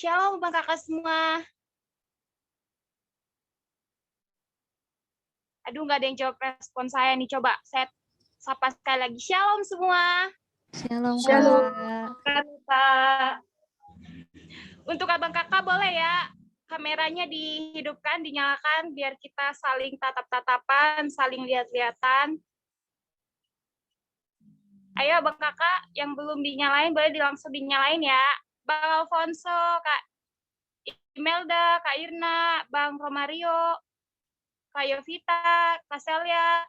Shalom Bang Kakak semua. Aduh, nggak ada yang jawab respon saya nih. Coba saya sapa sekali lagi. Shalom semua. Shalom, Shalom. Kak. Kak. Untuk Abang Kakak boleh ya kameranya dihidupkan, dinyalakan biar kita saling tatap-tatapan, saling lihat-lihatan. Ayo Abang Kakak yang belum dinyalain boleh langsung dinyalain ya. Bang Alfonso, Kak Imelda, Kak Irna, Bang Romario, Kak Yovita, Kak Celia,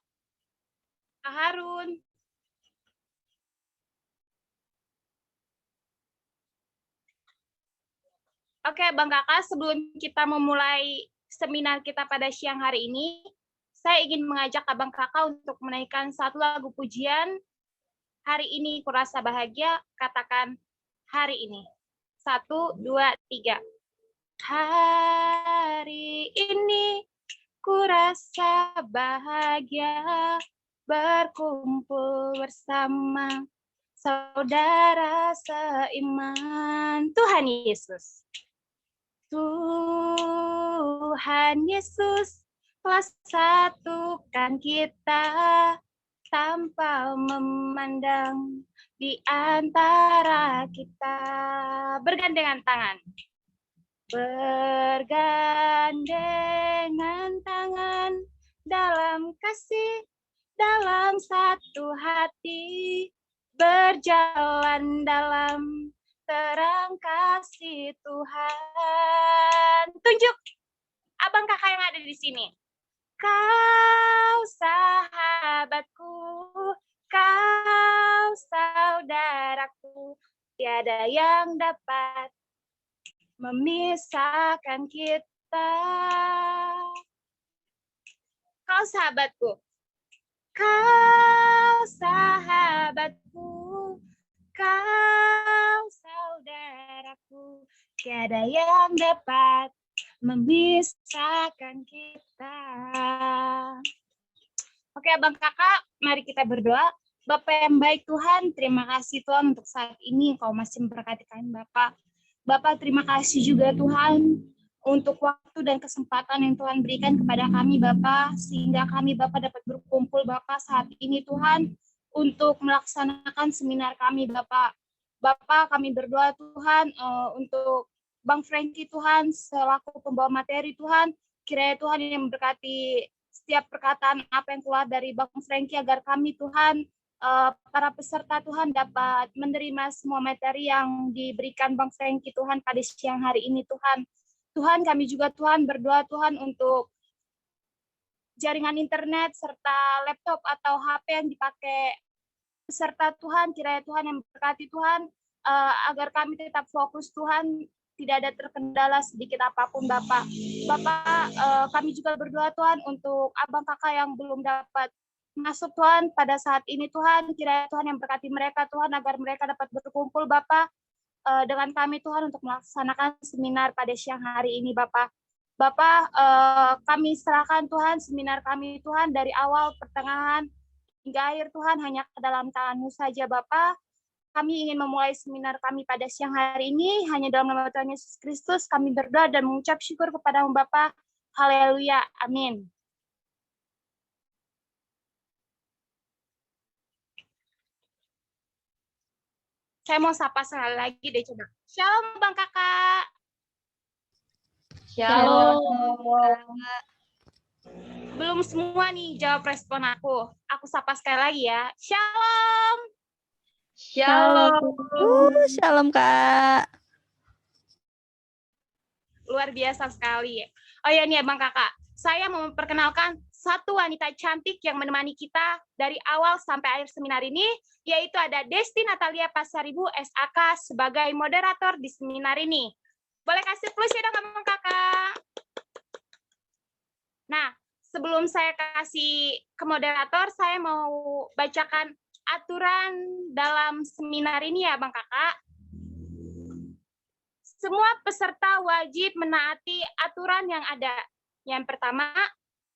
Kak Harun. Oke, Bang Kakak, sebelum kita memulai seminar kita pada siang hari ini, saya ingin mengajak Abang Kakak untuk menaikkan satu lagu pujian. Hari ini kurasa bahagia, katakan hari ini. 1, 2, 3. Hari ini kurasa bahagia, berkumpul bersama saudara seiman. Tuhan Yesus. Tuhan Yesus telah satukan kita tanpa memandang di antara kita. Bergandengan tangan. Bergandengan tangan dalam kasih, dalam satu hati, berjalan dalam terang kasih Tuhan. Tunjuk Abang Kakak yang ada di sini. Kau sahabatku, kau saudaraku, tiada yang dapat memisahkan kita. Kau sahabatku, kau sahabatku, kau saudaraku, tiada yang dapat memisahkan kita. Oke, Abang Kakak, mari kita berdoa. Bapak yang baik Tuhan, terima kasih Tuhan untuk saat ini Engkau masih memberkati kami Bapak. Bapak, terima kasih juga Tuhan untuk waktu dan kesempatan yang Tuhan berikan kepada kami Bapak, sehingga kami Bapak dapat berkumpul Bapak saat ini Tuhan, untuk melaksanakan seminar kami Bapak. Bapak, kami berdoa Tuhan untuk Bang Frankie Tuhan, selaku pembawa materi Tuhan, kiranya Tuhan yang memberkati setiap perkataan apa yang keluar dari Bang Frankie, agar kami Tuhan, para peserta Tuhan dapat menerima semua materi yang diberikan Bang Frankie Tuhan pada siang hari ini Tuhan. Tuhan, kami juga Tuhan berdoa Tuhan untuk jaringan internet serta laptop atau HP yang dipakai peserta Tuhan, kiranya Tuhan yang memberkati Tuhan, agar kami tetap fokus Tuhan, tidak ada terkendala sedikit apapun Bapak. Bapak, kami juga berdoa Tuhan untuk Abang Kakak yang belum dapat masuk Tuhan pada saat ini Tuhan, kiranya Tuhan yang berkati mereka Tuhan, agar mereka dapat berkumpul Bapak dengan kami Tuhan untuk melaksanakan seminar pada siang hari ini Bapak. Bapak, kami serahkan Tuhan seminar kami Tuhan dari awal, pertengahan, hingga akhir Tuhan hanya ke dalam tangan-Mu saja Bapak. Kami ingin memulai seminar kami pada siang hari ini hanya dalam nama Tuhan Yesus Kristus. Kami berdoa dan mengucap syukur kepada-Mu Bapa. Haleluya. Amin. Saya mau sapa sekali lagi deh coba. Shalom Bang Kakak. Shalom. Belum semua nih jawab respon aku. Aku sapa sekali lagi ya. Shalom. Shalom. Shalom, Kak. Luar biasa sekali. Oh ya nih Bang Kakak. Saya mau memperkenalkan satu wanita cantik yang menemani kita dari awal sampai akhir seminar ini, yaitu ada Desti Natalia Pasaribu, SAK, sebagai moderator di seminar ini. Boleh kasih plus ya dong, Bang Kakak? Nah, sebelum saya kasih ke moderator, saya mau bacakan aturan dalam seminar ini ya, Bang Kakak. Semua peserta wajib menaati aturan yang ada. Yang pertama,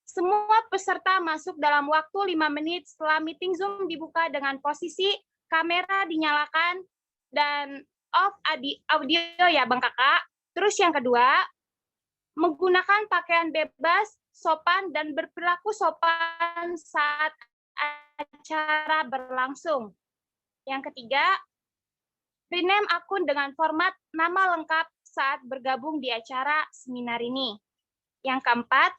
semua peserta masuk dalam waktu 5 menit setelah meeting Zoom dibuka dengan posisi kamera dinyalakan dan off audio ya Bang Kakak. Terus yang kedua, menggunakan pakaian bebas, sopan, dan berperilaku sopan saat acara berlangsung. Yang ketiga, rename akun dengan format nama lengkap saat bergabung di acara seminar ini. Yang keempat,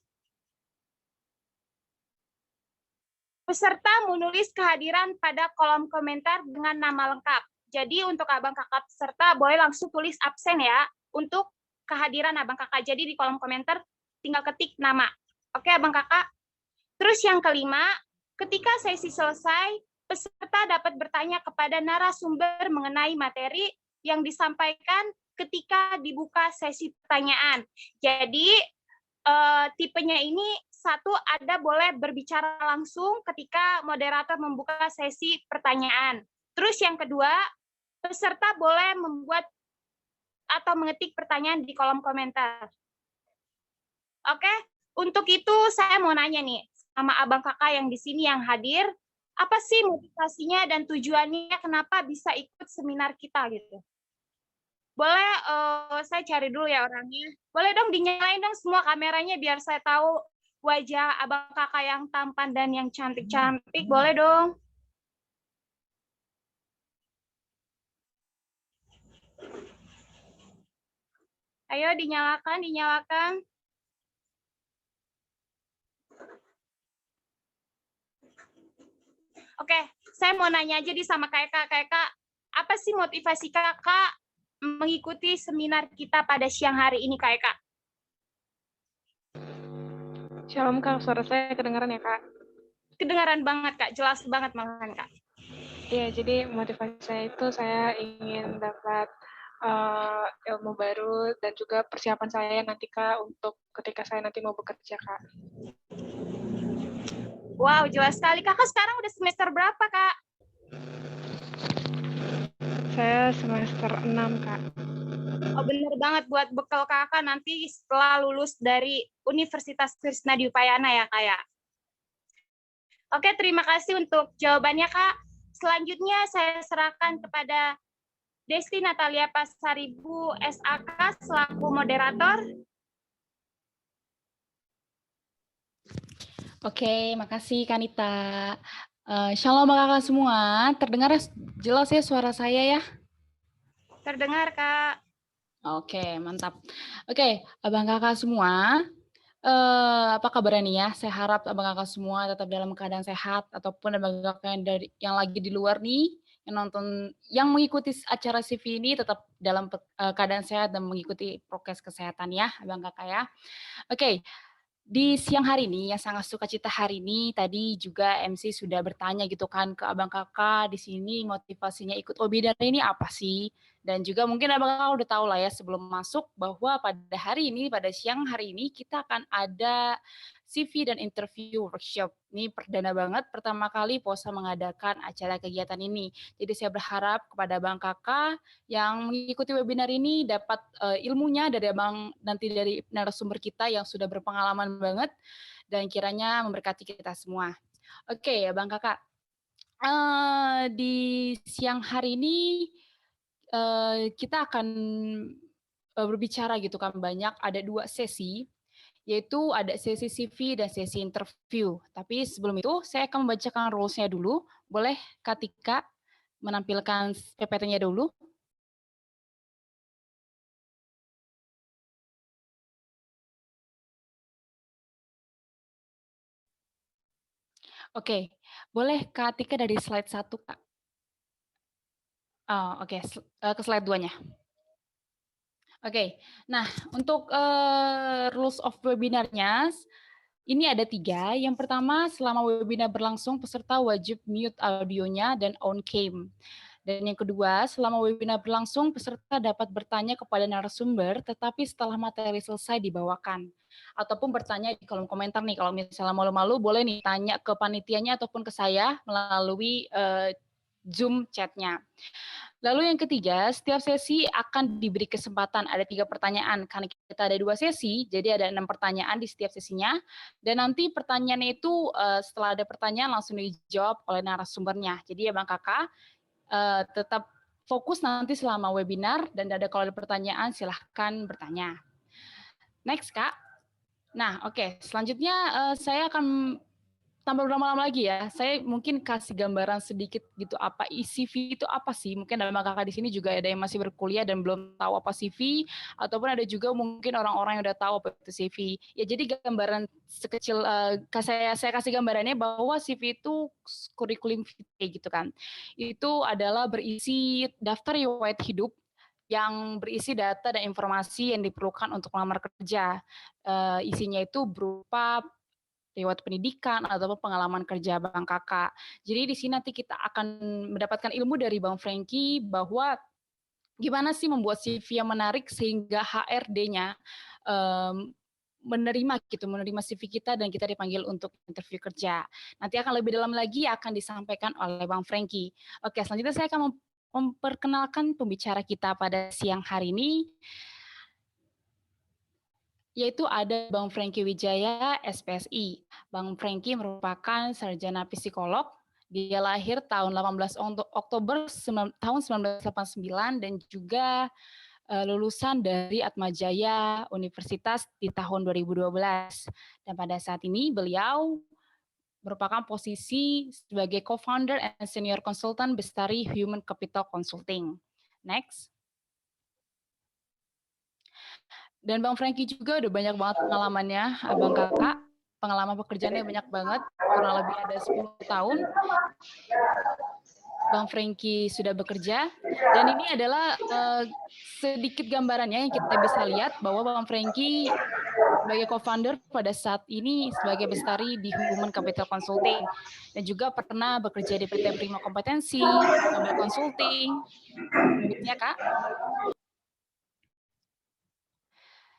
peserta menulis kehadiran pada kolom komentar dengan nama lengkap. Jadi untuk abang kakak peserta boleh langsung tulis absen ya untuk kehadiran abang kakak. Jadi di kolom komentar tinggal ketik nama. Oke abang kakak. Terus yang kelima, ketika sesi selesai, peserta dapat bertanya kepada narasumber mengenai materi yang disampaikan ketika dibuka sesi pertanyaan. Jadi tipenya ini satu ada boleh berbicara langsung ketika moderator membuka sesi pertanyaan. Terus yang kedua, peserta boleh membuat atau mengetik pertanyaan di kolom komentar. Oke, untuk itu saya mau nanya nih sama abang kakak yang di sini yang hadir, apa sih motivasinya dan tujuannya kenapa bisa ikut seminar kita gitu? Boleh saya cari dulu ya orangnya. Boleh dong dinyalain dong semua kameranya biar saya tahu wajah abang kakak yang tampan dan yang cantik-cantik. Boleh dong. Ayo dinyalakan, dinyalakan. Oke, saya mau nanya aja sama kakak. Kakak, apa sih motivasi kakak mengikuti seminar kita pada siang hari ini, Kak? Shalom Kak, suara saya kedengaran ya Kak? Kedengaran banget Kak, jelas banget malahan Kak. Iya, jadi motivasi saya itu saya ingin dapat ilmu baru dan juga persiapan saya nanti Kak untuk ketika saya nanti mau bekerja Kak. Wow, jelas sekali. Kakak sekarang udah semester berapa Kak? Saya semester 6 Kak. Oh bener banget buat bekal kakak nanti setelah lulus dari Universitas Krishna Dipayana ya Kak ya. Oke, terima kasih untuk jawabannya Kak. Selanjutnya saya serahkan kepada Desti Natalia Pasaribu SAK selaku moderator. Oke, makasih Kanita. Shalom kakak semua. Terdengar jelas ya suara saya ya? Terdengar Kak. Oke, mantap. Oke, abang kakak semua. Apa kabarnya nih ya? Saya harap abang kakak semua tetap dalam keadaan sehat ataupun abang kakak yang lagi di luar nih yang nonton, yang mengikuti acara CV ini tetap dalam keadaan sehat dan mengikuti prokes kesehatan ya, abang kakak ya. Oke, di siang hari ini yang sangat sukacita hari ini tadi juga MC sudah bertanya gitu kan ke abang kakak di sini motivasinya ikut webinar ini apa sih? Dan juga mungkin abang kakak udah tahu lah ya sebelum masuk bahwa pada hari ini, pada siang hari ini kita akan ada CV dan interview workshop. Ini perdana banget pertama kali POSA mengadakan acara kegiatan ini. Jadi saya berharap kepada abang kakak yang mengikuti webinar ini dapat ilmunya dari abang nanti dari narasumber kita yang sudah berpengalaman banget dan kiranya memberkati kita semua. Oke, abang kakak. Di siang hari ini kita akan berbicara gitu kan banyak, ada 2 sesi, yaitu ada sesi CV dan sesi interview. Tapi sebelum itu saya akan membacakan rules-nya dulu. Boleh Kak Tika menampilkan PPT-nya dulu? Oke, boleh Kak Tika dari slide 1, Kak? Oh, oke, ke slide 2-nya. Oke, nah untuk rules of webinar-nya, ini ada 3. Yang pertama, selama webinar berlangsung, peserta wajib mute audionya dan on cam. Dan yang kedua, selama webinar berlangsung, peserta dapat bertanya kepada narasumber, tetapi setelah materi selesai dibawakan. Ataupun bertanya di kolom komentar nih, kalau misalnya malu-malu boleh nih tanya ke panitianya ataupun ke saya melalui Zoom chat-nya. Lalu yang ketiga, setiap sesi akan diberi kesempatan ada 3 pertanyaan. Karena kita ada 2 sesi, jadi ada 6 pertanyaan di setiap sesinya. Dan nanti pertanyaannya itu setelah ada pertanyaan langsung dijawab oleh narasumbernya. Jadi ya Bang Kakak, tetap fokus nanti selama webinar, dan kalau ada pertanyaan silahkan bertanya. Next, Kak. Nah, oke. Selanjutnya saya akan tambah berlama-lama lagi ya. Saya mungkin kasih gambaran sedikit gitu, apa CV itu apa sih? Mungkin ada kakak di sini juga ada yang masih berkuliah dan belum tahu apa CV, ataupun ada juga mungkin orang-orang yang udah tahu apa itu CV. Ya jadi gambaran sekecil saya kasih gambarannya bahwa CV itu kurikulum vitae gitu kan. Itu adalah berisi daftar riwayat hidup yang berisi data dan informasi yang diperlukan untuk melamar kerja. Isinya itu berupa riwayat pendidikan ataupun pengalaman kerja Bang Kakak. Jadi di sini nanti kita akan mendapatkan ilmu dari Bang Frankie bahwa gimana sih membuat CV yang menarik sehingga HRD-nya menerima CV kita dan kita dipanggil untuk interview kerja. Nanti akan lebih dalam lagi akan disampaikan oleh Bang Frankie. Oke, selanjutnya saya akan memperkenalkan pembicara kita pada siang hari ini, yaitu ada Bang Frankie Wijaya, SPSI. Bang Frankie merupakan sarjana psikolog. Dia lahir tahun 18 Oktober tahun 1989 dan juga lulusan dari Atmajaya Universitas di tahun 2012. Dan pada saat ini beliau merupakan posisi sebagai co-founder and senior consultant Bestari Human Capital Consulting. Next. Dan Bang Frankie juga udah banyak banget pengalamannya, Abang Kakak. Pengalaman pekerjaannya banyak banget, kurang lebih ada 10 tahun. Bang Frankie sudah bekerja. Dan ini adalah sedikit gambarannya yang kita bisa lihat bahwa Bang Frankie sebagai co-founder pada saat ini sebagai Bestari di Human Capital Consulting. Dan juga pernah bekerja di PT Prima Kompetensi, Nobel Consulting. Lanjutnya, Kak.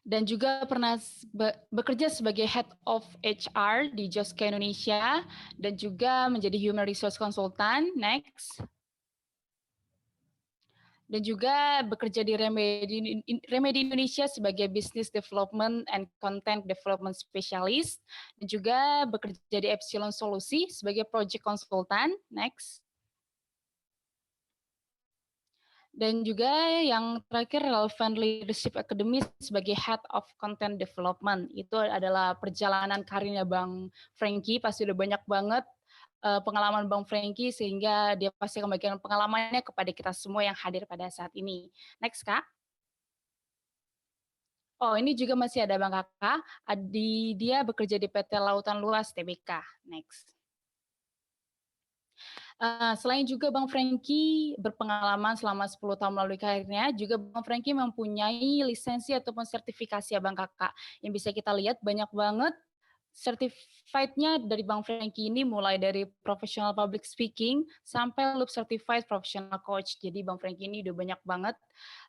Dan juga pernah bekerja sebagai Head of HR di Joska Indonesia, dan juga menjadi Human Resource Consultant. Next. Dan juga bekerja di Remedy Indonesia sebagai Business Development and Content Development Specialist, dan juga bekerja di Epsilon Solusi sebagai Project Consultant. Next. Dan juga yang terakhir Relevant Leadership Academy sebagai Head of Content Development. Itu adalah perjalanan karirnya Bang Frankie, pasti udah banyak banget pengalaman Bang Frankie sehingga dia pasti akan membagikan pengalamannya kepada kita semua yang hadir pada saat ini. Next, Kak. Oh, ini juga masih ada Bang Kakak. Dia bekerja di PT Lautan Luas Tbk. Next. Selain juga Bang Frankie berpengalaman selama 10 tahun melalui karirnya, juga Bang Frankie mempunyai lisensi ataupun sertifikasi ya Bang Kakak. Yang bisa kita lihat banyak banget certified-nya dari Bang Frankie ini, mulai dari professional public speaking sampai loop certified professional coach. Jadi Bang Frankie ini udah banyak banget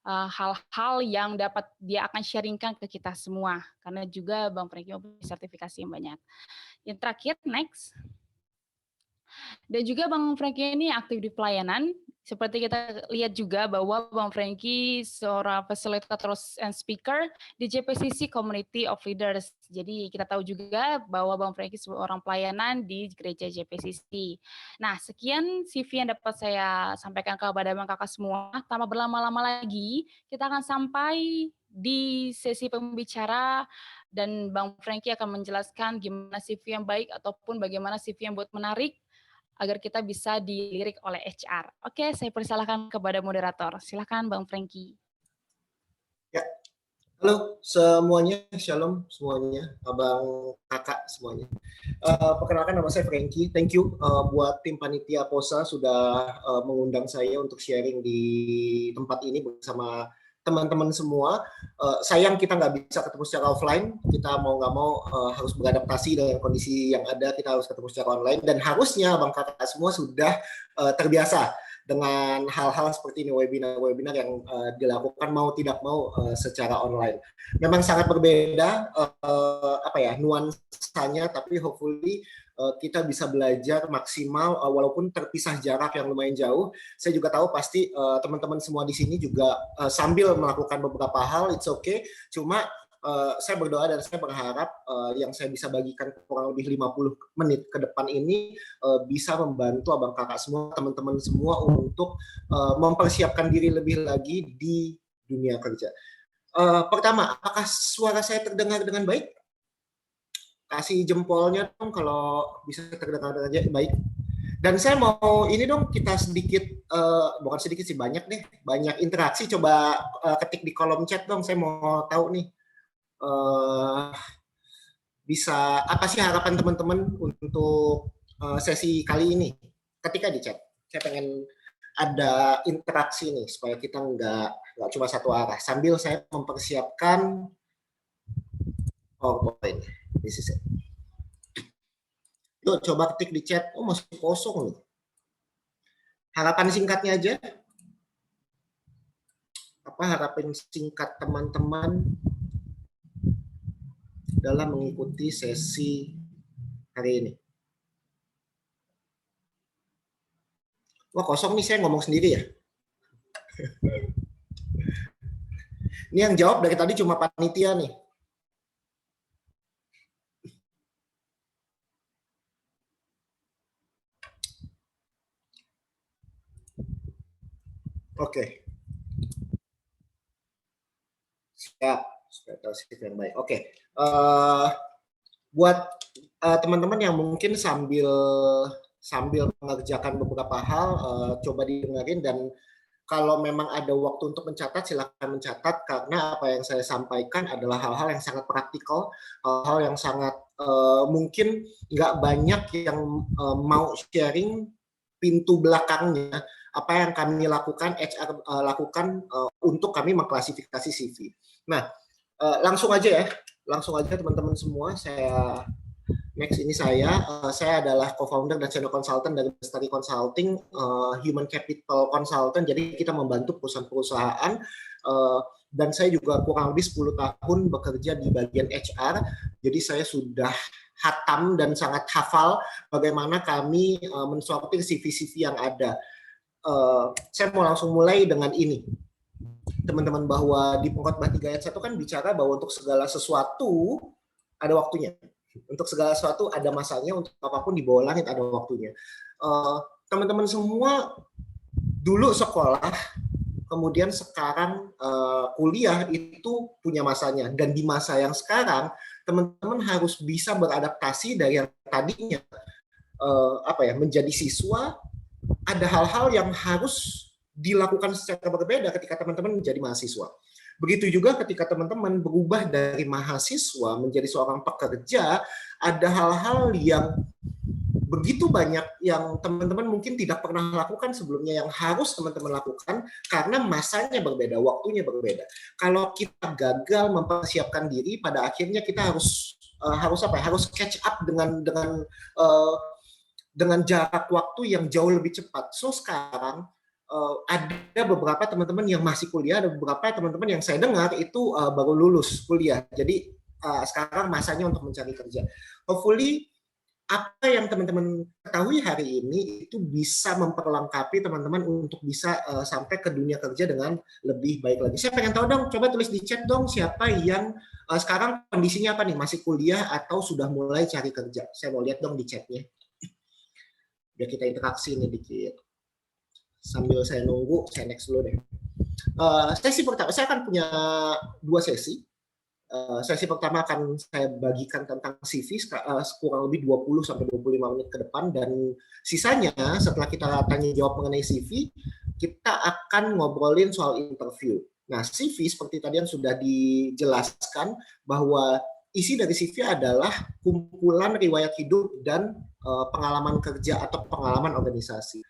hal-hal yang dapat dia akan sharingkan ke kita semua. Karena juga Bang Frankie mempunyai sertifikasi yang banyak. Yang terakhir, next. Dan juga Bang Frankie ini aktif di pelayanan. Seperti kita lihat juga bahwa Bang Frankie seorang facilitator and speaker di JPCC Community of Leaders. Jadi kita tahu juga bahwa Bang Frankie seorang pelayanan di gereja JPCC. Nah, sekian CV yang dapat saya sampaikan kepada Bang Kakak semua. Tanpa berlama-lama lagi, kita akan sampai di sesi pembicara dan Bang Frankie akan menjelaskan gimana CV yang baik ataupun bagaimana CV yang buat menarik agar kita bisa dilirik oleh HR. Oke, saya persilahkan kepada moderator. Silakan Bang Frankie. Ya, halo semuanya, shalom semuanya, Abang Kakak semuanya. Perkenalkan nama saya Frankie. Thank you buat tim panitia POSA sudah mengundang saya untuk sharing di tempat ini bersama teman-teman semua. Sayang kita nggak bisa ketemu secara offline, kita mau nggak mau harus beradaptasi dengan kondisi yang ada, kita harus ketemu secara online, dan harusnya Bang Kakak semua sudah terbiasa dengan hal-hal seperti ini, webinar-webinar yang dilakukan mau tidak mau secara online. Memang sangat berbeda nuansanya, tapi hopefully kita bisa belajar maksimal walaupun terpisah jarak yang lumayan jauh. Saya juga tahu pasti teman-teman semua di sini juga sambil melakukan beberapa hal, it's okay. Cuma saya berdoa dan saya berharap yang saya bisa bagikan kurang lebih 50 menit ke depan ini bisa membantu abang kakak semua, teman-teman semua untuk mempersiapkan diri lebih lagi di dunia kerja. Pertama, apakah suara saya terdengar dengan baik? Kasih jempolnya dong kalau bisa terdengar dengan baik. Dan saya mau ini dong, kita sedikit, bukan sedikit sih, banyak deh, banyak interaksi. Coba ketik di kolom chat dong, saya mau tahu nih. Bisa apa sih harapan teman-teman untuk sesi kali ini? Ketika di chat, saya pengen ada interaksi nih supaya kita nggak cuma satu arah. Sambil saya mempersiapkan PowerPoint. This is it. Yuk coba ketik di chat. Oh masih kosong nih. Harapan singkatnya aja. Apa harapan singkat teman-teman dalam mengikuti sesi hari ini? Wah kosong nih, saya ngomong sendiri ya. Ini yang jawab dari tadi cuma panitia nih. Oke. Siap. Yang baik. Oke. Buat teman-teman yang mungkin sambil mengerjakan beberapa hal, coba didengarin, dan kalau memang ada waktu untuk mencatat, silakan mencatat, karena apa yang saya sampaikan adalah hal-hal yang sangat praktikal, hal-hal yang sangat mungkin nggak banyak yang mau sharing pintu belakangnya, apa yang kami lakukan, HR lakukan untuk kami mengklasifikasi CV. Nah, langsung aja teman-teman semua, saya next ini saya adalah co-founder dan senior consultant dari Bestari Consulting, human capital consultant. Jadi kita membantu perusahaan-perusahaan, dan saya juga kurang lebih 10 tahun bekerja di bagian HR. Jadi saya sudah hatam dan sangat hafal bagaimana kami mensortir CV-CV yang ada. Saya mau langsung mulai dengan ini, teman-teman, bahwa di Pengkhotbah 3 ayat 1 kan bicara bahwa untuk segala sesuatu ada waktunya. Untuk segala sesuatu ada masanya, untuk apapun di bawah langit ada waktunya. Teman-teman semua dulu sekolah, kemudian sekarang kuliah itu punya masanya, dan di masa yang sekarang teman-teman harus bisa beradaptasi dari yang tadinya menjadi siswa. Ada hal-hal yang harus dilakukan secara berbeda ketika teman-teman menjadi mahasiswa. Begitu juga ketika teman-teman berubah dari mahasiswa menjadi seorang pekerja, ada hal-hal yang begitu banyak yang teman-teman mungkin tidak pernah lakukan sebelumnya, yang harus teman-teman lakukan karena masanya berbeda, waktunya berbeda. Kalau kita gagal mempersiapkan diri, pada akhirnya kita harus catch up dengan jarak waktu yang jauh lebih cepat. So sekarang ada beberapa teman-teman yang masih kuliah, ada beberapa teman-teman yang saya dengar itu baru lulus kuliah. Jadi sekarang masanya untuk mencari kerja. Hopefully apa yang teman-teman ketahui hari ini itu bisa memperlengkapi teman-teman untuk bisa sampai ke dunia kerja dengan lebih baik lagi. Saya pengen tahu dong, coba tulis di chat dong, siapa yang sekarang kondisinya apa nih, masih kuliah atau sudah mulai cari kerja. Saya mau lihat dong di chatnya. Biar kita interaksi nih dikit. Sambil saya nunggu, saya next dulu deh. Sesi pertama, saya akan punya 2 sesi. Sesi pertama akan saya bagikan tentang CV kurang lebih 20-25 menit ke depan, dan sisanya setelah kita tanya jawab mengenai CV, kita akan ngobrolin soal interview. Nah, CV seperti tadi yang sudah dijelaskan bahwa isi dari CV adalah kumpulan riwayat hidup dan pengalaman kerja atau pengalaman organisasi.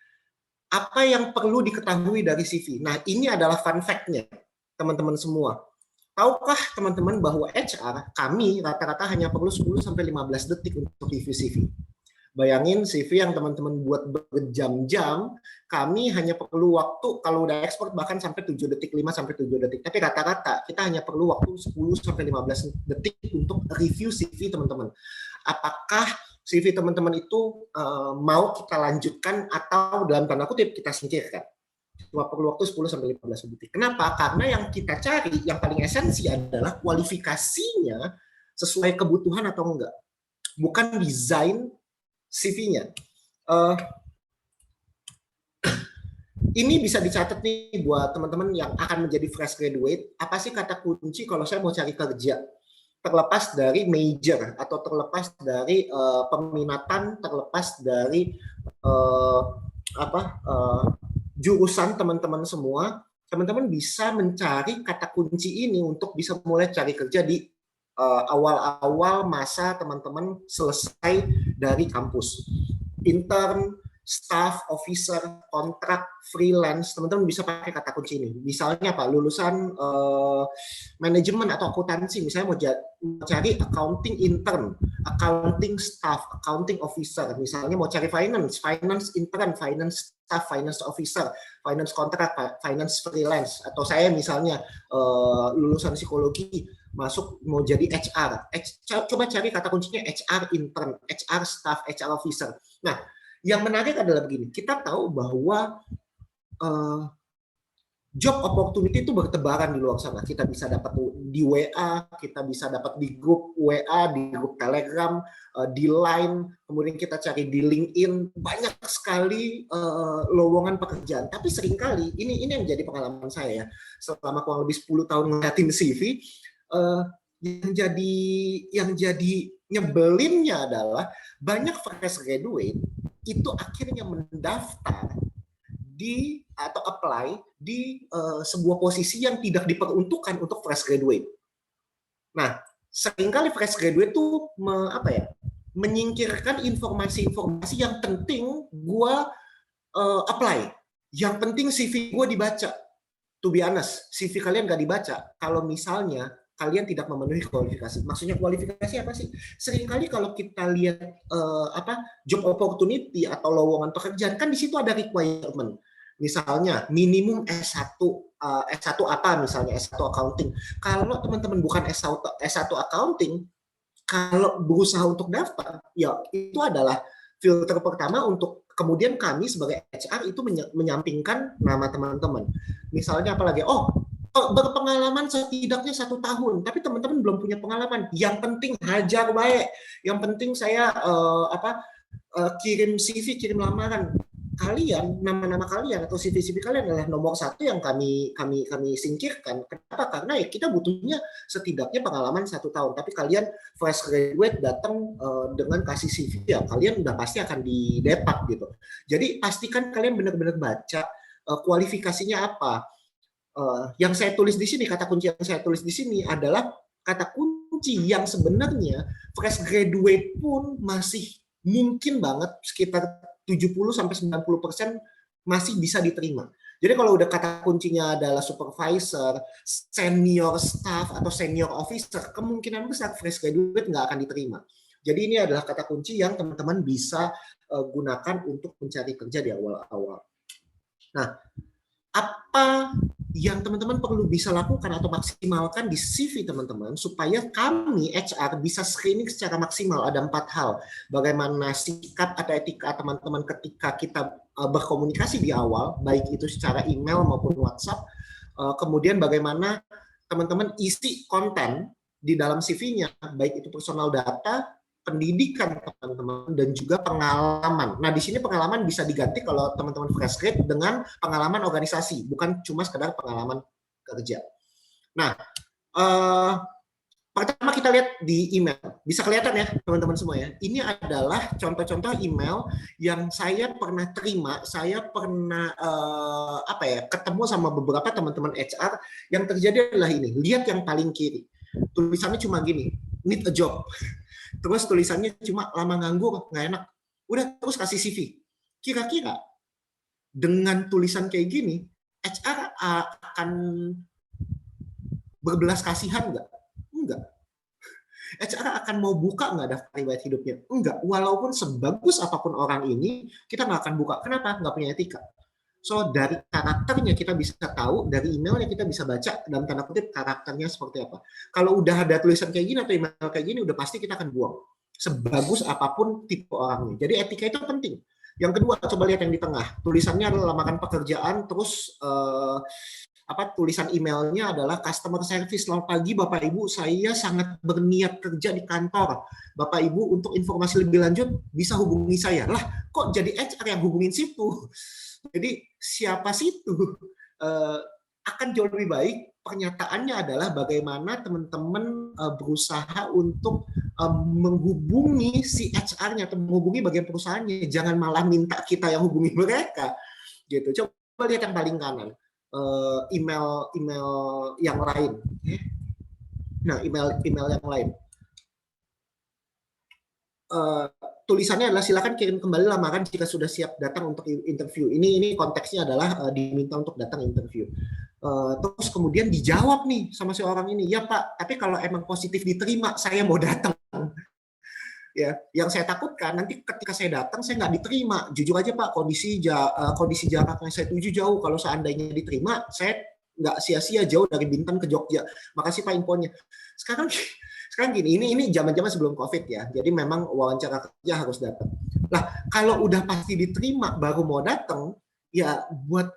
Apa yang perlu diketahui dari CV? Nah, ini adalah fun fact-nya, teman-teman semua. Tahukah teman-teman bahwa HR, kami rata-rata hanya perlu 10-15 detik untuk review CV. Bayangin CV yang teman-teman buat berjam-jam, kami hanya perlu waktu, kalau udah ekspor bahkan sampai 7 detik, 5-7 detik. Tapi rata-rata kita hanya perlu waktu 10-15 detik untuk review CV teman-teman. Apakah CV teman-teman itu mau kita lanjutkan atau dalam tanda kutip kita singkirkan? cuma perlu waktu 10-15 detik. Kenapa? Karena yang kita cari, yang paling esensi adalah kualifikasinya sesuai kebutuhan atau enggak. Bukan desain CV-nya. Ini bisa dicatat nih buat teman-teman yang akan menjadi fresh graduate. Apa sih kata kunci kalau saya mau cari kerja? Terlepas dari major atau terlepas dari peminatan, terlepas dari jurusan teman-teman semua, teman-teman bisa mencari kata kunci ini untuk bisa mulai cari kerja di awal-awal masa teman-teman selesai dari kampus. Intern, staff, officer, kontrak, freelance, teman-teman bisa pakai kata kunci ini. Misalnya apa? Lulusan manajemen atau akuntansi, misalnya mau cari accounting intern, accounting staff, accounting officer, misalnya mau cari finance intern, finance staff, finance officer, finance kontrak, finance freelance, atau saya misalnya lulusan psikologi, masuk mau jadi HR. Coba cari kata kuncinya HR intern, HR staff, HR officer. Nah, yang menarik adalah begini, kita tahu bahwa job opportunity itu bertebaran di luar sana. Kita bisa dapat di WA, kita bisa dapat di grup WA, di grup Telegram, di Line, kemudian kita cari di LinkedIn, banyak sekali lowongan pekerjaan. Tapi seringkali, ini yang jadi pengalaman saya ya, selama kurang lebih 10 tahun ngeliatin CV, yang jadi nyebelinnya adalah banyak fresh graduate itu akhirnya mendaftar di atau apply di sebuah posisi yang tidak diperuntukkan untuk fresh graduate. Nah, seringkali fresh graduate itu menyingkirkan informasi-informasi yang penting gua apply. Yang penting CV gua dibaca. To be honest, CV kalian nggak dibaca kalau misalnya kalian tidak memenuhi kualifikasi. Maksudnya kualifikasi apa sih? Seringkali kalau kita lihat job opportunity atau lowongan pekerjaan, kan di situ ada requirement. Misalnya minimum S1 apa misalnya S1 accounting. Kalau teman-teman bukan S1 accounting, kalau berusaha untuk daftar, ya itu adalah filter pertama untuk kemudian kami sebagai HR itu menyampingkan nama teman-teman. Misalnya apalagi, berpengalaman setidaknya 1 tahun, tapi teman-teman belum punya pengalaman. Yang penting hajar baik. Yang penting saya kirim CV, kirim lamaran. Kalian, nama-nama kalian atau CV kalian adalah nomor 1 yang kami singkirkan. Kenapa? Karena ya kita butuhnya setidaknya pengalaman 1 tahun. Tapi kalian fresh graduate datang dengan kasih CV, ya kalian udah pasti akan didepak gitu. Jadi pastikan kalian benar-benar baca kualifikasinya apa. Yang saya tulis di sini, kata kunci yang saya tulis di sini adalah kata kunci yang sebenarnya fresh graduate pun masih mungkin banget sekitar 70-90% masih bisa diterima. Jadi kalau udah kata kuncinya adalah supervisor, senior staff, atau senior officer, kemungkinan besar fresh graduate nggak akan diterima. Jadi ini adalah kata kunci yang teman-teman bisa gunakan untuk mencari kerja di awal-awal. Nah, apa yang teman-teman perlu bisa lakukan atau maksimalkan di CV teman-teman supaya kami HR bisa screening secara maksimal? Ada 4 hal. Bagaimana sikap atau etika teman-teman ketika kita berkomunikasi di awal, baik itu secara email maupun WhatsApp. Kemudian bagaimana teman-teman isi konten di dalam CV-nya, baik itu personal data, pendidikan teman-teman, dan juga pengalaman. Nah, di sini pengalaman bisa diganti kalau teman-teman fresh grade dengan pengalaman organisasi, bukan cuma sekedar pengalaman kerja. Nah, pertama kita lihat di email. Bisa kelihatan ya, teman-teman semua ya. Ini adalah contoh-contoh email yang saya pernah terima, saya pernah ketemu sama beberapa teman-teman HR. Yang terjadi adalah ini. Lihat yang paling kiri. Tulisannya cuma gini, need a job. Terus tulisannya cuma lama nganggur, nggak enak. Udah, terus kasih CV. Kira-kira dengan tulisan kayak gini, HR akan berbelas kasihan nggak? Enggak. HR akan mau buka nggak daftar riwayat hidupnya? Enggak. Walaupun sebagus apapun orang ini, kita nggak akan buka. Kenapa? Nggak punya etika. So, dari karakternya kita bisa tahu, dari emailnya kita bisa baca, dalam tanda kutip, karakternya seperti apa. Kalau udah ada tulisan kayak gini atau email kayak gini, udah pasti kita akan buang. Sebagus apapun tipe orangnya. Jadi etika itu penting. Yang kedua, coba lihat yang di tengah. Tulisannya adalah lamaran pekerjaan, terus tulisan emailnya adalah customer service. Selamat pagi Bapak Ibu, saya sangat berniat kerja di kantor. Bapak Ibu untuk informasi lebih lanjut bisa hubungi saya. Lah, kok jadi HR yang hubungin situ? Jadi siapa situ? Akan jauh lebih baik pernyataannya adalah bagaimana teman-teman berusaha untuk menghubungi si HR-nya atau menghubungi bagian perusahaannya. Jangan malah minta kita yang hubungi mereka. Gitu. Coba lihat yang paling kanan. Email yang lain. Nah, email yang lain. Tulisannya adalah silakan kirim kembali lamaran jika sudah siap datang untuk interview. Ini konteksnya adalah diminta untuk datang interview. Terus kemudian dijawab nih sama si orang ini, ya Pak, tapi kalau emang positif diterima, saya mau datang. Ya, yang saya takutkan nanti ketika saya datang saya nggak diterima. Jujur aja Pak, kondisi jarak yang saya tuju jauh. Kalau seandainya diterima, saya nggak sia-sia jauh dari Bintan ke Jogja. Makasih Pak infonya. Sekarang gini, ini zaman-zaman sebelum COVID ya. Jadi memang wawancara kerja harus datang. Lah, kalau udah pasti diterima baru mau datang, ya buat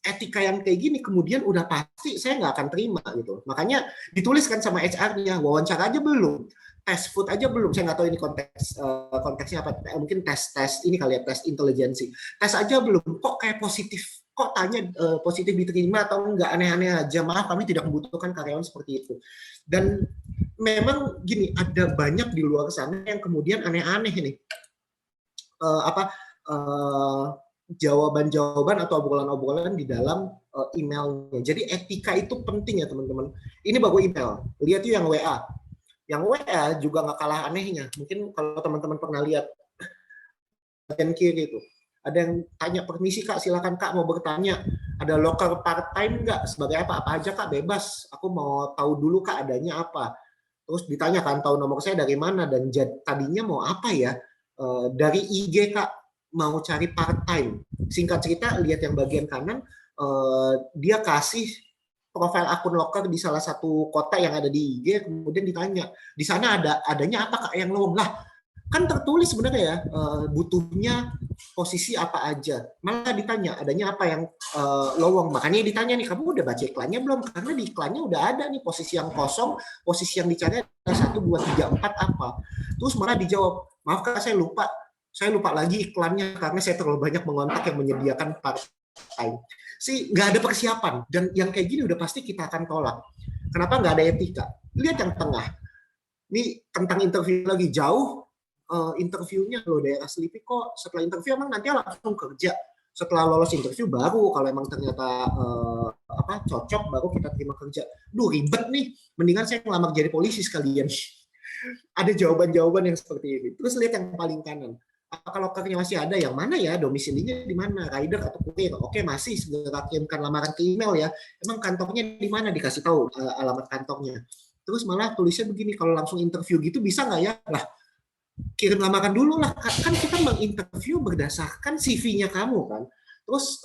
etika yang kayak gini kemudian udah pasti saya nggak akan terima gitu. Makanya dituliskan sama HR-nya, wawancara aja belum. Tes food aja belum, saya nggak tahu ini konteksnya apa, mungkin tes ini kali ya, tes intelijensi, tes aja belum, kok kayak positif, kok tanya positif diterima atau enggak, aneh-aneh aja, maaf kami tidak membutuhkan karyawan seperti itu. Dan memang gini, ada banyak di luar sana yang kemudian aneh-aneh nih, jawaban-jawaban atau obrolan-obrolan di dalam emailnya. Jadi etika itu penting ya teman-teman. Ini baru email, lihat yuk yang WA. Yang WA juga nggak kalah anehnya. Mungkin kalau teman-teman pernah lihat bagian kiri itu, ada yang tanya, permisi Kak, silakan Kak mau bertanya. Ada loker part time nggak? Sebagai apa? Apa aja Kak, bebas. Aku mau tahu dulu Kak adanya apa. Terus ditanyakan tahu nomor saya dari mana dan tadinya mau apa ya? Dari IG Kak, mau cari part time. Singkat cerita, lihat yang bagian kanan, dia kasih profil akun loker di salah satu kota yang ada di IG, kemudian ditanya, di sana adanya apa Kak yang lowong? Lah, kan tertulis sebenarnya ya, butuhnya posisi apa aja. Malah ditanya, adanya apa yang lowong. Makanya ditanya nih, kamu udah baca iklannya belum? Karena di iklannya udah ada nih posisi yang kosong, posisi yang dicari ada 1, 2, 3, 4 apa. Terus malah dijawab, maaf Kak, saya lupa lagi iklannya karena saya terlalu banyak mengontak yang menyediakan part time. Nggak ada persiapan, dan yang kayak gini udah pasti kita akan tolak. Kenapa nggak ada etika? Lihat yang tengah. Ini tentang interview lagi, jauh interviewnya loh, daerah Selipi kok setelah interview emang nanti langsung kerja. Setelah lolos interview baru kalau emang ternyata cocok baru kita terima kerja. Duh ribet nih, mendingan saya ngelamar jadi polisi sekalian. Ada jawaban-jawaban yang seperti ini. Terus lihat yang paling kanan. Apakah lokernya masih ada? Yang mana ya? Domisilinya di mana? Rider atau kurir? Oke, masih, segera kirimkan lamaran ke email ya. Emang kantornya di mana? Dikasih tahu alamat kantornya. Terus malah tulisnya begini, kalau langsung interview gitu bisa nggak ya? Lah, kirim lamaran dulu lah. Kan kita menginterview berdasarkan CV-nya kamu kan. Terus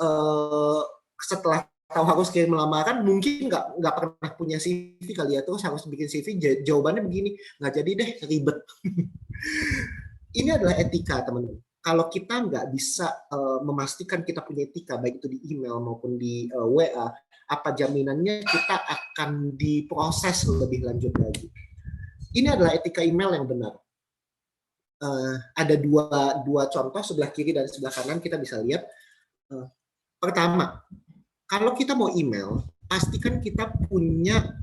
setelah tahu harus kirim lamaran, mungkin nggak pernah punya CV kali ya. Terus harus bikin CV, jawabannya begini, nggak jadi deh, ribet. Ini adalah etika, teman-teman. Kalau kita nggak bisa memastikan kita punya etika, baik itu di email maupun di WA, apa jaminannya kita akan diproses lebih lanjut lagi? Ini adalah etika email yang benar. Ada dua contoh, sebelah kiri dan sebelah kanan kita bisa lihat. Pertama, kalau kita mau email, pastikan kita punya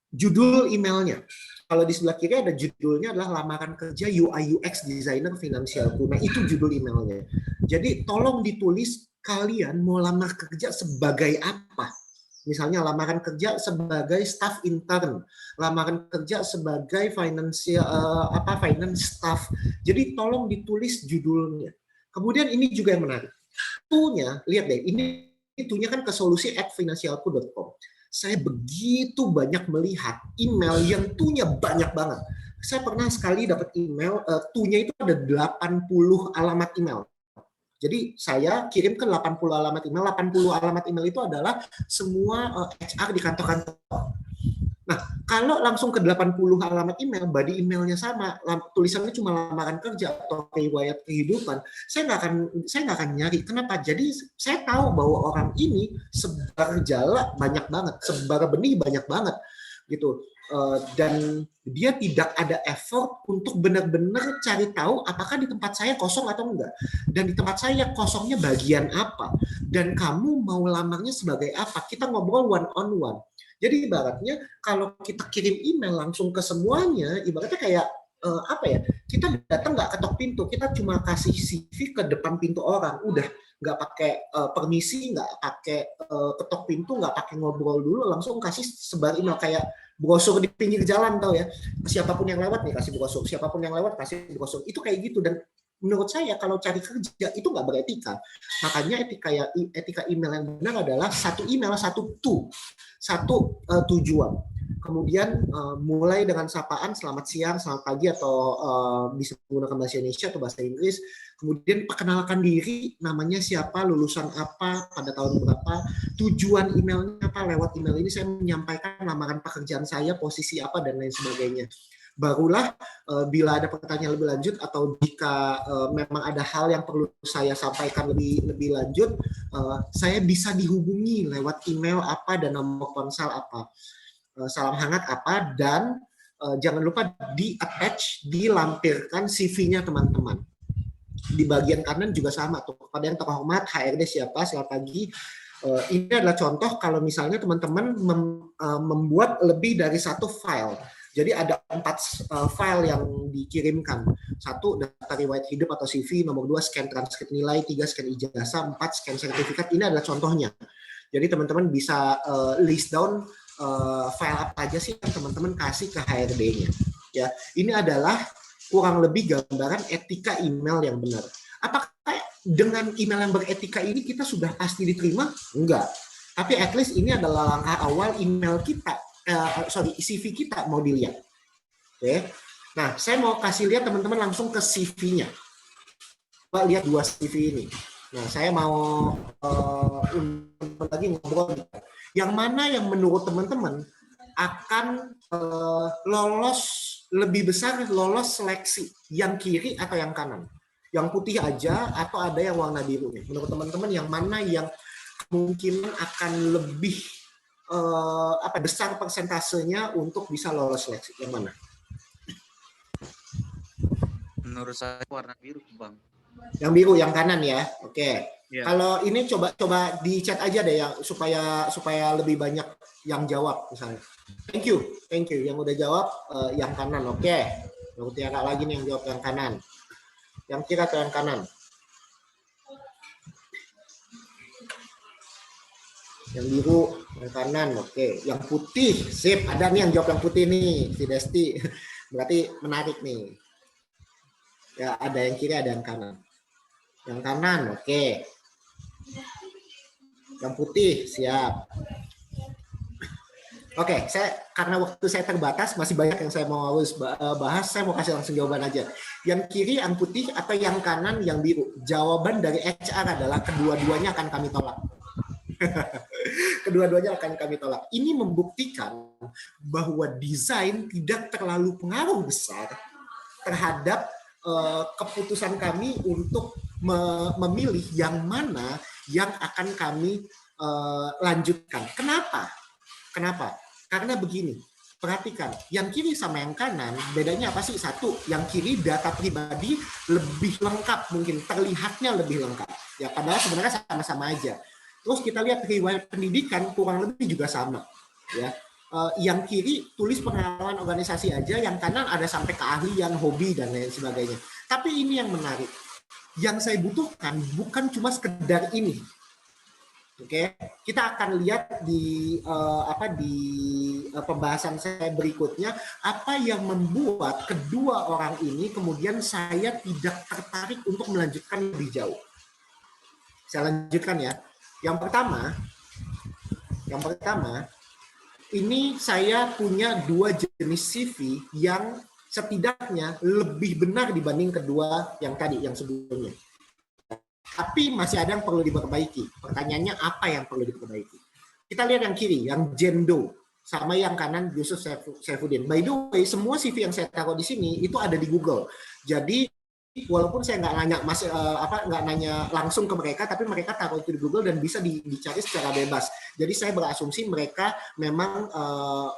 judul emailnya. Kalau di sebelah kiri ada judulnya adalah lamaran kerja UI UX designer finansialku. Nah, itu judul emailnya. Jadi tolong ditulis kalian mau lamar kerja sebagai apa. Misalnya lamaran kerja sebagai staff intern, lamaran kerja sebagai finance staff. Jadi tolong ditulis judulnya. Kemudian ini juga yang menarik. To-nya, lihat deh, ini to-nya kan ke solusi@finansialku.com. Saya begitu banyak melihat email yang to-nya banyak banget. Saya pernah sekali dapat email, to-nya itu ada 80 alamat email. Jadi saya kirim ke 80 alamat email. 80 alamat email itu adalah semua HR di kantor-kantor. Nah, kalau langsung ke 80 alamat email, body emailnya sama, tulisannya cuma lamaran kerja atau riwayat kehidupan, saya nggak akan nyari. Kenapa? Jadi saya tahu bahwa orang ini sebar jala banyak banget, sebar benih banyak banget, gitu. Dan dia tidak ada effort untuk benar-benar cari tahu apakah di tempat saya kosong atau enggak, dan di tempat saya kosongnya bagian apa, dan kamu mau lamarnya sebagai apa. Kita ngobrol one on one. Jadi ibaratnya kalau kita kirim email langsung ke semuanya, ibaratnya kayak apa ya? Kita datang nggak ketok pintu, kita cuma kasih CV ke depan pintu orang, udah nggak pakai permisi, nggak pakai ketok pintu, nggak pakai ngobrol dulu, langsung kasih sebar email kayak brosur di pinggir jalan, tau ya? Siapapun yang lewat nih kasih brosur, siapapun yang lewat kasih brosur. Itu kayak gitu. Dan menurut saya kalau cari kerja itu nggak beretika. Makanya etika email yang benar adalah satu email, satu tujuan. Kemudian mulai dengan sapaan selamat siang, selamat pagi, atau bisa menggunakan bahasa Indonesia atau bahasa Inggris. Kemudian perkenalkan diri, namanya siapa, lulusan apa, pada tahun berapa, tujuan emailnya apa, lewat email ini saya menyampaikan lamaran pekerjaan saya, posisi apa, dan lain sebagainya. Barulah bila ada pertanyaan lebih lanjut atau jika memang ada hal yang perlu saya sampaikan lebih lanjut, saya bisa dihubungi lewat email apa dan nomor ponsel apa. Salam hangat apa, dan jangan lupa di-attach, dilampirkan CV-nya teman-teman. Di bagian kanan juga sama tuh, kepada yang terhormat HRD siapa, selamat pagi. Ini adalah contoh kalau misalnya teman-teman membuat lebih dari satu file. Jadi ada 4 file yang dikirimkan. 1, data riwayat hidup atau CV. Nomor 2, scan transkrip nilai. 3, scan ijazah. 4, scan sertifikat. Ini adalah contohnya. Jadi teman-teman bisa list down file apa aja sih yang teman-teman kasih ke HRD-nya. Ya, ini adalah kurang lebih gambaran etika email yang benar. Apakah dengan email yang beretika ini kita sudah pasti diterima? Enggak. Tapi at least ini adalah langkah awal email kita. CV kita mau dilihat. Oke. Nah, saya mau kasih lihat teman-teman langsung ke CV-nya. Coba lihat 2 CV ini. Nah, saya mau lagi ngobrol. Yang mana yang menurut teman-teman akan lolos lebih besar, lolos seleksi, yang kiri atau yang kanan? Yang putih aja atau ada yang warna biru nih? Menurut teman-teman yang mana yang kemungkinan akan lebih besar persentasenya untuk bisa lolos seleksi? Yang mana? Menurut saya warna biru, Bang. Yang biru, yang kanan ya. Oke. Ya. Kalau ini coba di chat aja deh ya, supaya lebih banyak yang jawab misalnya. Thank you. Yang udah jawab yang kanan. Oke. Yang tiara lagi nih yang jawab yang kanan. Yang kiri atau yang kanan? Yang biru, yang kanan, oke. Yang putih, sip. Ada nih yang jawab yang putih nih, si Desti. Berarti menarik nih. Ya, ada yang kiri, ada yang kanan. Yang kanan, oke. Yang putih, siap. Oke, karena waktu saya terbatas, masih banyak yang saya mau bahas, saya mau kasih langsung jawaban aja. Yang kiri, yang putih, atau yang kanan, yang biru? Jawaban dari HR adalah kedua-duanya akan kami tolak. Kedua-duanya akan kami tolak. Ini membuktikan bahwa desain tidak terlalu pengaruh besar terhadap keputusan kami untuk memilih yang mana yang akan kami lanjutkan. Kenapa? Karena begini, perhatikan, yang kiri sama yang kanan, bedanya apa sih? Satu, yang kiri data pribadi lebih lengkap, mungkin terlihatnya lebih lengkap. Ya, padahal sebenarnya sama-sama aja. Terus kita lihat riwayat pendidikan kurang lebih juga sama. Ya, yang kiri tulis pengalaman organisasi aja, yang kanan ada sampai keahlian, hobi dan lain sebagainya. Tapi ini yang menarik. Yang saya butuhkan bukan cuma sekedar ini. Oke, kita akan lihat di pembahasan saya berikutnya apa yang membuat kedua orang ini kemudian saya tidak tertarik untuk melanjutkan lebih jauh. Saya lanjutkan ya. Yang pertama, ini saya punya 2 jenis CV yang setidaknya lebih benar dibanding kedua yang tadi, yang sebelumnya. Tapi masih ada yang perlu diperbaiki. Pertanyaannya apa yang perlu diperbaiki? Kita lihat yang kiri, yang Jendo. sama yang kanan Yusuf Saifuddin. By the way, semua CV yang saya taruh di sini itu ada di Google. Jadi walaupun saya nggak nanya nggak nanya langsung ke mereka, tapi mereka taruh itu di Google dan bisa dicari secara bebas. Jadi saya berasumsi mereka memang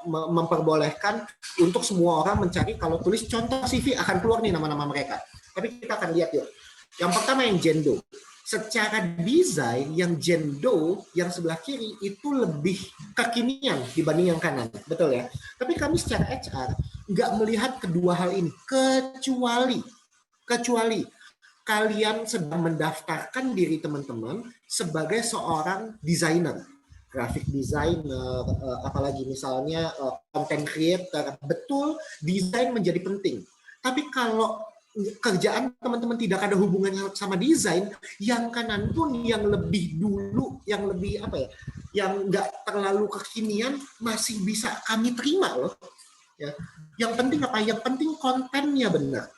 memperbolehkan untuk semua orang mencari, kalau tulis contoh CV akan keluar nih nama-nama mereka. Tapi kita akan lihat yuk. Yang pertama yang Jendo. Secara desain yang Jendo yang sebelah kiri itu lebih kekinian dibanding yang kanan, betul ya? Tapi kami secara HR nggak melihat kedua hal ini, kecuali kalian sedang mendaftarkan diri teman-teman sebagai seorang desainer, graphic designer, apalagi misalnya content creator. Betul, desain menjadi penting. Tapi kalau kerjaan teman-teman tidak ada hubungannya sama desain, yang kanan pun yang lebih dulu, yang lebih yang nggak terlalu kekinian masih bisa kami terima loh. Ya. Yang penting apa? Yang penting kontennya benar.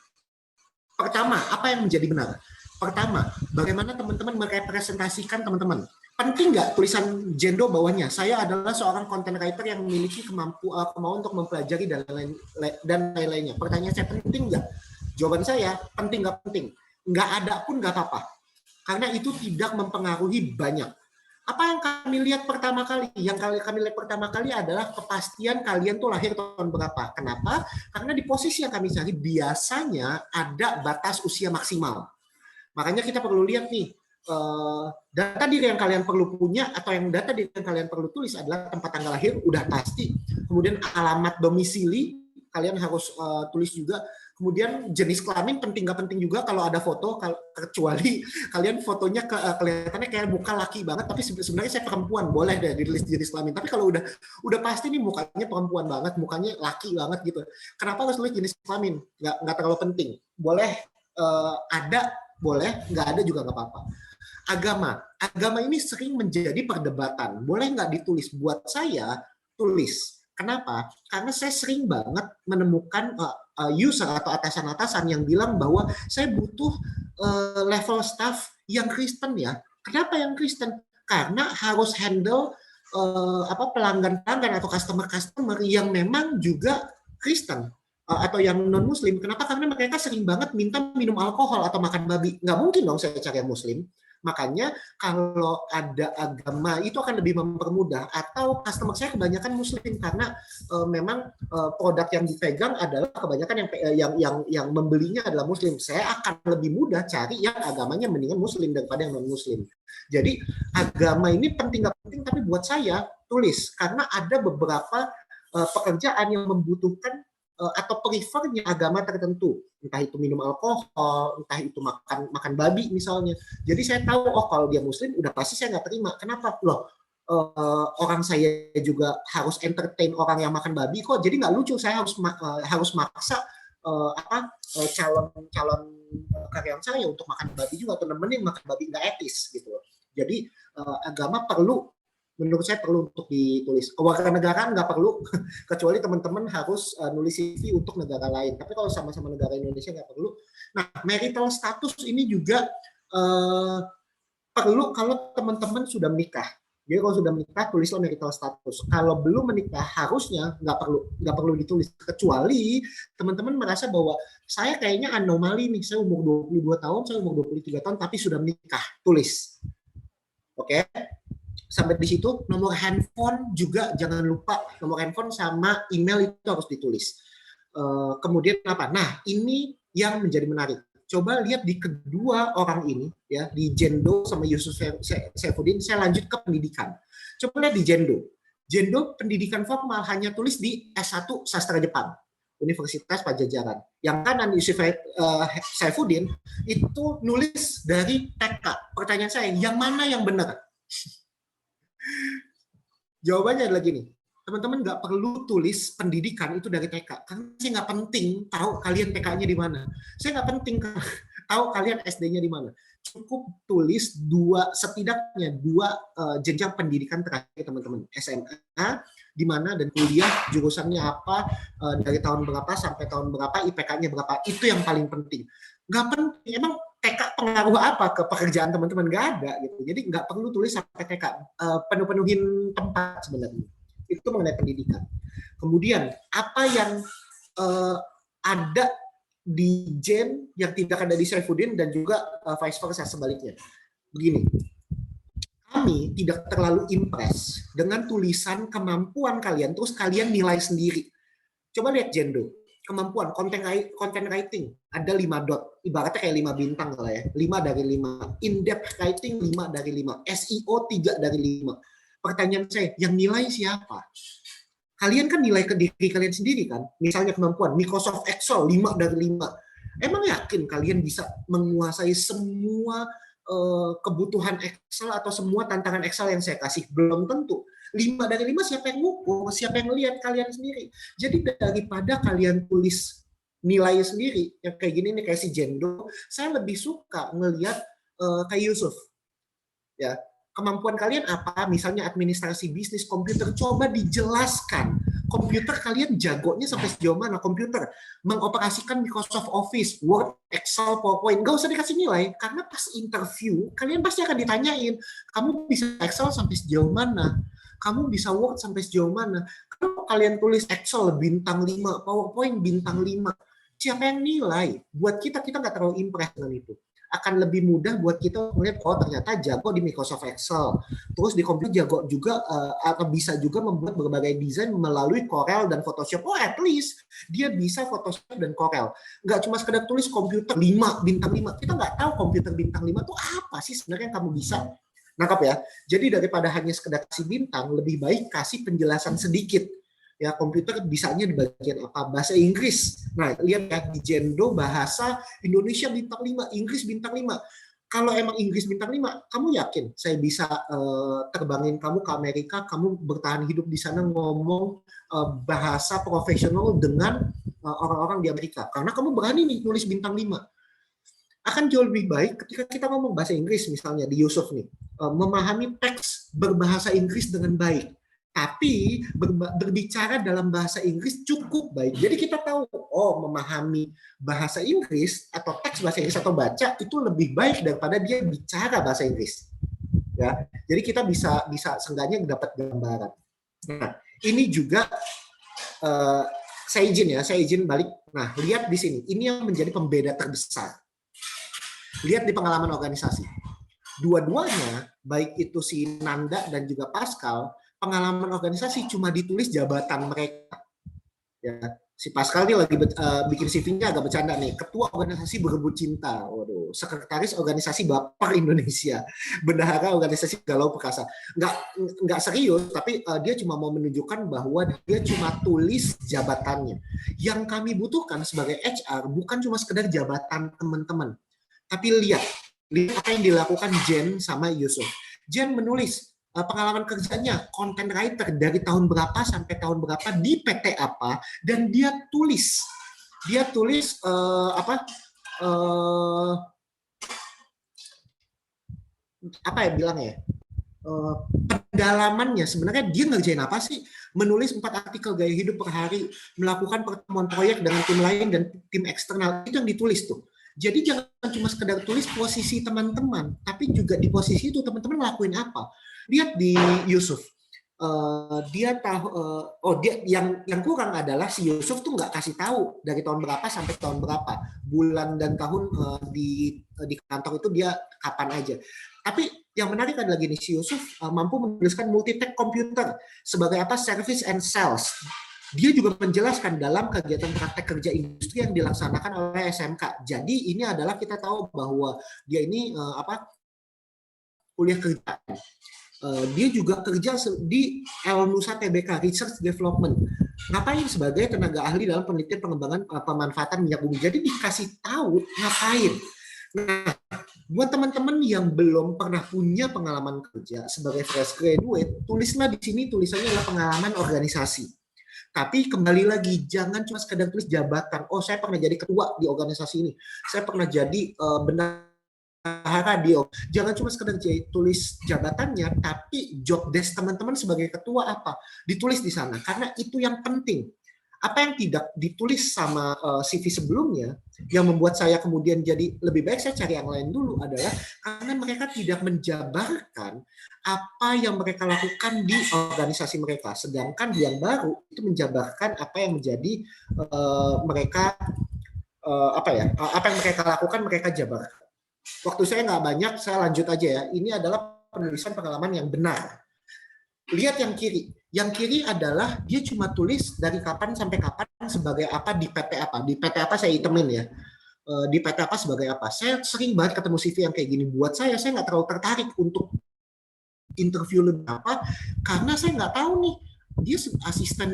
Pertama, apa yang menjadi benar? Pertama, bagaimana teman-teman merepresentasikan teman-teman. Penting nggak tulisan Jendo bawahnya? Saya adalah seorang content writer yang memiliki kemauan untuk mempelajari dan lain-lainnya. Pertanyaan saya, penting nggak? Jawaban saya, penting nggak penting. Nggak ada pun nggak apa-apa. Karena itu tidak mempengaruhi banyak. Apa yang kami lihat pertama kali? Yang kami lihat pertama kali adalah kepastian kalian tuh lahir tahun berapa. Kenapa? Karena di posisi yang kami cari biasanya ada batas usia maksimal. Makanya kita perlu lihat nih, data diri yang kalian perlu punya atau yang data diri yang kalian perlu tulis adalah tempat tanggal lahir, udah pasti. Kemudian alamat domisili, kalian harus tulis juga. Kemudian jenis kelamin penting nggak penting juga kalau ada foto, kecuali kalian fotonya kelihatannya kayak muka laki banget, tapi sebenarnya saya perempuan, boleh deh ditulis jenis kelamin. Tapi kalau udah pasti nih mukanya perempuan banget, mukanya laki banget gitu, kenapa harus tulis jenis kelamin? Nggak terlalu penting. Boleh ada, boleh nggak ada juga nggak apa-apa. Agama ini sering menjadi perdebatan. Boleh nggak ditulis? Buat saya tulis. Kenapa? Karena saya sering banget menemukan user atau atasan-atasan yang bilang bahwa saya butuh level staff yang Kristen ya. Kenapa yang Kristen? Karena harus handle pelanggan-pelanggan atau customer-customer yang memang juga Kristen atau yang non-Muslim. Kenapa? Karena mereka sering banget minta minum alkohol atau makan babi. Nggak mungkin dong saya cari yang Muslim. Makanya kalau ada agama itu akan lebih mempermudah, atau customer saya kebanyakan Muslim karena memang produk yang dipegang adalah kebanyakan yang membelinya adalah Muslim. Saya akan lebih mudah cari yang agamanya mendingan Muslim daripada yang non Muslim. Jadi agama ini penting nggak penting, tapi buat saya tulis karena ada beberapa pekerjaan yang membutuhkan atau prefernya agama tertentu, entah itu minum alkohol, entah itu makan babi misalnya. Jadi saya tahu, oh kalau dia Muslim udah pasti saya nggak terima. Kenapa? Loh, orang saya juga harus entertain orang yang makan babi kok. Jadi nggak lucu saya harus maksa calon karyawan saya untuk makan babi juga, atau nemenin makan babi, nggak etis gitu. Jadi agama menurut saya perlu untuk ditulis. Kewarganegaraan nggak perlu, kecuali teman-teman harus nulis CV untuk negara lain. Tapi kalau sama-sama negara Indonesia nggak perlu. Nah, marital status ini juga perlu kalau teman-teman sudah menikah. Jadi kalau sudah menikah, tulislah marital status. Kalau belum menikah, harusnya nggak perlu ditulis. Kecuali teman-teman merasa bahwa saya kayaknya anomali nih, saya umur 22 tahun, saya umur 23 tahun, tapi sudah menikah. Tulis. Oke? Sampai di situ. Nomor handphone juga jangan lupa, nomor handphone sama email itu harus ditulis. Kemudian apa? Nah, ini yang menjadi menarik. Coba lihat di kedua orang ini ya, di Jendo sama Yusuf Saifuddin. Saya lanjut ke pendidikan. Coba lihat di Jendo. Jendo pendidikan formal hanya tulis di S1 Sastra Jepang, Universitas Pajajaran. Yang kanan Yusuf Saifuddin itu nulis dari TK. Pertanyaan saya, yang mana yang benar? Jawabannya adalah gini, teman-teman nggak perlu tulis pendidikan itu dari TK, karena saya nggak penting tahu kalian TK-nya di mana. Saya nggak penting tahu kalian SD-nya di mana. Cukup tulis setidaknya dua jenjang pendidikan terakhir teman-teman. SMA di mana dan kuliah jurusannya apa, dari tahun berapa sampai tahun berapa, IPK-nya berapa, itu yang paling penting. Nggak penting, emang TK pengaruh apa ke pekerjaan teman-teman? Nggak ada gitu. Jadi nggak perlu tulis sampai TK, penuhin tempat sebenarnya. Itu mengenai pendidikan. Kemudian apa yang ada di Jen yang tidak ada di Saifuddin dan juga vice versa sebaliknya. Begini, kami tidak terlalu impress dengan tulisan kemampuan kalian, terus kalian nilai sendiri. Coba lihat Jendo, kemampuan content writing ada 5 dot, ibaratnya kayak 5 bintang lah ya, 5 dari 5. In-depth writing 5 dari 5. SEO 3 dari 5. Pertanyaan saya, yang nilai siapa? Kalian kan nilai ke diri kalian sendiri kan? Misalnya kemampuan Microsoft Excel 5 dari 5. Emang yakin kalian bisa menguasai semua kebutuhan Excel atau semua tantangan Excel yang saya kasih? Belum tentu. 5 dari 5 siapa yang ngukur, siapa yang ngelihat kalian sendiri. Jadi daripada kalian tulis nilai sendiri, yang kayak gini nih kayak si Jendo, saya lebih suka ngelihat kayak Yusuf. Ya, kemampuan kalian apa? Misalnya administrasi bisnis, komputer, coba dijelaskan. Komputer kalian jagonya sampai sejauh mana? Komputer mengoperasikan Microsoft Office, Word, Excel, PowerPoint. Nggak usah dikasih nilai, karena pas interview, kalian pasti akan ditanyain, kamu bisa Excel sampai sejauh mana? Kamu bisa Word sampai sejauh mana? Kalau kalian tulis Excel bintang 5, PowerPoint bintang 5, siapa yang nilai? Buat kita nggak terlalu impress dengan itu. Akan lebih mudah buat kita melihat, oh ternyata jago di Microsoft Excel. Terus di komputer jago juga, atau bisa juga membuat berbagai desain melalui Corel dan Photoshop. Oh at least dia bisa Photoshop dan Corel. Nggak cuma sekedar tulis komputer 5, bintang 5. Kita nggak tahu komputer bintang 5 itu apa sih sebenarnya yang kamu bisa. Nangkap ya? Jadi daripada hanya sekedar kasih bintang, lebih baik kasih penjelasan sedikit. Ya, komputer bisanya di bagian apa? Bahasa Inggris. Nah, lihat ya, di Jendo bahasa Indonesia bintang 5, Inggris bintang 5. Kalau emang Inggris bintang 5, kamu yakin saya bisa terbangin kamu ke Amerika, kamu bertahan hidup di sana ngomong bahasa profesional dengan orang-orang di Amerika? Karena kamu berani nih nulis bintang 5. Akan jauh lebih baik ketika kita ngomong bahasa Inggris, misalnya di Yusuf nih, memahami teks berbahasa Inggris dengan baik. Tapi berbicara dalam bahasa Inggris cukup baik. Jadi kita tahu, oh memahami bahasa Inggris atau teks bahasa Inggris atau baca itu lebih baik daripada dia bicara bahasa Inggris. Ya, jadi kita bisa seenggaknya dapat gambaran. Nah, ini juga saya izin balik. Nah, lihat di sini, ini yang menjadi pembeda terbesar. Lihat di pengalaman organisasi. Dua-duanya, baik itu si Nanda dan juga Pascal, pengalaman organisasi cuma ditulis jabatan mereka. Ya, si Pascal ini lagi bikin CV-nya agak bercanda nih. Ketua organisasi berebut cinta. Waduh, sekretaris organisasi Baper Indonesia. Bendahara organisasi Galau Perkasa. Nggak serius, tapi dia cuma mau menunjukkan bahwa dia cuma tulis jabatannya. Yang kami butuhkan sebagai HR bukan cuma sekedar jabatan teman-teman. Tapi lihat apa yang dilakukan Jen sama Yusuf. Jen menulis pengalaman kerjanya, content writer dari tahun berapa sampai tahun berapa di PT apa, dan dia tulis apa ya bilangnya, pendalamannya sebenarnya dia ngerjain apa sih, menulis 4 artikel gaya hidup per hari, melakukan pertemuan proyek dengan tim lain dan tim eksternal, itu yang ditulis tuh. Jadi jangan cuma sekedar tulis posisi teman-teman, tapi juga di posisi itu teman-teman ngelakuin apa. Lihat di Yusuf, dia tahu, dia yang kurang adalah si Yusuf tuh nggak kasih tahu dari tahun berapa sampai tahun berapa, bulan dan tahun di kantor itu dia kapan aja. Tapi yang menarik adalah gini, si Yusuf mampu menuliskan multi-tech computer sebagai apa, service and sales. Dia juga menjelaskan dalam kegiatan praktek kerja industri yang dilaksanakan oleh SMK. Jadi ini adalah kita tahu bahwa dia ini kuliah kerja. Dia juga kerja di Nusa TBK, Research Development. Ngapain? Sebagai tenaga ahli dalam penelitian pengembangan pemanfaatan minyak bumi. Jadi dikasih tahu ngapain. Nah, buat teman-teman yang belum pernah punya pengalaman kerja sebagai fresh graduate, tulislah di sini, tulisannya adalah pengalaman organisasi. Tapi kembali lagi, jangan cuma sekedar tulis jabatan. Oh, saya pernah jadi ketua di organisasi ini. Saya pernah jadi bendahara di. Jangan cuma sekedar tulis jabatannya, tapi job desk teman-teman sebagai ketua apa? Ditulis di sana. Karena itu yang penting. apa yang tidak ditulis sama CV sebelumnya yang membuat saya kemudian jadi lebih baik saya cari yang lain dulu adalah karena mereka tidak menjabarkan apa yang mereka lakukan di organisasi mereka, sedangkan yang baru itu menjabarkan apa yang menjadi mereka apa yang mereka lakukan mereka jabarkan. Waktu saya nggak banyak, saya lanjut aja ya. Ini adalah penulisan pengalaman yang benar. Lihat yang kiri. Yang kiri adalah dia cuma tulis dari kapan sampai kapan sebagai apa di PT apa. Di PT apa saya hitemin ya. Di PT apa sebagai apa. Saya sering banget ketemu CV yang kayak gini. Buat saya nggak terlalu tertarik untuk interview lebih apa karena saya nggak tahu nih dia asisten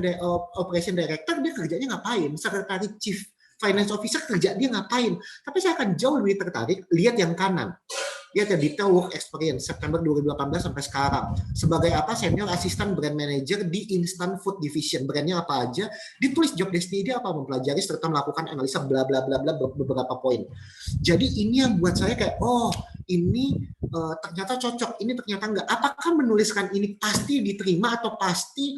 operation director dia kerjanya ngapain, sekretaris chief finance officer kerja dia ngapain. Tapi saya akan jauh lebih tertarik lihat yang kanan. Lihat ya, detail work experience September 2018 sampai sekarang. Sebagai apa senior assistant brand manager di instant food division. Brandnya apa aja, ditulis job destiny dia apa, mempelajari serta melakukan analisa bla bla bla bla beberapa poin. Jadi ini yang buat saya kayak oh ini ternyata cocok, ini ternyata enggak. Apakah menuliskan ini pasti diterima atau pasti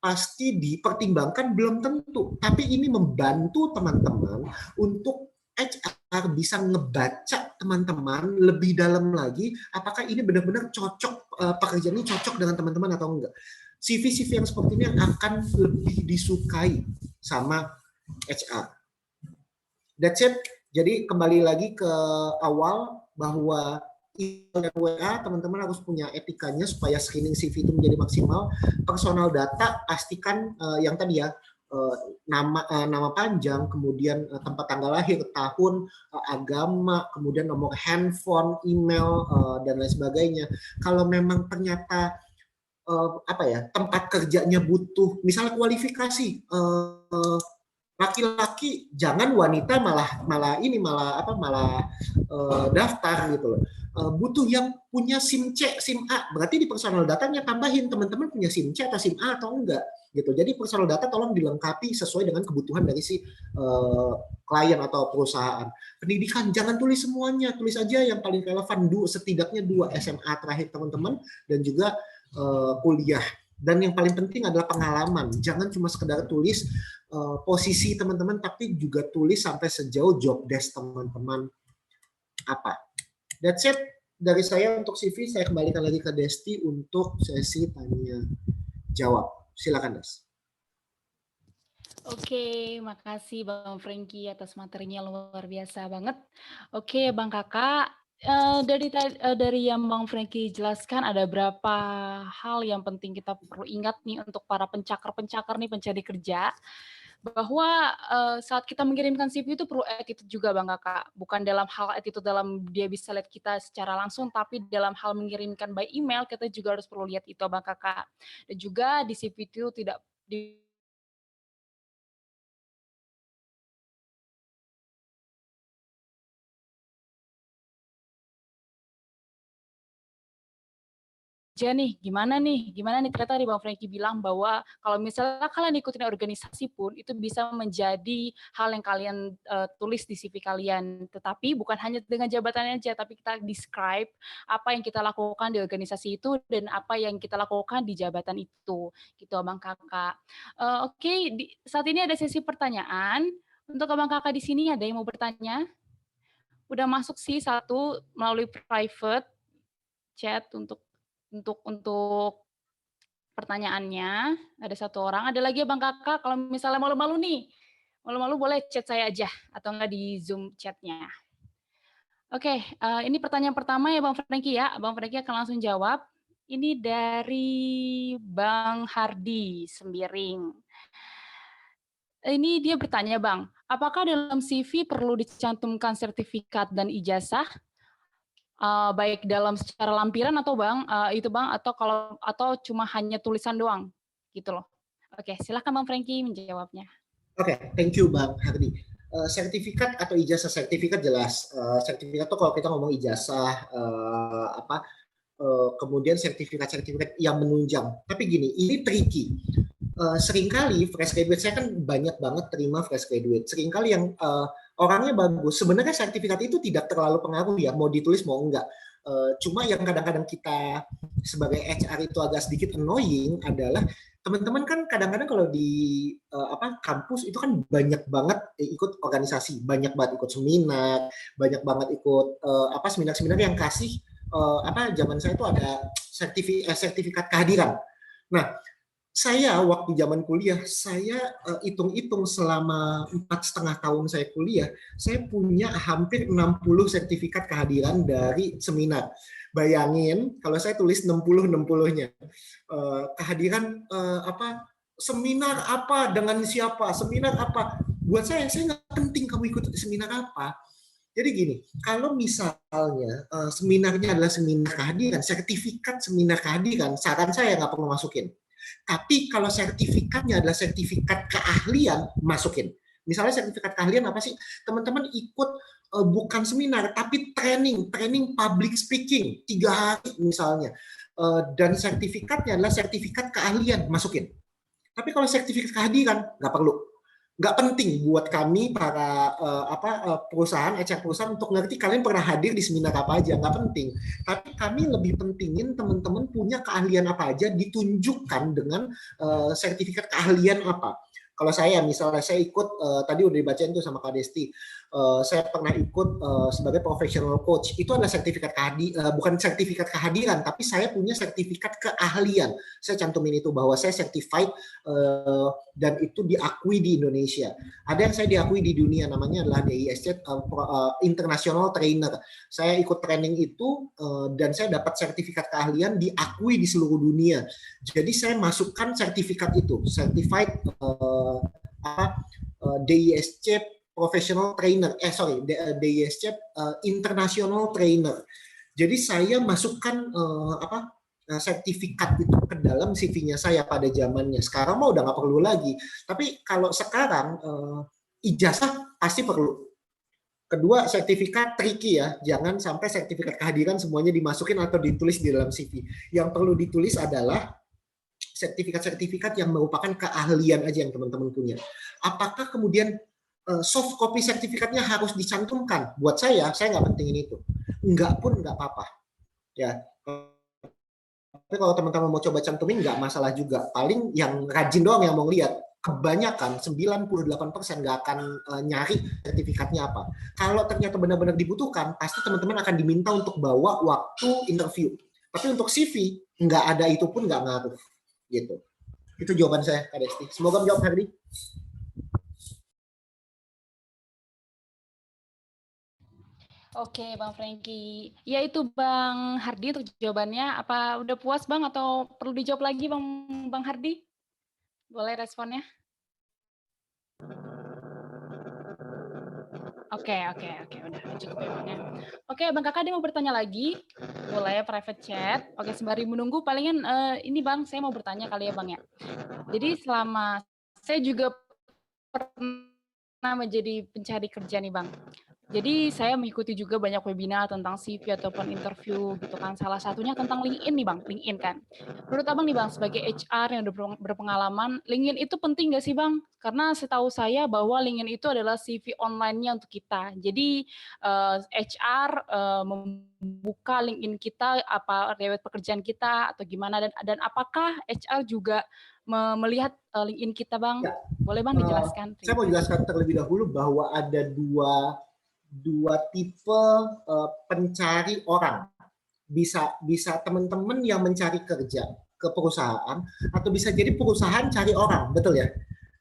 pasti dipertimbangkan, belum tentu. Tapi ini membantu teman-teman untuk HR bisa ngebaca teman-teman lebih dalam lagi apakah ini benar-benar cocok, pekerjaan ini cocok dengan teman-teman atau enggak. CV-CV yang seperti ini akan lebih disukai sama HR. That's it. Jadi kembali lagi ke awal bahwa email dan WA teman-teman harus punya etikanya supaya screening CV itu menjadi maksimal. Personal data pastikan yang tadi ya, nama panjang, kemudian tempat tanggal lahir, tahun, agama, kemudian nomor handphone, email dan lain sebagainya. Kalau memang ternyata tempat kerjanya butuh misalnya kualifikasi laki-laki, jangan wanita malah daftar gitu loh. Butuh yang punya SIM C, SIM A. Berarti di personal datanya tambahin teman-teman punya SIM C atau SIM A atau enggak gitu. Jadi personal data tolong dilengkapi sesuai dengan kebutuhan dari si klien atau perusahaan. Pendidikan jangan tulis semuanya, tulis aja yang paling relevan, setidaknya 2 SMA terakhir teman-teman dan juga kuliah. Dan yang paling penting adalah pengalaman. Jangan cuma sekedar tulis posisi teman-teman, tapi juga tulis sampai sejauh job desk teman-teman apa. That's it dari saya untuk CV. Saya kembalikan lagi ke Desti untuk sesi tanya jawab. Silakan, Des. Oke, makasih Bang Frankie atas materinya luar biasa banget. Oke, Bang Kakak, dari yang Bang Frankie jelaskan ada berapa hal yang penting kita perlu ingat nih untuk para pencakar nih pencari kerja. Bahwa saat kita mengirimkan CV itu perlu attitude juga Bang Kakak. Bukan dalam hal attitude dalam dia bisa lihat kita secara langsung, tapi dalam hal mengirimkan by email kita juga harus perlu lihat itu Bang Kakak. Dan juga di CV itu tidak gimana nih ternyata tadi Bang Frankie bilang bahwa kalau misalnya kalian ikutin organisasi pun itu bisa menjadi hal yang kalian tulis di CV kalian, tetapi bukan hanya dengan jabatannya aja, tapi kita describe apa yang kita lakukan di organisasi itu dan apa yang kita lakukan di jabatan itu, gitu Bang Kakak. Oke, saat ini ada sesi pertanyaan. Untuk Abang Kakak di sini ada yang mau bertanya? Udah masuk sih satu melalui private chat untuk pertanyaannya. Ada satu orang. Ada lagi ya Bang Kakak, kalau misalnya malu-malu nih, malu-malu boleh chat saya aja atau enggak di Zoom chatnya. Oke, ini pertanyaan pertama ya Bang Frankie ya. Bang Frankie akan langsung jawab. Ini dari Bang Hardi Sembiring. Ini dia bertanya Bang, apakah dalam CV perlu dicantumkan sertifikat dan ijazah? Baik dalam secara lampiran atau Bang, atau cuma hanya tulisan doang, gitu loh. Oke, silakan Bang Frankie menjawabnya. Oke, thank you Bang Hardi. Sertifikat atau ijazah, sertifikat jelas. Sertifikat tuh kalau kita ngomong ijazah kemudian sertifikat yang menunjang. Tapi gini, ini tricky. Seringkali fresh graduate, saya kan banyak banget terima fresh graduate. Seringkali yang orangnya bagus, sebenarnya sertifikat itu tidak terlalu pengaruh ya, mau ditulis mau enggak. Cuma yang kadang-kadang kita sebagai HR itu agak sedikit annoying adalah teman-teman kan kadang-kadang kalau di kampus itu kan banyak banget ikut organisasi, banyak banget ikut seminar, banyak banget ikut seminar-seminar yang kasih zaman saya itu ada sertifikat kehadiran. Nah, saya waktu zaman kuliah, saya hitung-hitung selama 4,5 tahun saya kuliah, saya punya hampir 60 sertifikat kehadiran dari seminar. Bayangin kalau saya tulis 60-60-nya. Kehadiran seminar apa dengan siapa, seminar apa. Buat saya nggak penting kamu ikut seminar apa. Jadi gini, kalau misalnya seminarnya adalah seminar kehadiran, sertifikat seminar kehadiran, saran saya nggak perlu masukin. Tapi kalau sertifikatnya adalah sertifikat keahlian, masukin. Misalnya sertifikat keahlian apa sih? Teman-teman ikut bukan seminar, tapi training public speaking 3 hari misalnya. Dan sertifikatnya adalah sertifikat keahlian, masukin. Tapi kalau sertifikat kehadiran, nggak perlu. Nggak penting buat kami para perusahaan, HR perusahaan untuk ngerti kalian pernah hadir di seminar apa aja, nggak penting. Tapi kami lebih pentingin teman-teman punya keahlian apa aja, ditunjukkan dengan sertifikat keahlian apa. Kalau saya misalnya saya ikut tadi udah dibacain tuh sama Kak Desti, saya pernah ikut sebagai professional coach. Itu adalah sertifikat bukan sertifikat kehadiran, tapi saya punya sertifikat keahlian. Saya cantumin itu bahwa saya certified dan itu diakui di Indonesia. Ada yang saya diakui di dunia, namanya adalah DISC International Trainer. Saya ikut training itu dan saya dapat sertifikat keahlian diakui di seluruh dunia. Jadi saya masukkan sertifikat itu, certified DISC Professional Trainer, DISC International Trainer. Jadi saya masukkan sertifikat itu ke dalam CV-nya saya pada zamannya. Sekarang mah udah nggak perlu lagi. Tapi kalau sekarang ijazah pasti perlu. Kedua, sertifikat tricky ya. Jangan sampai sertifikat kehadiran semuanya dimasukin atau ditulis di dalam CV. Yang perlu ditulis adalah sertifikat-sertifikat yang merupakan keahlian aja yang teman-teman punya. Apakah kemudian soft copy sertifikatnya harus dicantumkan? Buat saya nggak pentingin itu. Enggak pun nggak apa-apa. Ya. Tapi kalau teman-teman mau coba cantumin nggak masalah juga. Paling yang rajin doang yang mau lihat. Kebanyakan 98% nggak akan nyari sertifikatnya apa. Kalau ternyata benar-benar dibutuhkan, pasti teman-teman akan diminta untuk bawa waktu interview. Tapi untuk CV nggak ada itu pun nggak ngaruh. Gitu. Itu jawaban saya, Kak Desti. Semoga menjawab, Hardi. Oke, Bang Franky. Ya itu Bang Hardi untuk jawabannya. Apa udah puas Bang atau perlu dijawab lagi Bang Hardi? Boleh responnya? Oke, udah cukup ya Bang ya. Oke, Bang Kakak dia mau bertanya lagi. Boleh private chat. Oke, sembari menunggu palingan ini Bang, saya mau bertanya kali ya Bang ya. Jadi selama saya juga pernah menjadi pencari kerja nih Bang. Jadi saya mengikuti juga banyak webinar tentang CV ataupun interview gitu kan. Salah satunya tentang LinkedIn nih Bang, LinkedIn kan. Menurut Abang nih Bang, sebagai HR yang udah berpengalaman, LinkedIn itu penting nggak sih Bang? Karena setahu saya bahwa LinkedIn itu adalah CV online-nya untuk kita. Jadi HR membuka LinkedIn kita, apa riwayat pekerjaan kita atau gimana, dan apakah HR juga melihat LinkedIn kita Bang? Ya. Boleh Bang dijelaskan? Saya mau jelaskan terlebih dahulu bahwa ada dua tipe pencari orang. Bisa teman-teman yang mencari kerja ke perusahaan, atau bisa jadi perusahaan cari orang, betul ya?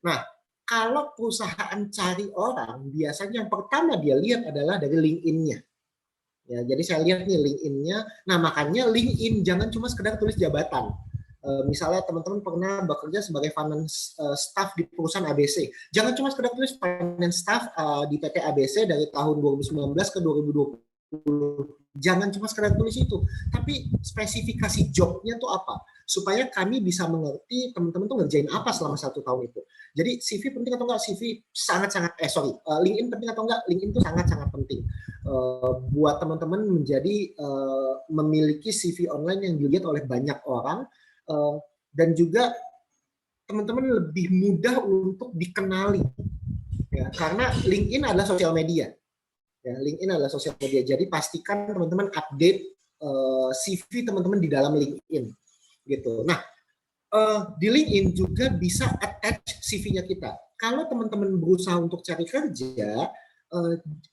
Nah, kalau perusahaan cari orang, biasanya yang pertama dia lihat adalah dari LinkedIn-nya. Ya, jadi saya lihat nih LinkedIn-nya. Nah, makanya LinkedIn jangan cuma sekedar tulis jabatan. Misalnya teman-teman pernah bekerja sebagai finance staff di perusahaan ABC. Jangan cuma sekedar tulis finance staff di PT ABC dari tahun 2019 ke 2020. Jangan cuma sekedar tulis itu, tapi spesifikasi jobnya tuh apa, supaya kami bisa mengerti teman-teman tuh ngerjain apa selama 1 tahun itu. Jadi CV penting atau enggak? CV sangat-sangat LinkedIn penting atau enggak? LinkedIn itu sangat-sangat penting buat teman-teman menjadi memiliki CV online yang dilihat oleh banyak orang. Dan juga teman-teman lebih mudah untuk dikenali ya, karena LinkedIn adalah sosial media ya, LinkedIn adalah sosial media. Jadi pastikan teman-teman update CV teman-teman di dalam LinkedIn gitu. Nah, di LinkedIn juga bisa attach CV-nya kita. Kalau teman-teman berusaha untuk cari kerja,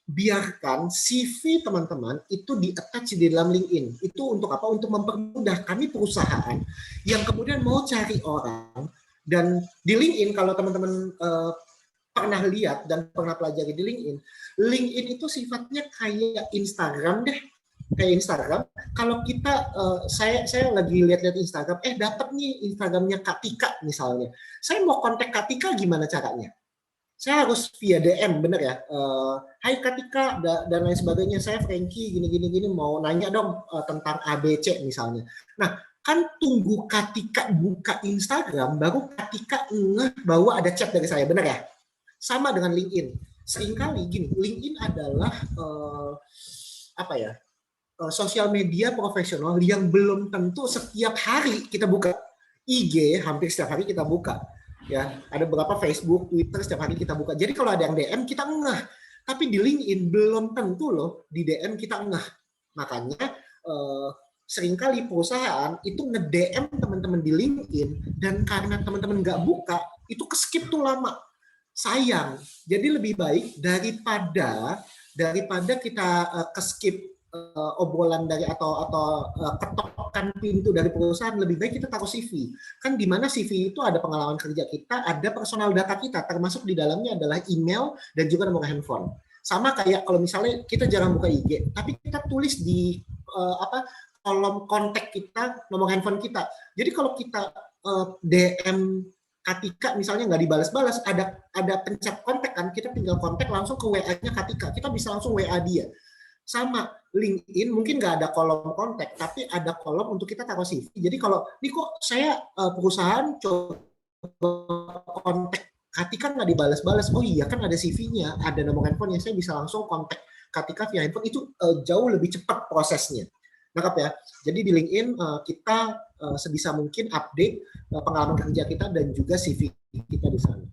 biarkan CV teman-teman itu di-attach di dalam LinkedIn. Itu untuk apa? Untuk mempermudah kami perusahaan yang kemudian mau cari orang. Dan di LinkedIn, kalau teman-teman pernah lihat dan pernah pelajari di LinkedIn, LinkedIn itu sifatnya kayak Instagram deh. Kayak Instagram, kalau kita, saya lagi lihat-lihat Instagram, dapat nih Instagramnya Kak Tika misalnya. Saya mau kontak Kak Tika gimana caranya? Saya harus via DM, bener ya? Hai Kak Tika, dan lain sebagainya. Saya Frankie, gini, mau nanya dong tentang ABC misalnya. Nah, kan tunggu Kak Tika buka Instagram, baru Kak Tika ngeh bahwa ada chat dari saya, bener ya? Sama dengan LinkedIn. Seringkali gini, LinkedIn adalah sosial media profesional yang belum tentu setiap hari kita buka. IG hampir setiap hari kita buka. Ya, ada beberapa Facebook, Twitter setiap hari kita buka. Jadi kalau ada yang DM kita ngeh. Tapi di LinkedIn belum tentu loh di DM kita ngeh. Makanya seringkali perusahaan itu nge-DM teman-teman di LinkedIn dan karena teman-teman nggak buka, itu ke-skip tuh lama. Sayang. Jadi lebih baik daripada kita ke-skip obrolan dari atau ketokan pintu dari perusahaan, lebih baik kita taruh CV. Kan di mana CV itu ada pengalaman kerja kita, ada personal data kita, termasuk di dalamnya adalah email dan juga nomor handphone. Sama kayak kalau misalnya kita jarang buka IG, tapi kita tulis di kolom kontak kita nomor handphone kita. Jadi kalau kita DM Katika misalnya nggak dibalas-balas, ada pencet kontak kan, kita tinggal kontak langsung ke WA-nya Katika, kita bisa langsung WA dia. Sama LinkedIn mungkin nggak ada kolom kontak, tapi ada kolom untuk kita taruh CV. Jadi kalau ini kok saya perusahaan coba kontak Katika nggak dibalas-balas, oh iya kan ada CV-nya, ada nomor handphone yang saya bisa langsung kontak Katika via handphone, itu jauh lebih cepat prosesnya. Nangkap ya? Jadi di LinkedIn kita sebisa mungkin update pengalaman kerja kita dan juga CV kita di sana.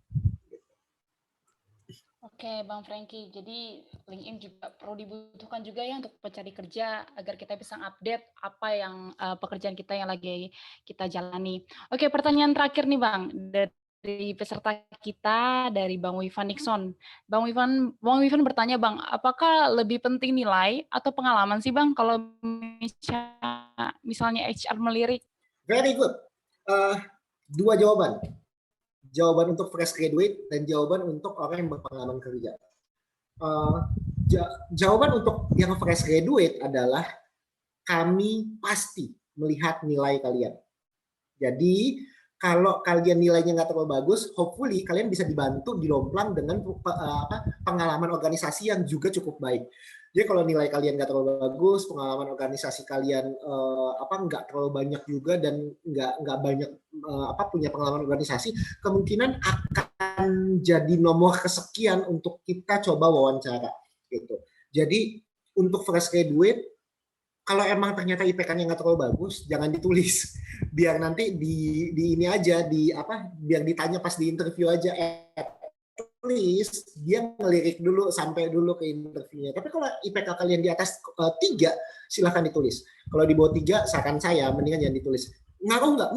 Oke, Bang Frankie. Jadi LinkedIn juga perlu dibutuhkan juga ya untuk pencari kerja agar kita bisa update apa yang pekerjaan kita yang lagi kita jalani. Oke, pertanyaan terakhir nih Bang dari peserta kita dari Bang Wivan Nixon. Bang Wivan bertanya Bang, apakah lebih penting nilai atau pengalaman sih Bang kalau misalnya HR melirik? Very good. Dua jawaban. Jawaban untuk fresh graduate dan jawaban untuk orang yang berpengalaman kerja. Jawaban untuk yang fresh graduate adalah kami pasti melihat nilai kalian. Jadi kalau kalian nilainya nggak terlalu bagus, hopefully kalian bisa dibantu dilomplang dengan pengalaman organisasi yang juga cukup baik. Jadi kalau nilai kalian nggak terlalu bagus, pengalaman organisasi kalian nggak terlalu banyak juga dan nggak banyak punya pengalaman organisasi, kemungkinan akan jadi nomor kesekian untuk kita coba wawancara gitu. Jadi untuk fresh graduate, kalau emang ternyata IPK-nya nggak terlalu bagus, jangan ditulis. Biar nanti di ini aja, biar ditanya pas di interview aja. At least dia ngelirik dulu sampai dulu ke interviewnya. Tapi kalau IPK kalian di atas 3, silahkan ditulis. Kalau di bawah 3, saran saya mendingan jangan ditulis. Ngaruh nggak?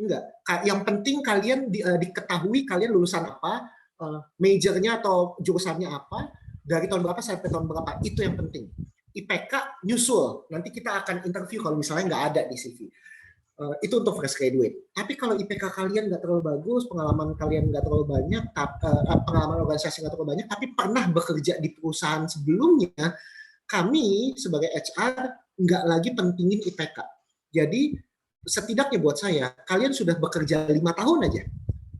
Enggak. Yang penting kalian diketahui kalian lulusan apa, majornya atau jurusannya apa, dari tahun berapa sampai tahun berapa. Itu yang penting. IPK nyusul, nanti kita akan interview kalau misalnya nggak ada di CV. Itu untuk fresh graduate. Tapi kalau IPK kalian nggak terlalu bagus, pengalaman kalian nggak terlalu banyak, pengalaman organisasi nggak terlalu banyak, tapi pernah bekerja di perusahaan sebelumnya, kami sebagai HR nggak lagi pentingin IPK. Jadi setidaknya buat saya, kalian sudah bekerja 5 tahun aja.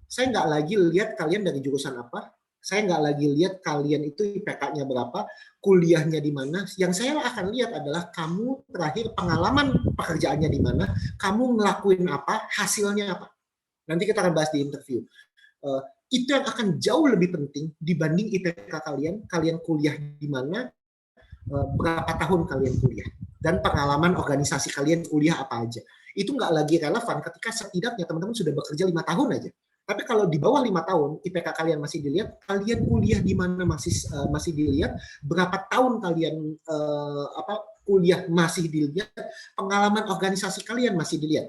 Saya nggak lagi lihat kalian dari jurusan apa, saya nggak lagi lihat kalian itu IPK-nya berapa, kuliahnya di mana. Yang saya akan lihat adalah kamu terakhir pengalaman pekerjaannya di mana, kamu ngelakuin apa, hasilnya apa. Nanti kita akan bahas di interview. Itu yang akan jauh lebih penting dibanding IPK kalian kuliah di mana, berapa tahun kalian kuliah, dan pengalaman organisasi kalian kuliah apa aja. Itu nggak lagi relevan ketika setidaknya teman-teman sudah bekerja 5 tahun aja. Tapi kalau di bawah 5 tahun, IPK kalian masih dilihat, kalian kuliah di mana masih dilihat, berapa tahun kalian kuliah masih dilihat, pengalaman organisasi kalian masih dilihat.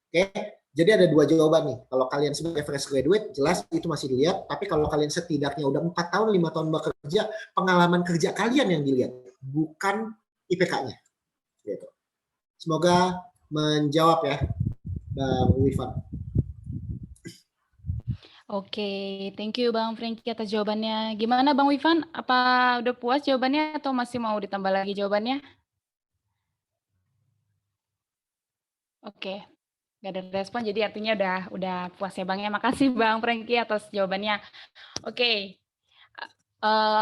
Oke, jadi ada 2 jawaban nih. Kalau kalian sebagai fresh graduate, jelas itu masih dilihat. Tapi kalau kalian setidaknya udah 4 tahun, 5 tahun bekerja, pengalaman kerja kalian yang dilihat, bukan IPK-nya. Gitu. Semoga menjawab ya, Bang Wifan. Oke, thank you Bang Frankie atas jawabannya. Gimana Bang Wifan? Apa udah puas jawabannya atau masih mau ditambah lagi jawabannya? Oke, nggak ada respon, jadi artinya udah puas ya Bang ya. Makasih Bang Frankie atas jawabannya. Oke,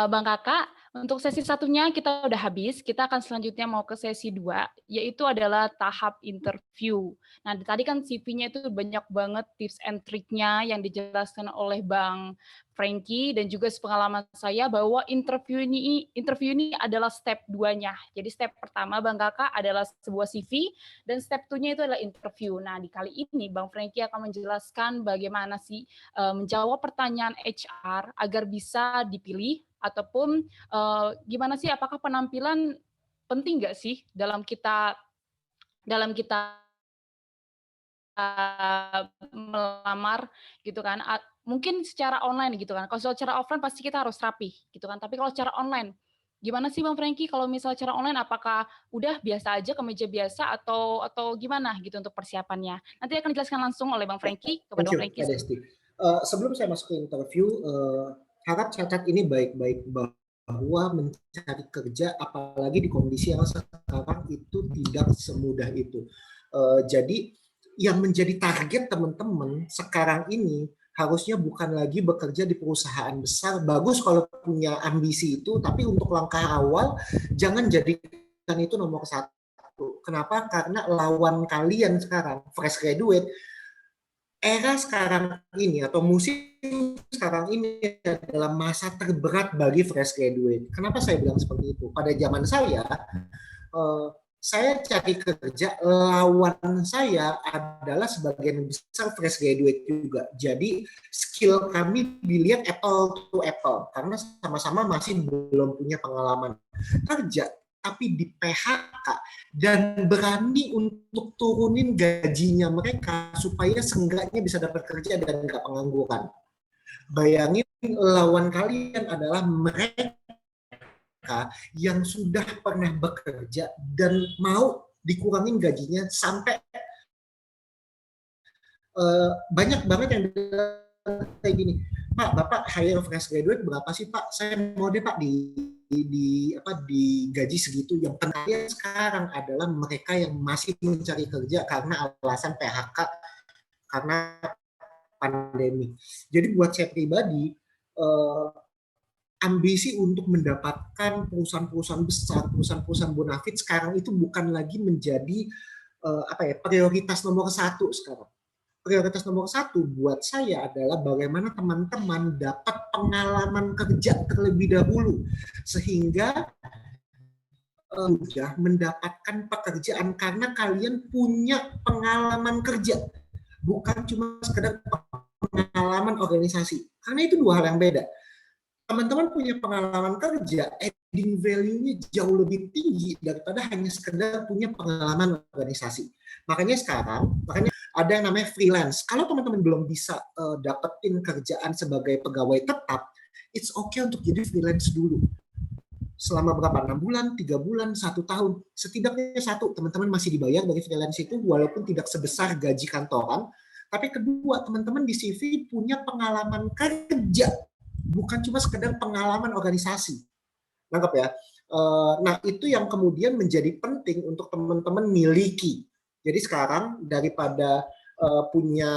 Bang Kakak, untuk sesi satunya kita udah habis. Kita akan selanjutnya mau ke sesi 2, yaitu adalah tahap interview. Nah, tadi kan CV-nya itu banyak banget tips and triknya yang dijelaskan oleh Bang Frankie dan juga sepengalaman saya bahwa interview ini adalah step 2-nya. Jadi step pertama Bang Kakak adalah sebuah CV dan step 2-nya itu adalah interview. Nah, di kali ini Bang Frankie akan menjelaskan bagaimana sih menjawab pertanyaan HR agar bisa dipilih ataupun gimana sih, apakah penampilan penting nggak sih dalam kita melamar gitu kan? Mungkin secara online gitu kan. Kalau secara offline pasti kita harus rapi gitu kan. Tapi kalau secara online gimana sih Bang Frankie kalau misalnya secara online, apakah udah biasa aja kemeja biasa atau gimana gitu untuk persiapannya? Nanti akan dijelaskan langsung oleh Bang Frankie kepada Bang Frankie. Sebelum saya masuk ke interview, harap catat ini baik-baik bahwa mencari kerja apalagi di kondisi yang sekarang itu tidak semudah itu. Jadi yang menjadi target teman-teman sekarang ini harusnya bukan lagi bekerja di perusahaan besar. Bagus kalau punya ambisi itu, tapi untuk langkah awal jangan jadikan itu nomor 1. Kenapa? Karena lawan kalian sekarang fresh graduate, era sekarang ini atau musim sekarang ini adalah masa terberat bagi fresh graduate. Kenapa saya bilang seperti itu? Pada zaman saya cari kerja, lawan saya adalah sebagian besar fresh graduate juga. Jadi skill kami dilihat apple to apple karena sama-sama masih belum punya pengalaman kerja, tapi di PHK dan berani untuk turunin gajinya mereka supaya seenggaknya bisa dapat kerja dan nggak pengangguran. Bayangin lawan kalian adalah mereka yang sudah pernah bekerja dan mau dikurangin gajinya sampai banyak banget yang kayak gini, Pak, Bapak hire fresh graduate berapa sih Pak? Saya mau deh Pak di gaji segitu. Yang penting sekarang adalah mereka yang masih mencari kerja karena alasan PHK karena pandemi. Jadi buat saya pribadi, ambisi untuk mendapatkan perusahaan-perusahaan besar, perusahaan-perusahaan bonafit sekarang itu bukan lagi menjadi prioritas nomor 1 sekarang. Prioritas nomor 1 buat saya adalah bagaimana teman-teman dapat pengalaman kerja terlebih dahulu sehingga mudah mendapatkan pekerjaan karena kalian punya pengalaman kerja, bukan cuma sekedar pengalaman organisasi. Karena itu 2 hal yang beda. Teman-teman punya pengalaman kerja, adding value-nya jauh lebih tinggi daripada hanya sekedar punya pengalaman organisasi. Makanya ada yang namanya freelance. Kalau teman-teman belum bisa dapetin kerjaan sebagai pegawai tetap, it's okay untuk jadi freelance dulu. Selama berapa? 6 bulan, 3 bulan, 1 tahun. Setidaknya 1, teman-teman masih dibayar dari freelance itu walaupun tidak sebesar gaji kantoran. Tapi kedua, teman-teman di CV punya pengalaman kerja, bukan cuma sekedar pengalaman organisasi. Nangkep ya? Nah, itu yang kemudian menjadi penting untuk teman-teman miliki. Jadi sekarang daripada punya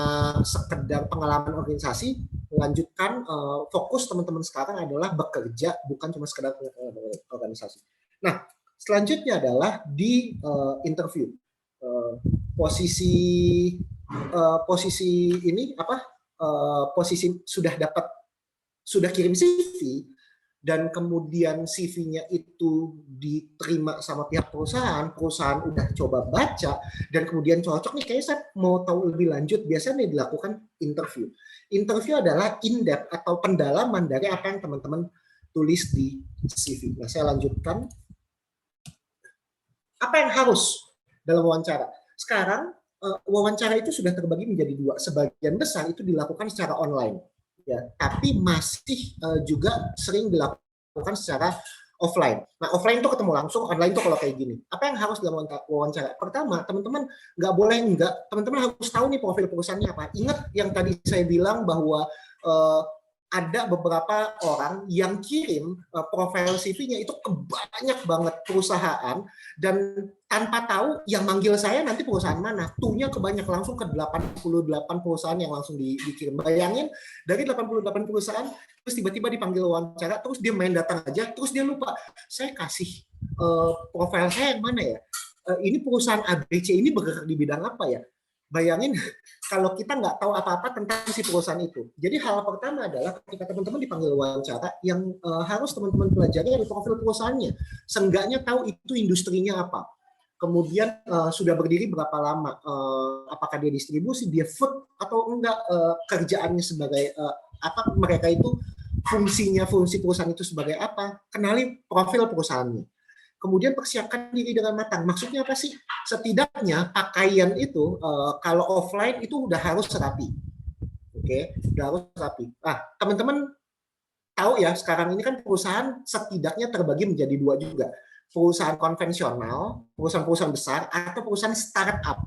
sekedar pengalaman organisasi, lanjutkan fokus teman-teman sekarang adalah bekerja, bukan cuma sekedar organisasi. Nah, selanjutnya adalah di interview. Posisi ini posisi sudah kirim CV dan kemudian CV-nya itu diterima sama pihak perusahaan udah coba baca dan kemudian cocok nih, kayaknya saya mau tahu lebih lanjut, biasanya dilakukan interview. Interview adalah in-depth atau pendalaman dari apa yang teman-teman tulis di CV. Nah, saya lanjutkan. Apa yang harus dalam wawancara? Sekarang wawancara itu sudah terbagi menjadi dua. Sebagian besar itu dilakukan secara online, ya. Tapi masih juga sering dilakukan secara offline. Nah, offline itu ketemu langsung, online itu kalau kayak gini. Apa yang harus dalam wawancara? Pertama, teman-teman teman-teman harus tahu nih profil perusahaannya apa. Ingat yang tadi saya bilang bahwa ada beberapa orang yang kirim profil CV-nya itu ke banyak banget perusahaan, dan tanpa tahu yang manggil saya nanti perusahaan mana. Tuh-nya kebanyak, langsung ke 88 perusahaan yang langsung dikirim. Bayangin, dari 88 perusahaan, terus tiba-tiba dipanggil wawancara, terus dia main datang aja, terus dia lupa, saya kasih profil saya yang mana ya? Ini perusahaan ABC ini bergerak di bidang apa ya? Bayangin kalau kita nggak tahu apa-apa tentang si perusahaan itu. Jadi hal pertama adalah ketika teman-teman dipanggil wawancara, yang harus teman-teman pelajari adalah profil perusahaannya. Seenggaknya tahu itu industrinya apa. Kemudian sudah berdiri berapa lama, apakah dia distribusi, dia food atau enggak, kerjaannya sebagai apa, mereka itu fungsi perusahaan itu sebagai apa. Kenali profil perusahaannya. Kemudian persiapkan diri dengan matang. Maksudnya apa sih? Setidaknya pakaian itu kalau offline itu udah harus rapi. Oke, udah harus rapi. Nah, teman-teman tahu ya, sekarang ini kan perusahaan setidaknya terbagi menjadi dua juga. Perusahaan konvensional, perusahaan-perusahaan besar, atau perusahaan startup.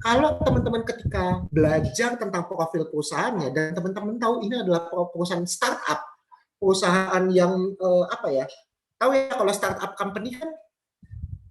Kalau teman-teman ketika belajar tentang profil perusahaannya dan teman-teman tahu ini adalah perusahaan startup, perusahaan yang apa ya? Tahu ya, kalau startup company kan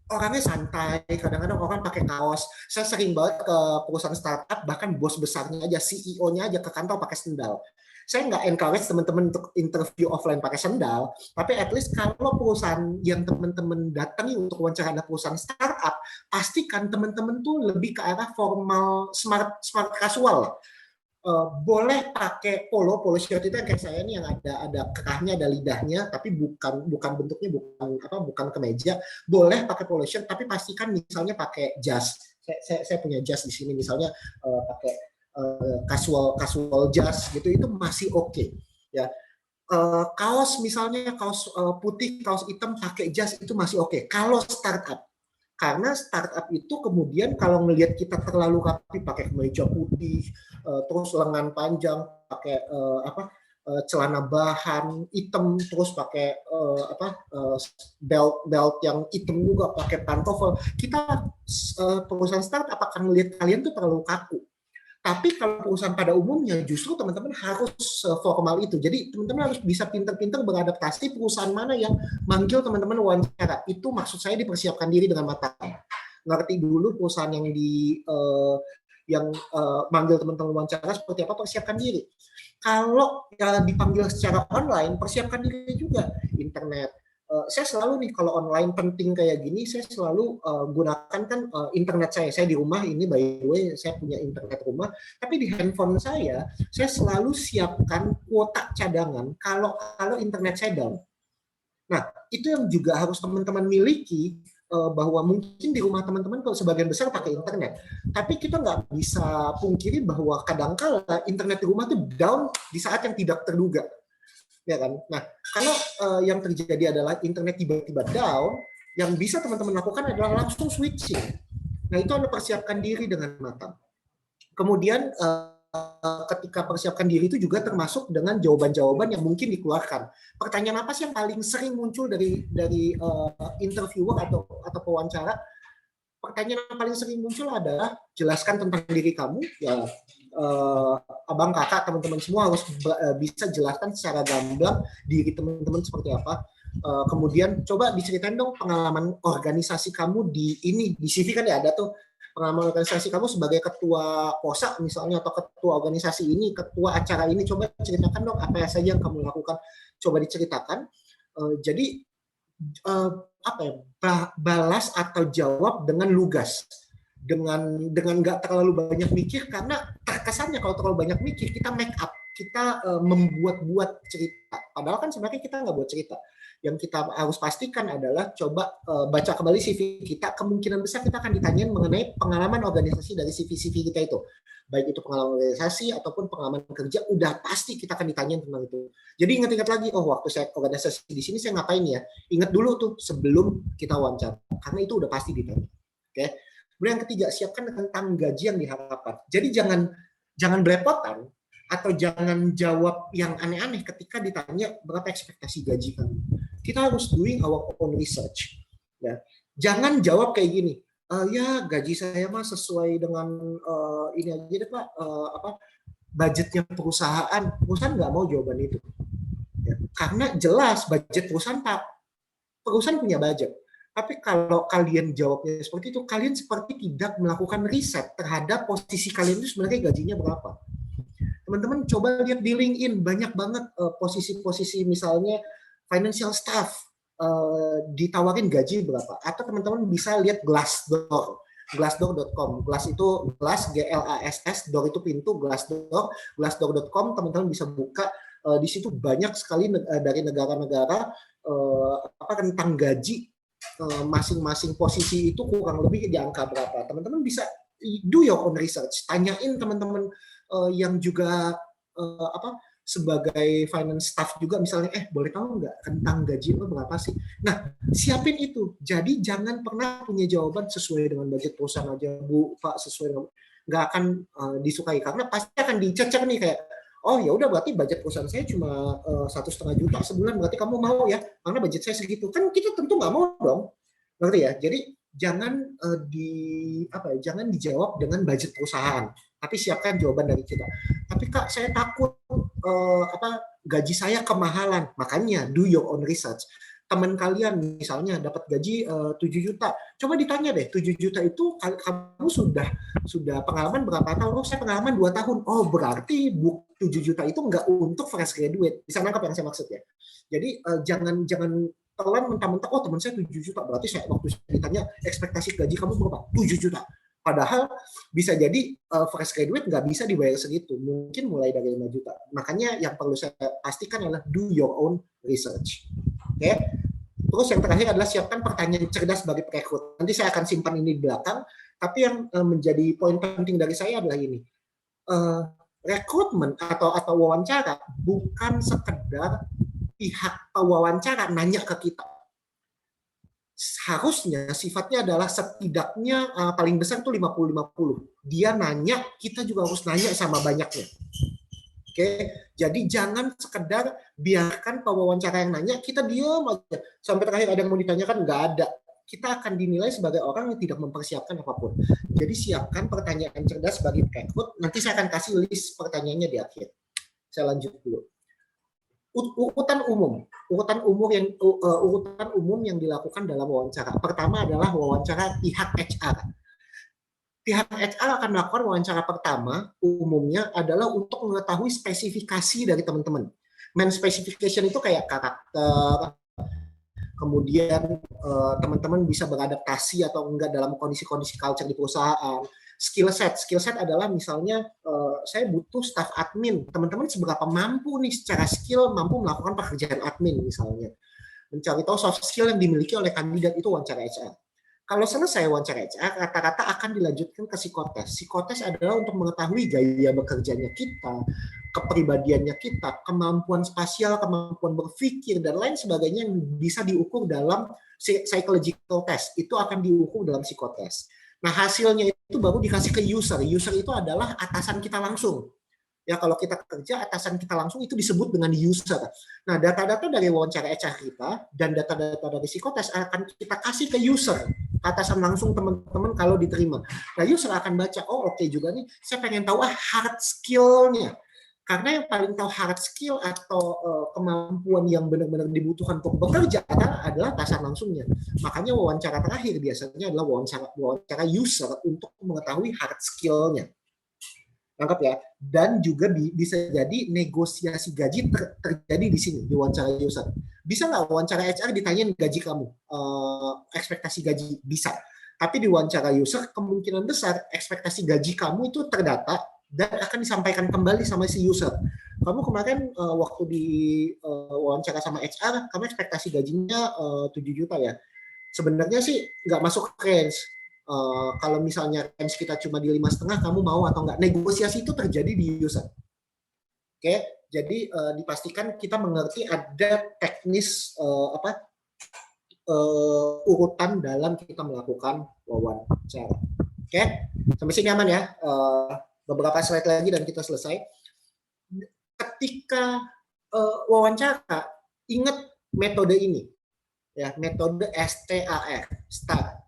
orangnya santai, kadang-kadang orang pakai kaos. Saya sering banget ke perusahaan startup, bahkan bos besarnya aja, CEO-nya aja ke kantor pakai sendal. Saya nggak encourage teman-teman untuk interview offline pakai sendal, tapi at least kalau perusahaan yang teman-teman datangi untuk wawancara ada perusahaan startup, pastikan teman-teman tuh lebih ke arah formal, smart casual. Boleh pakai polo shirt itu yang kayak saya ini, yang ada kerahnya, ada lidahnya, tapi bukan bentuknya bukan kemeja. Boleh pakai polo shirt, tapi pastikan misalnya pakai jas. Saya punya jas di sini, misalnya pakai casual jas gitu, itu masih oke. Ya. Kaos misalnya kaos putih, kaos hitam, pakai jas itu masih oke. Kalau startup. Karena startup itu kemudian kalau ngelihat kita terlalu rapi, pakai kemeja putih, terus lengan panjang, pakai celana bahan hitam, terus pakai belt yang hitam juga, pakai pantofel, kita perusahaan startup akan melihat kalian tuh terlalu kaku. Tapi kalau perusahaan pada umumnya justru teman-teman harus formal itu. Jadi teman-teman harus bisa pintar-pintar beradaptasi perusahaan mana yang manggil teman-teman wawancara. Itu maksud saya dipersiapkan diri dengan matang. Ngerti dulu perusahaan yang manggil teman-teman wawancara seperti apa, persiapkan diri. Kalau dipanggil secara online, persiapkan diri juga. Internet. Saya selalu nih kalau online penting kayak gini, saya selalu gunakan kan internet saya di rumah ini, by the way saya punya internet rumah, tapi di handphone saya selalu siapkan kuota cadangan kalau internet saya down. Nah, itu yang juga harus teman-teman miliki, bahwa mungkin di rumah teman-teman kalau sebagian besar pakai internet, tapi kita nggak bisa pungkiri bahwa kadang-kala internet di rumah tuh down di saat yang tidak terduga. Ya kan? Nah, kalau yang terjadi adalah internet tiba-tiba down, yang bisa teman-teman lakukan adalah langsung switching. Nah, itu Anda persiapkan diri dengan matang. Kemudian ketika persiapkan diri itu juga termasuk dengan jawaban-jawaban yang mungkin dikeluarkan. Pertanyaan apa sih yang paling sering muncul dari interviewer atau pewawancara? Pertanyaan yang paling sering muncul adalah jelaskan tentang diri kamu, ya. Abang, kakak, teman-teman semua harus bisa jelaskan secara gamblang diri teman-teman seperti apa. Kemudian coba diceritain dong pengalaman organisasi kamu di CV kan ya ada tuh pengalaman organisasi kamu sebagai ketua POSA misalnya, atau ketua organisasi ini, ketua acara ini, coba ceritakan dong apa saja yang kamu lakukan, coba diceritakan. Jadi balas atau jawab dengan lugas, dengan nggak terlalu banyak mikir, karena terkesannya kalau terlalu banyak mikir kita make up. kita membuat-buat cerita. Padahal kan sebenarnya kita nggak buat cerita. Yang kita harus pastikan adalah coba baca kembali CV kita, kemungkinan besar kita akan ditanyain mengenai pengalaman organisasi dari CV kita itu. Baik itu pengalaman organisasi ataupun pengalaman kerja, udah pasti kita akan ditanyain tentang itu. Jadi ingat-ingat lagi, oh waktu saya organisasi di sini saya ngapain ya? Ingat dulu tuh sebelum kita wawancara, karena itu udah pasti ditanya. Oke. Kemudian yang ketiga, siapkan tentang gaji yang diharapkan. Jadi jangan belepotan atau jangan jawab yang aneh-aneh ketika ditanya berapa ekspektasi gaji kamu. Kita harus doing our own research. Ya. Jangan jawab kayak gini, ya gaji saya mah sesuai dengan ini aja deh Pak, budgetnya perusahaan. Perusahaan nggak mau jawaban itu. Ya. Karena jelas budget perusahaan Pak, perusahaan punya budget. Tapi kalau kalian jawabnya seperti itu, kalian seperti tidak melakukan riset terhadap posisi kalian itu sebenarnya gajinya berapa. Teman-teman coba lihat di LinkedIn, banyak banget posisi-posisi misalnya financial staff ditawarin gaji berapa. Atau teman-teman bisa lihat Glassdoor, glassdoor.com. Glass itu glass, G-L-A-S-S, door itu pintu, Glassdoor, glassdoor.com. Teman-teman bisa buka, di situ banyak sekali dari negara-negara tentang gaji masing-masing posisi itu kurang lebih di angka berapa. Teman-teman bisa do your own research, tanyain teman-teman yang juga sebagai finance staff juga misalnya, boleh tahu nggak tentang gaji lo berapa sih? Nah, siapin itu. Jadi jangan pernah punya jawaban sesuai dengan budget perusahaan aja, Bu, Pak, sesuai dengan, nggak akan disukai karena pasti akan dicecer nih kayak, oh ya udah berarti budget perusahaan saya cuma 1,5 juta sebulan, berarti kamu mau ya? Karena budget saya segitu. Kan kita tentu nggak mau dong, ngerti ya? Jadi jangan jangan dijawab dengan budget perusahaan, tapi siapkan jawaban dari kita. Tapi Kak, saya takut gaji saya kemahalan. Makanya do your own research. Teman kalian misalnya dapat gaji 7 juta. Coba ditanya deh, 7 juta itu kamu sudah pengalaman berapa tahun? Oh, saya pengalaman 2 tahun. Oh, berarti 7 juta itu enggak untuk fresh graduate. Bisa nangkap yang saya maksud ya. Jadi jangan telan mentah-mentah, oh teman saya 7 juta, berarti waktu saya ditanya ekspektasi gaji kamu berapa? 7 juta. Padahal bisa jadi fresh graduate nggak bisa dibayar segitu, mungkin mulai dari 5 juta. Makanya yang perlu saya pastikan adalah do your own research. Oke. Terus yang terakhir adalah siapkan pertanyaan cerdas bagi perekrut. Nanti saya akan simpan ini di belakang, tapi yang menjadi poin penting dari saya adalah ini. Rekrutmen atau wawancara bukan sekedar pihak wawancara nanya ke kita. Harusnya sifatnya adalah setidaknya paling besar tuh 50-50. Dia nanya, kita juga harus nanya sama banyaknya. Oke, jadi jangan sekedar biarkan pewawancara yang nanya, kita diam aja. Sampai terakhir ada yang mau ditanyakan, nggak ada. Kita akan dinilai sebagai orang yang tidak mempersiapkan apapun. Jadi siapkan pertanyaan cerdas bagi perekrut. Nanti saya akan kasih list pertanyaannya di akhir. Saya lanjut dulu. Urutan umum yang dilakukan dalam wawancara. Pertama adalah wawancara pihak HR. Pihak HR akan melakukan wawancara pertama umumnya adalah untuk mengetahui spesifikasi dari teman-teman. Main specification itu kayak karakter, kemudian teman-teman bisa beradaptasi atau enggak dalam kondisi-kondisi culture di perusahaan. Skill set adalah misalnya saya butuh staff admin, teman-teman seberapa mampu nih secara skill mampu melakukan pekerjaan admin misalnya. Mencari tahu soft skill yang dimiliki oleh kandidat itu wawancara HR. Kalau selesai wawancara HR, rata-rata akan dilanjutkan ke psikotes. Psikotes adalah untuk mengetahui gaya bekerjanya kita, kepribadiannya kita, kemampuan spasial, kemampuan berpikir, dan lain sebagainya yang bisa diukur dalam psychological test. Itu akan diukur dalam psikotes. Nah, hasilnya itu baru dikasih ke user. User itu adalah atasan kita langsung. Ya, kalau kita kerja, atasan kita langsung itu disebut dengan user. Nah, data-data dari wawancara HR kita dan data-data dari psikotes akan kita kasih ke user. Atasan langsung teman-teman kalau diterima. Nah, user akan baca, oh oke juga nih, saya pengen tahu hard skill-nya. Karena yang paling tahu hard skill atau kemampuan yang benar-benar dibutuhkan untuk bekerja adalah atasan langsungnya. Makanya wawancara terakhir biasanya adalah wawancara user untuk mengetahui hard skill-nya. Lengkap ya. Dan juga bisa jadi negosiasi gaji terjadi di sini di wawancara user. Bisa nggak wawancara HR ditanyain gaji kamu, ekspektasi gaji? Bisa. Tapi di wawancara user kemungkinan besar ekspektasi gaji kamu itu terdata dan akan disampaikan kembali sama si user. kamu kemarin waktu di wawancara sama HR, kamu ekspektasi gajinya 7 juta ya. Sebenarnya sih nggak masuk range. Kalau misalnya range kita cuma di 5,5, kamu mau atau nggak? Negosiasi itu terjadi di user. Oke, jadi dipastikan kita mengerti ada teknis urutan dalam kita melakukan wawancara. Oke, sampai sini aman ya. Beberapa slide lagi dan kita selesai. Ketika wawancara, ingat metode ini, ya, metode STAR, STAR.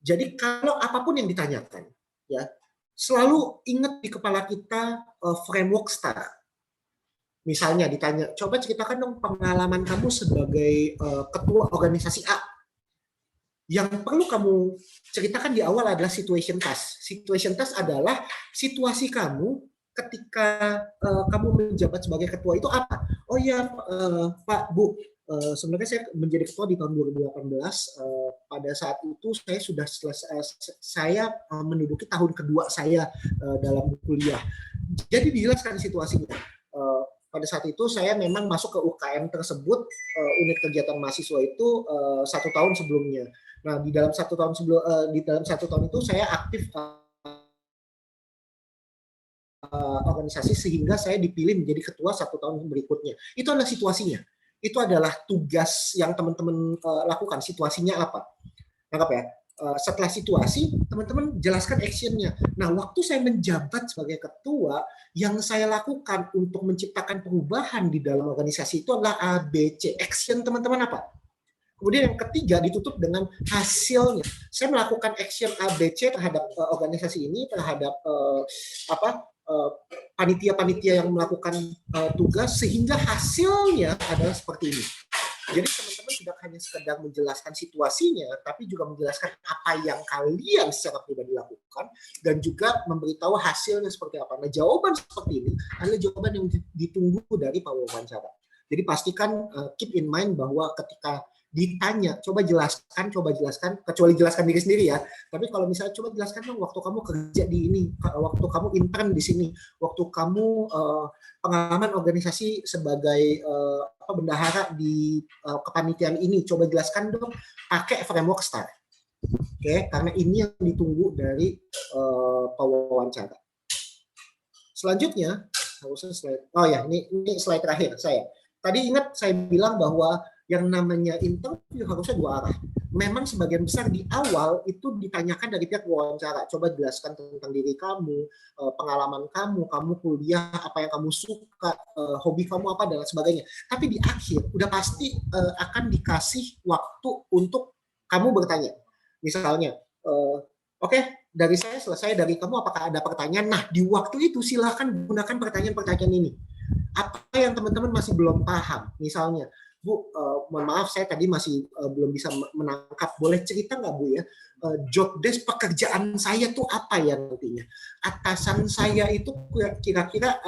Jadi kalau apapun yang ditanyakan, ya, selalu ingat di kepala kita framework STAR. Misalnya ditanya, coba ceritakan dong pengalaman kamu sebagai ketua organisasi A. Yang perlu kamu ceritakan di awal adalah situation task. Situation task adalah situasi kamu ketika kamu menjabat sebagai ketua itu apa? Oh ya, Pak, Bu, sebenarnya saya menjadi ketua di tahun 2018. Pada saat itu saya sudah saya menduduki tahun kedua saya dalam kuliah. Jadi dijelaskan situasinya. Pada saat itu saya memang masuk ke UKM tersebut, unit kegiatan mahasiswa itu 1 tahun sebelumnya. Nah, di dalam 1 tahun itu saya aktif organisasi sehingga saya dipilih menjadi ketua 1 tahun berikutnya. Itu adalah situasinya. Itu adalah tugas yang teman-teman lakukan. Situasinya apa? Nangkap ya? Setelah situasi, teman-teman jelaskan action-nya. Nah, waktu saya menjabat sebagai ketua, yang saya lakukan untuk menciptakan perubahan di dalam organisasi itu adalah A, B, C. Action teman-teman apa? Kemudian yang ketiga ditutup dengan hasilnya. Saya melakukan action A, B, C terhadap organisasi ini, terhadap panitia-panitia yang melakukan tugas, sehingga hasilnya adalah seperti ini. Jadi teman-teman tidak hanya sekedar menjelaskan situasinya, tapi juga menjelaskan apa yang kalian secara pribadi lakukan, dan juga memberitahu hasilnya seperti apa. Nah, jawaban seperti ini adalah jawaban yang ditunggu dari wawancara. Jadi pastikan keep in mind bahwa ketika ditanya, coba jelaskan, kecuali jelaskan diri sendiri ya. Tapi kalau misalnya coba jelaskan dong waktu kamu kerja di ini, waktu kamu intern di sini, waktu kamu pengalaman organisasi sebagai bendahara di kepanitiaan ini, coba jelaskan dong pakai framework STAR. Oke, karena ini yang ditunggu dari pewawancara. Selanjutnya, harusnya slide. Oh ya, ini slide terakhir saya. Tadi ingat saya bilang bahwa yang namanya interview harusnya 2 arah. Memang sebagian besar di awal itu ditanyakan dari pihak wawancara. Coba jelaskan tentang diri kamu, pengalaman kamu kuliah, apa yang kamu suka, hobi kamu apa, dan sebagainya. Tapi di akhir, udah pasti akan dikasih waktu untuk kamu bertanya. Misalnya, oke, dari saya selesai, dari kamu apakah ada pertanyaan? Nah, di waktu itu silakan gunakan pertanyaan-pertanyaan ini. Apa yang teman-teman masih belum paham? Misalnya, Bu, mohon maaf saya tadi masih belum bisa menangkap. Boleh cerita nggak Bu ya? Job desk pekerjaan saya tuh apa ya nantinya? Atasan saya itu kira-kira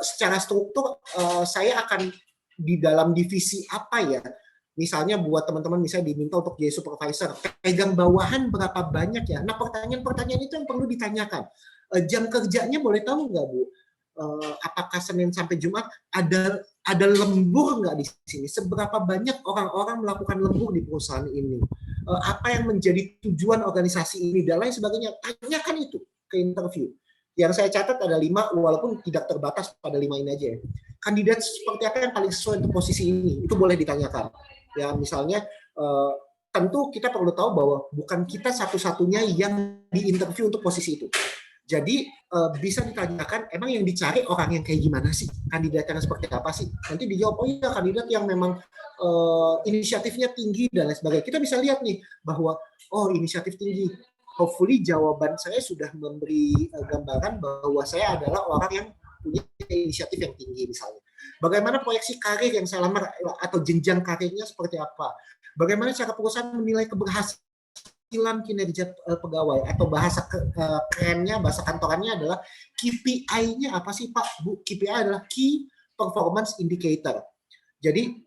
secara struktur saya akan di dalam divisi apa ya? Misalnya buat teman-teman misalnya diminta untuk jadi supervisor, pegang bawahan berapa banyak ya? Nah, pertanyaan-pertanyaan itu yang perlu ditanyakan. Jam kerjanya boleh tahu nggak Bu? Apakah Senin sampai Jumat ada lembur nggak di sini? Seberapa banyak orang-orang melakukan lembur di perusahaan ini? Apa yang menjadi tujuan organisasi ini dan lain sebagainya? Tanyakan itu ke interview. Yang saya catat ada 5, walaupun tidak terbatas pada 5 ini aja ya. Kandidat seperti apa yang paling sesuai untuk posisi ini? Itu boleh ditanyakan. Ya, misalnya tentu kita perlu tahu bahwa bukan kita satu-satunya yang diinterview untuk posisi itu. Jadi bisa ditanyakan, emang yang dicari orang yang kayak gimana sih? Kandidatnya seperti apa sih? Nanti dijawab, oh iya kandidat yang memang inisiatifnya tinggi dan lain sebagainya. Kita bisa lihat nih bahwa, oh inisiatif tinggi. Hopefully jawaban saya sudah memberi gambaran bahwa saya adalah orang yang punya inisiatif yang tinggi misalnya. Bagaimana proyeksi karir yang saya lamar atau jenjang karirnya seperti apa? Bagaimana cara perusahaan menilai keberhasilan kinerja pegawai, atau bahasa kerennya, bahasa kantorannya adalah KPI-nya apa sih Pak, Bu? KPI adalah Key Performance Indicator. Jadi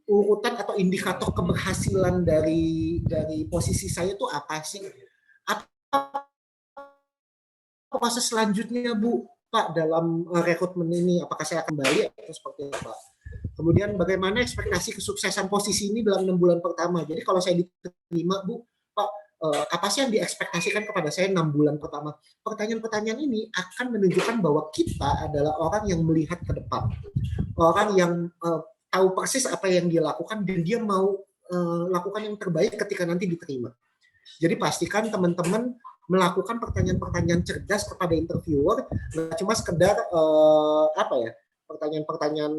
urutan atau indikator keberhasilan dari posisi saya itu apa sih? Apa proses selanjutnya Bu, Pak, dalam rekrutmen ini? Apakah saya akan kembali atau seperti apa? Kemudian bagaimana ekspektasi kesuksesan posisi ini dalam 6 bulan pertama? Jadi kalau saya diterima Bu, Pak, apa sih yang diekspektasikan kepada saya 6 bulan pertama? Pertanyaan-pertanyaan ini akan menunjukkan bahwa kita adalah orang yang melihat ke depan. Orang yang tahu persis apa yang dia lakukan dan dia mau lakukan yang terbaik ketika nanti diterima. Jadi pastikan teman-teman melakukan pertanyaan-pertanyaan cerdas kepada interviewer, nggak cuma sekedar pertanyaan-pertanyaan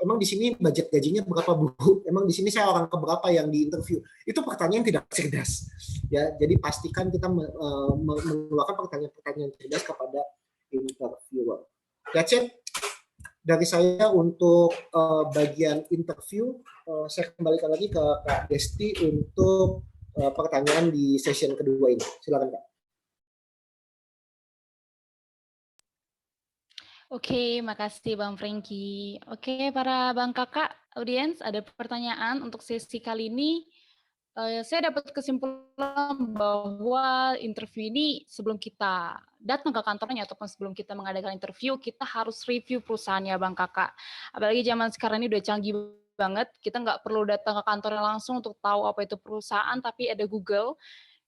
emang di sini budget gajinya berapa Bu? Emang di sini saya orang keberapa yang diinterview? Itu pertanyaan tidak cerdas. Ya, jadi pastikan kita mengeluarkan pertanyaan-pertanyaan cerdas kepada interviewer. That's it dari saya untuk bagian interview. Saya kembalikan lagi ke Kak Desti untuk pertanyaan di session kedua ini. Silakan Kak. Oke, makasih Bang Franky. Oke, para Bang Kakak, audiens, ada pertanyaan untuk sesi kali ini. Saya dapat kesimpulan bahwa interview ini sebelum kita datang ke kantornya ataupun sebelum kita mengadakan interview, kita harus review perusahaannya Bang Kakak. Apalagi zaman sekarang ini udah canggih banget, kita nggak perlu datang ke kantornya langsung untuk tahu apa itu perusahaan, tapi ada Google.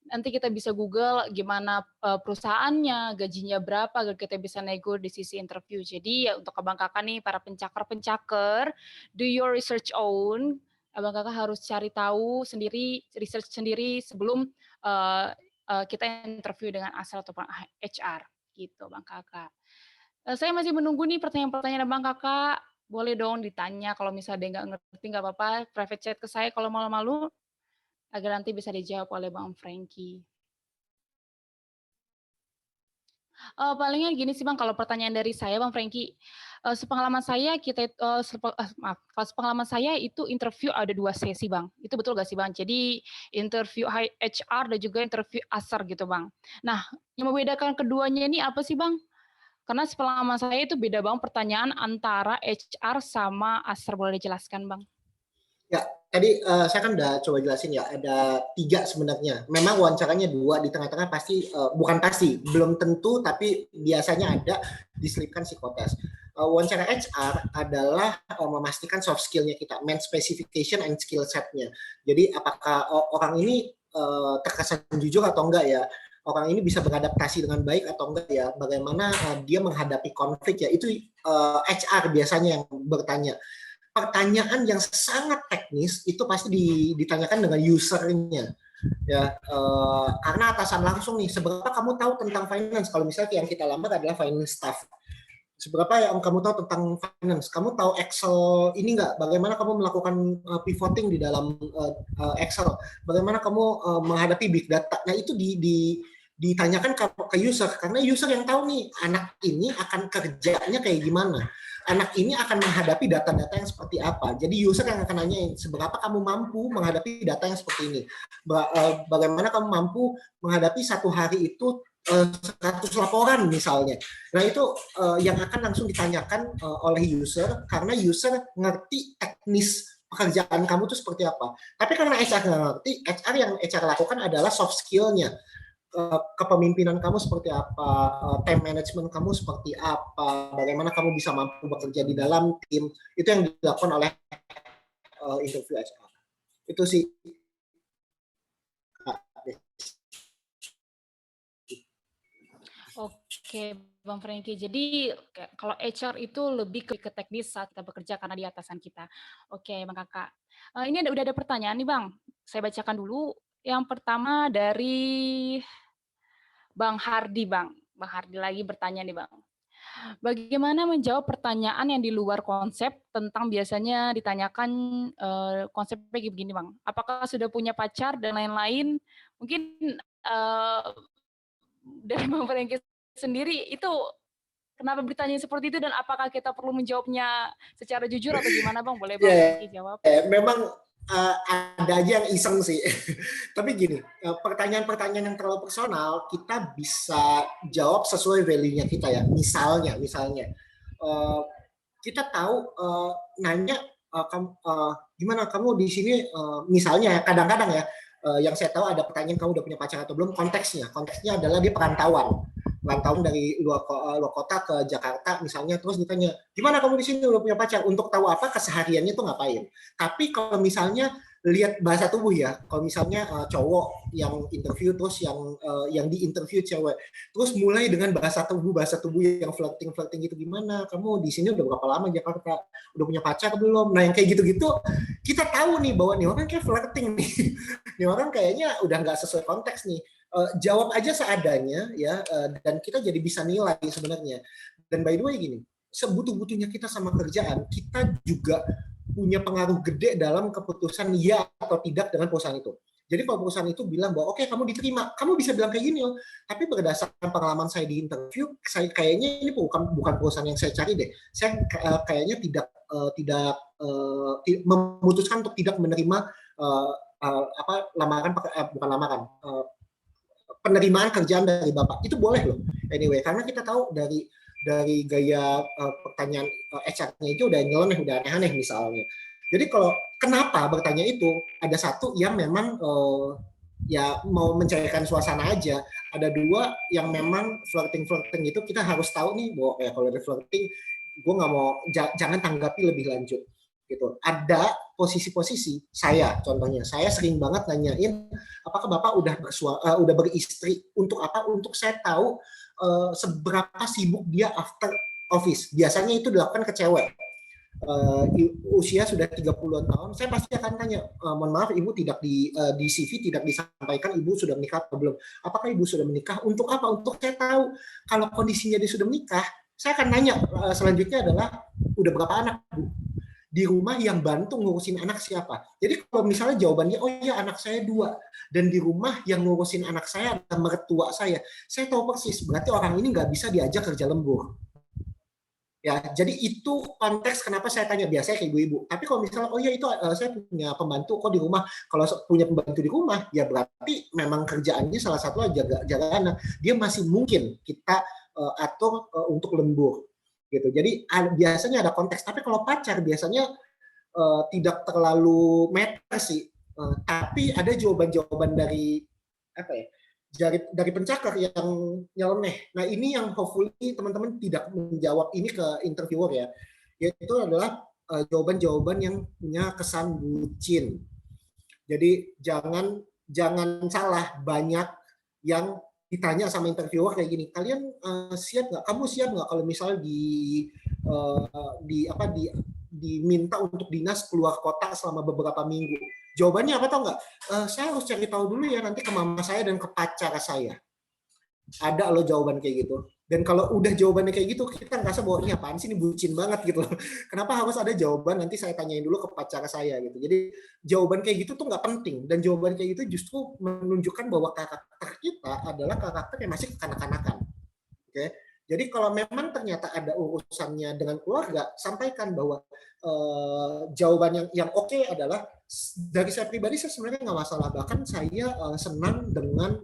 Nanti kita bisa Google gimana perusahaannya, gajinya berapa, agar kita bisa nego di sisi interview. Jadi ya untuk Abang Kakak nih, para pencaker-pencaker, do your research own. Abang Kakak harus cari tahu sendiri, research sendiri sebelum kita interview dengan asal ataupun HR. Gitu Bang Kakak. Saya masih menunggu nih pertanyaan-pertanyaan Abang Kakak. Boleh dong ditanya, kalau misalnya ada yang nggak ngerti nggak apa-apa, private chat ke saya kalau malu-malu, agar nanti bisa dijawab oleh Bang Franky. Palingnya gini sih Bang, kalau pertanyaan dari saya Bang Franky, sepengalaman saya sepengalaman saya itu interview ada 2 sesi Bang. Itu betul nggak sih Bang? Jadi interview HR dan juga interview ASR gitu Bang. Nah, yang membedakan keduanya ini apa sih Bang? Karena sepengalaman saya itu beda Bang pertanyaan antara HR sama ASR, boleh dijelaskan Bang? Ya, tadi saya kan udah coba jelasin ya, ada 3 sebenarnya. Memang wawancaranya 2, di tengah-tengah pasti, bukan pasti, belum tentu, tapi biasanya ada diselipkan psikotes. Wawancara HR adalah memastikan soft skill-nya kita, main specification and skill set-nya. Jadi apakah orang ini terkesan jujur atau enggak ya, orang ini bisa beradaptasi dengan baik atau enggak ya, bagaimana dia menghadapi konflik ya, itu HR biasanya yang bertanya. Pertanyaan yang sangat teknis itu pasti ditanyakan dengan usernya ya, karena atasan langsung nih, seberapa kamu tahu tentang finance? Kalau misalnya yang kita lamar adalah finance staff, seberapa yang kamu tahu tentang finance? Kamu tahu Excel ini nggak? Bagaimana kamu melakukan pivoting di dalam Excel? Bagaimana kamu menghadapi big data? Nah itu ditanyakan ke user, karena user yang tahu nih anak ini akan kerjanya kayak gimana, anak ini akan menghadapi data-data yang seperti apa. Jadi user yang akan nanyain, seberapa kamu mampu menghadapi data yang seperti ini, bagaimana kamu mampu menghadapi satu hari itu 100 laporan misalnya. Nah itu yang akan langsung ditanyakan oleh user, karena user ngerti teknis pekerjaan kamu itu seperti apa. Tapi karena HR nggak ngerti, yang HR lakukan adalah soft skill-nya. Kepemimpinan kamu seperti apa, time management kamu seperti apa, bagaimana kamu bisa mampu bekerja di dalam tim, itu yang dilakukan oleh interview HR. Itu sih. Oke, Bang Franky. Jadi kalau HR itu lebih ke teknis saat kita bekerja karena di atasan kita. Oke, Bang Kakak. Ini udah ada pertanyaan nih, Bang. Saya bacakan dulu. Yang pertama dari Bang Hardi, Bang. Bang Hardi lagi bertanya nih, Bang. Bagaimana menjawab pertanyaan yang di luar konsep tentang biasanya ditanyakan konsepnya begini, Bang. Apakah sudah punya pacar dan lain-lain? Mungkin dari Bang Franky sendiri itu kenapa bertanya seperti itu dan apakah kita perlu menjawabnya secara jujur atau gimana Bang? Boleh Bang Franky jawab? Memang ada aja yang iseng sih. Tapi gini, pertanyaan-pertanyaan yang terlalu personal kita bisa jawab sesuai value-nya kita ya. Misalnya kita tahu nanya gimana kamu di sini, misalnya kadang-kadang ya, yang saya tahu ada pertanyaan kamu udah punya pacar atau belum, konteksnya adalah dia perantauan. rantauan dari luar kota ke Jakarta misalnya, terus ditanya, gimana kamu di sini udah punya pacar? Untuk tahu apa kesehariannya tuh ngapain. Tapi kalau misalnya lihat bahasa tubuh ya, kalau misalnya cowok yang interview terus yang di interview cewek, terus mulai dengan bahasa tubuh yang flirting gitu, gimana? Kamu di sini udah berapa lama Jakarta? Udah punya pacar belum? Nah yang kayak gitu-gitu kita tahu nih bahwa nih orang kayak flirting nih, nih orang kayaknya udah nggak sesuai konteks nih. Jawab aja seadanya ya, dan kita jadi bisa nilai sebenarnya. Dan by the way gini, sebutuh-butuhnya kita sama kerjaan, kita juga punya pengaruh gede dalam keputusan ya atau tidak dengan perusahaan itu. Jadi kalau perusahaan itu bilang bahwa oke, kamu diterima, kamu bisa bilang kayak gini loh. Tapi berdasarkan pengalaman saya di interview, saya kayaknya ini bukan perusahaan yang saya cari deh. Saya kayaknya tidak memutuskan untuk tidak menerima penerimaan kerjaan dari Bapak. Itu boleh loh. Anyway, karena kita tahu dari gaya pertanyaan HR-nya itu udah nyeleneh, udah aneh-aneh misalnya. Jadi kalau kenapa bertanya itu, ada satu yang memang ya mau mencairkan suasana aja. Ada dua yang memang flirting itu kita harus tahu nih bahwa kalau ada flirting, gue nggak mau, jangan tanggapi lebih lanjut. Gitu. Ada posisi-posisi saya, contohnya saya sering banget nanyain apakah Bapak udah beristri, untuk apa? Untuk saya tahu seberapa sibuk dia after office. Biasanya itu dilakukan ke cewek. Usia sudah 30-an tahun, saya pasti akan tanya, mohon maaf Ibu, tidak di CV tidak disampaikan Ibu sudah menikah atau belum. Apakah Ibu sudah menikah? Untuk apa? Untuk saya tahu kalau kondisinya dia sudah menikah, saya akan nanya selanjutnya adalah udah berapa anak Bu? Di rumah yang bantu ngurusin anak siapa? Jadi kalau misalnya jawabannya, oh iya anak saya 2, dan di rumah yang ngurusin anak saya adalah mertua saya tahu persis, berarti orang ini nggak bisa diajak kerja lembur. Ya, jadi itu konteks kenapa saya tanya biasanya ke ibu-ibu. Tapi kalau misalnya, oh iya itu saya punya pembantu kok di rumah, kalau punya pembantu di rumah, ya berarti memang kerjaannya salah satu jaga anak. Dia masih mungkin kita atur untuk lembur. Gitu. Jadi biasanya ada konteks, tapi kalau pacar biasanya tidak terlalu meter sih. Tapi ada jawaban-jawaban dari apa ya? Dari pencakar yang nyeleneh. Nah ini yang hopefully teman-teman tidak menjawab ini ke interviewer ya. Yaitu adalah jawaban-jawaban yang punya kesan bucin. Jadi jangan salah, banyak yang ditanya sama interviewer kayak gini, kalian siap nggak? Kamu siap nggak kalau misalnya diminta untuk dinas keluar kota selama beberapa minggu? Jawabannya apa tau nggak? Saya harus cari tahu dulu ya nanti ke mama saya dan ke pacar saya. Ada loh jawaban kayak gitu. Dan kalau udah jawabannya kayak gitu, kita ngerasa bahwa ini apaan sih, ini bucin banget gitu loh. Kenapa harus ada jawaban nanti saya tanyain dulu ke pacar saya gitu. Jadi jawaban kayak gitu tuh nggak penting. Dan jawaban kayak gitu justru menunjukkan bahwa karakter kita adalah karakter yang masih kekanak-kanakan. Oke. Jadi kalau memang ternyata ada urusannya dengan keluarga, sampaikan bahwa jawaban yang oke adalah, dari saya pribadi saya sebenarnya nggak masalah. Bahkan saya senang dengan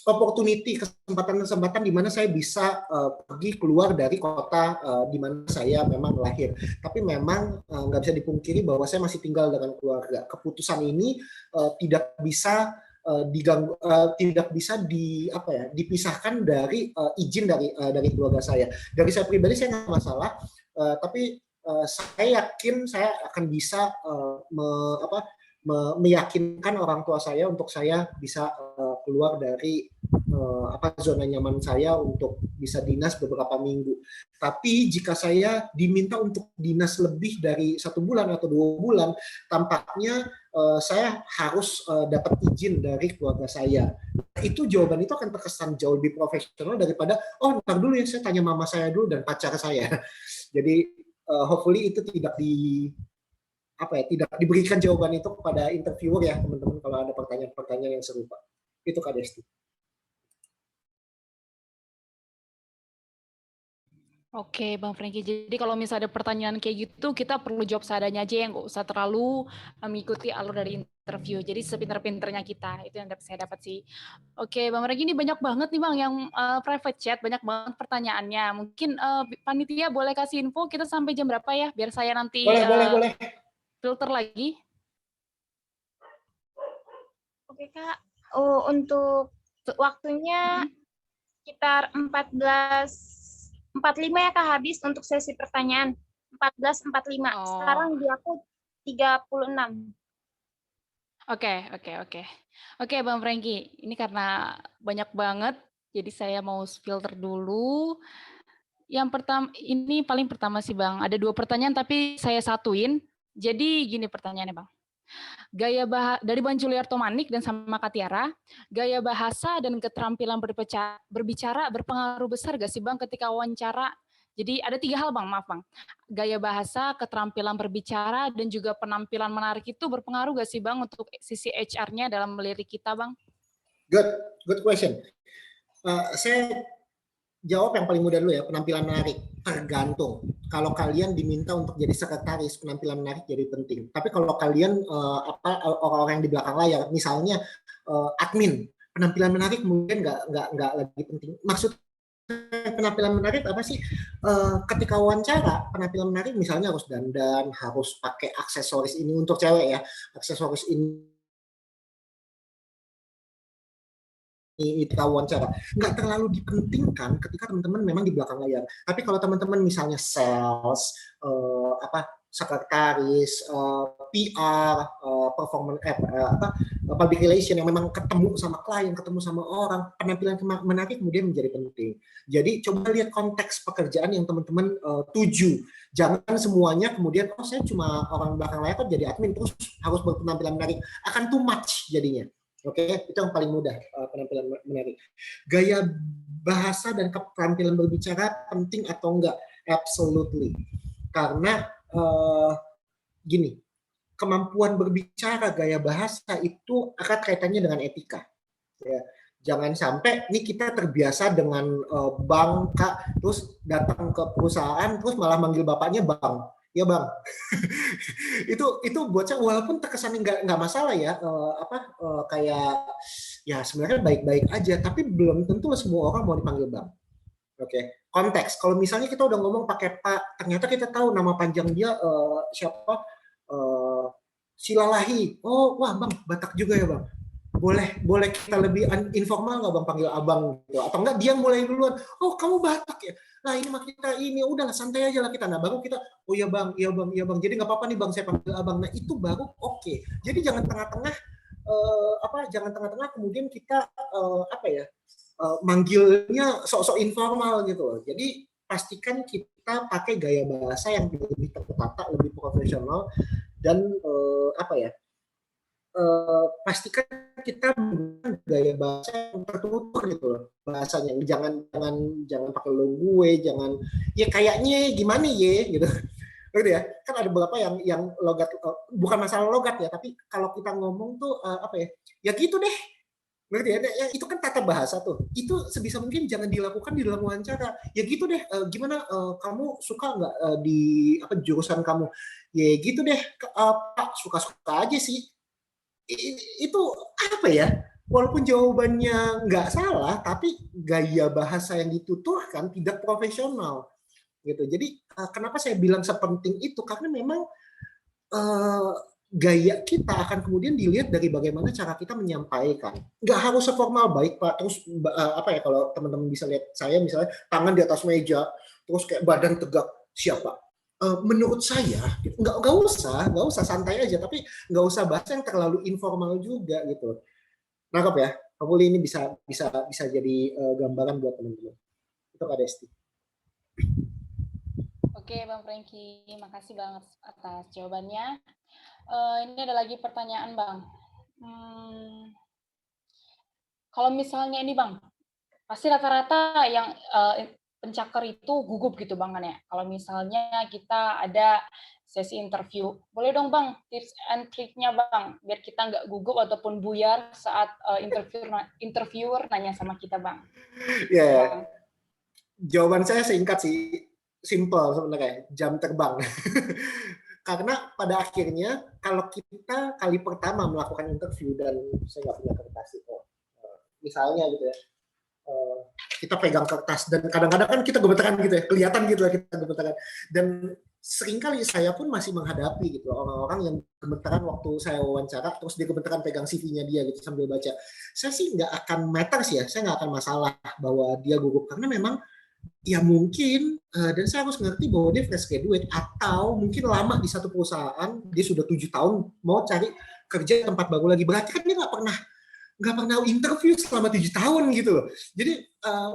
opportunity, kesempatan di mana saya bisa pergi keluar dari kota di mana saya memang lahir. Tapi memang nggak bisa dipungkiri bahwa saya masih tinggal dengan keluarga. Keputusan ini tidak bisa diganggu, tidak bisa dipisahkan dari izin dari keluarga saya. Dari saya pribadi saya nggak masalah, tapi saya yakin saya akan bisa meyakinkan orang tua saya untuk saya bisa keluar dari zona nyaman saya untuk bisa dinas beberapa minggu. Tapi jika saya diminta untuk dinas lebih dari 1 bulan atau 2 bulan, tampaknya saya harus dapat izin dari keluarga saya. Itu jawaban itu akan terkesan jauh lebih profesional daripada ntar dulu ya saya tanya mama saya dulu dan pacar saya. Jadi hopefully itu tidak diberikan jawaban itu kepada interviewer ya teman-teman kalau ada pertanyaan-pertanyaan yang serupa. Itu Kak Desti. Oke, Bang Franky. Jadi kalau misalnya ada pertanyaan kayak gitu, kita perlu jawab seadanya aja, yang nggak usah terlalu mengikuti alur dari interview. Jadi sepinter-pinternya kita, itu yang saya dapat sih. Oke, Bang Franky, ini banyak banget nih Bang yang private chat, banyak banget pertanyaannya. Mungkin panitia boleh kasih info kita sampai jam berapa ya, biar saya nanti boleh. filter lagi. Oke Kak, Untuk waktunya sekitar 14.45 ya Kak, habis untuk sesi pertanyaan. 14.45. Oh. Sekarang di aku 36. Oke, Bang Franky. Ini karena banyak banget, jadi saya mau filter dulu. Yang pertama, ini paling pertama sih Bang. Ada 2 pertanyaan tapi saya satuin. Jadi gini pertanyaannya Bang. Dari Bang Juliarto Manik dan sama Kak Tiara, gaya bahasa dan keterampilan berbicara berpengaruh besar gak sih Bang ketika wawancara? Jadi ada 3 hal Bang, maaf Bang. Gaya bahasa, keterampilan berbicara, dan juga penampilan menarik itu berpengaruh gak sih Bang untuk sisi HR-nya dalam melirik kita Bang? Good question. Saya jawab yang paling mudah dulu ya, penampilan menarik. Tergantung. Kalau kalian diminta untuk jadi sekretaris, penampilan menarik jadi penting. Tapi kalau kalian orang-orang yang di belakang layar, misalnya admin, penampilan menarik mungkin nggak lagi penting. Maksud penampilan menarik apa sih? Ketika wawancara, penampilan menarik misalnya harus dandan, harus pakai aksesoris ini untuk cewek ya, aksesoris ini wawancara nggak terlalu dipentingkan ketika teman-teman memang di belakang layar. Tapi kalau teman-teman misalnya sales, sekretaris, PR, performance, public relation yang memang ketemu sama klien, ketemu sama orang, penampilan menarik kemudian menjadi penting. Jadi coba lihat konteks pekerjaan yang teman-teman tuju. Jangan semuanya kemudian saya cuma orang belakang layar kok jadi admin terus harus berpenampilan menarik, akan too much jadinya. Oke, itu yang paling mudah, penampilan menarik. Gaya bahasa dan keterampilan berbicara penting atau enggak? Absolutely. Karena gini, kemampuan berbicara, gaya bahasa itu akan kaitannya dengan etika. Ya, jangan sampai ini kita terbiasa dengan bang, kak, terus datang ke perusahaan, terus malah manggil bapaknya bang. Ya bang, itu buat saya walaupun terkesan nggak masalah ya, kayak ya sebenarnya baik-baik aja, tapi belum tentu semua orang mau dipanggil bang. Oke. Konteks. Kalau misalnya kita udah ngomong pakai pak, ternyata kita tahu nama panjang dia siapa, Silalahi. Oh wah bang, Batak juga ya bang. Boleh kita lebih informal nggak bang panggil abang gitu, atau enggak dia mulai duluan, oh kamu Batak ya, nah ini mah kita ini udahlah santai aja lah kita, nah baru kita oh iya bang, jadi nggak apa-apa nih bang saya panggil abang, nah itu baru oke. Jadi jangan tengah-tengah jangan tengah-tengah kemudian kita manggilnya sok-sok informal gitu loh. Jadi pastikan kita pakai gaya bahasa yang lebih tertata, lebih profesional, dan pastikan kita menggunakan gaya bahasa yang tertutur gitu loh bahasanya. Jangan pakai lo gue, jangan ya kayaknya gimana ya gitu. Gitu ya. Kan ada beberapa yang logat, bukan masalah logat ya, tapi kalau kita ngomong tuh ya gitu deh. Ngerti ya? Ya, itu kan tata bahasa tuh. Itu sebisa mungkin jangan dilakukan di dalam wawancara. Ya gitu deh. Gimana kamu suka nggak di jurusan kamu? Ya gitu deh. Pak suka-suka aja sih. Itu apa ya? Walaupun jawabannya nggak salah, tapi gaya bahasa yang dituturkan tidak profesional. Gitu. Jadi kenapa saya bilang sepenting itu? Karena memang gaya kita akan kemudian dilihat dari bagaimana cara kita menyampaikan. Nggak harus seformal baik Pak. Terus kalau teman-teman bisa lihat saya misalnya tangan di atas meja, terus kayak badan tegak, siapa? Menurut saya nggak usah santai aja, tapi nggak usah bahasa yang terlalu informal juga gitu. Nangkep ya? Hopefully ini bisa jadi gambaran buat teman-teman. Itu Kak Desti. Oke Bang Franky, makasih banget atas jawabannya. Ini ada lagi pertanyaan Bang. Kalau misalnya ini Bang, pasti rata-rata yang pencakar itu gugup gitu Bang kan ya. Kalau misalnya kita ada sesi interview, boleh dong Bang tips and triknya Bang, biar kita nggak gugup ataupun buyar saat interviewer nanya sama kita Bang. Ya, jawaban saya singkat sih, simple sebenarnya, jam terbang. Karena pada akhirnya kalau kita kali pertama melakukan interview dan saya nggak punya kertas itu, misalnya gitu ya, kita pegang kertas dan kadang-kadang kan kita gemeteran gitu ya, kelihatan gitu ya kita gemeteran, dan seringkali saya pun masih menghadapi gitu orang-orang yang gemetaran waktu saya wawancara, terus dia gemetaran pegang CV-nya dia gitu sambil baca. Saya sih nggak akan matter sih ya, saya nggak akan masalah bahwa dia gugup karena memang ya mungkin dan saya harus ngerti bahwa dia fresh graduate atau mungkin lama di satu perusahaan, dia sudah 7 tahun mau cari kerja tempat baru lagi, berarti kan dia nggak pernah interview selama 7 tahun gitu loh. Jadi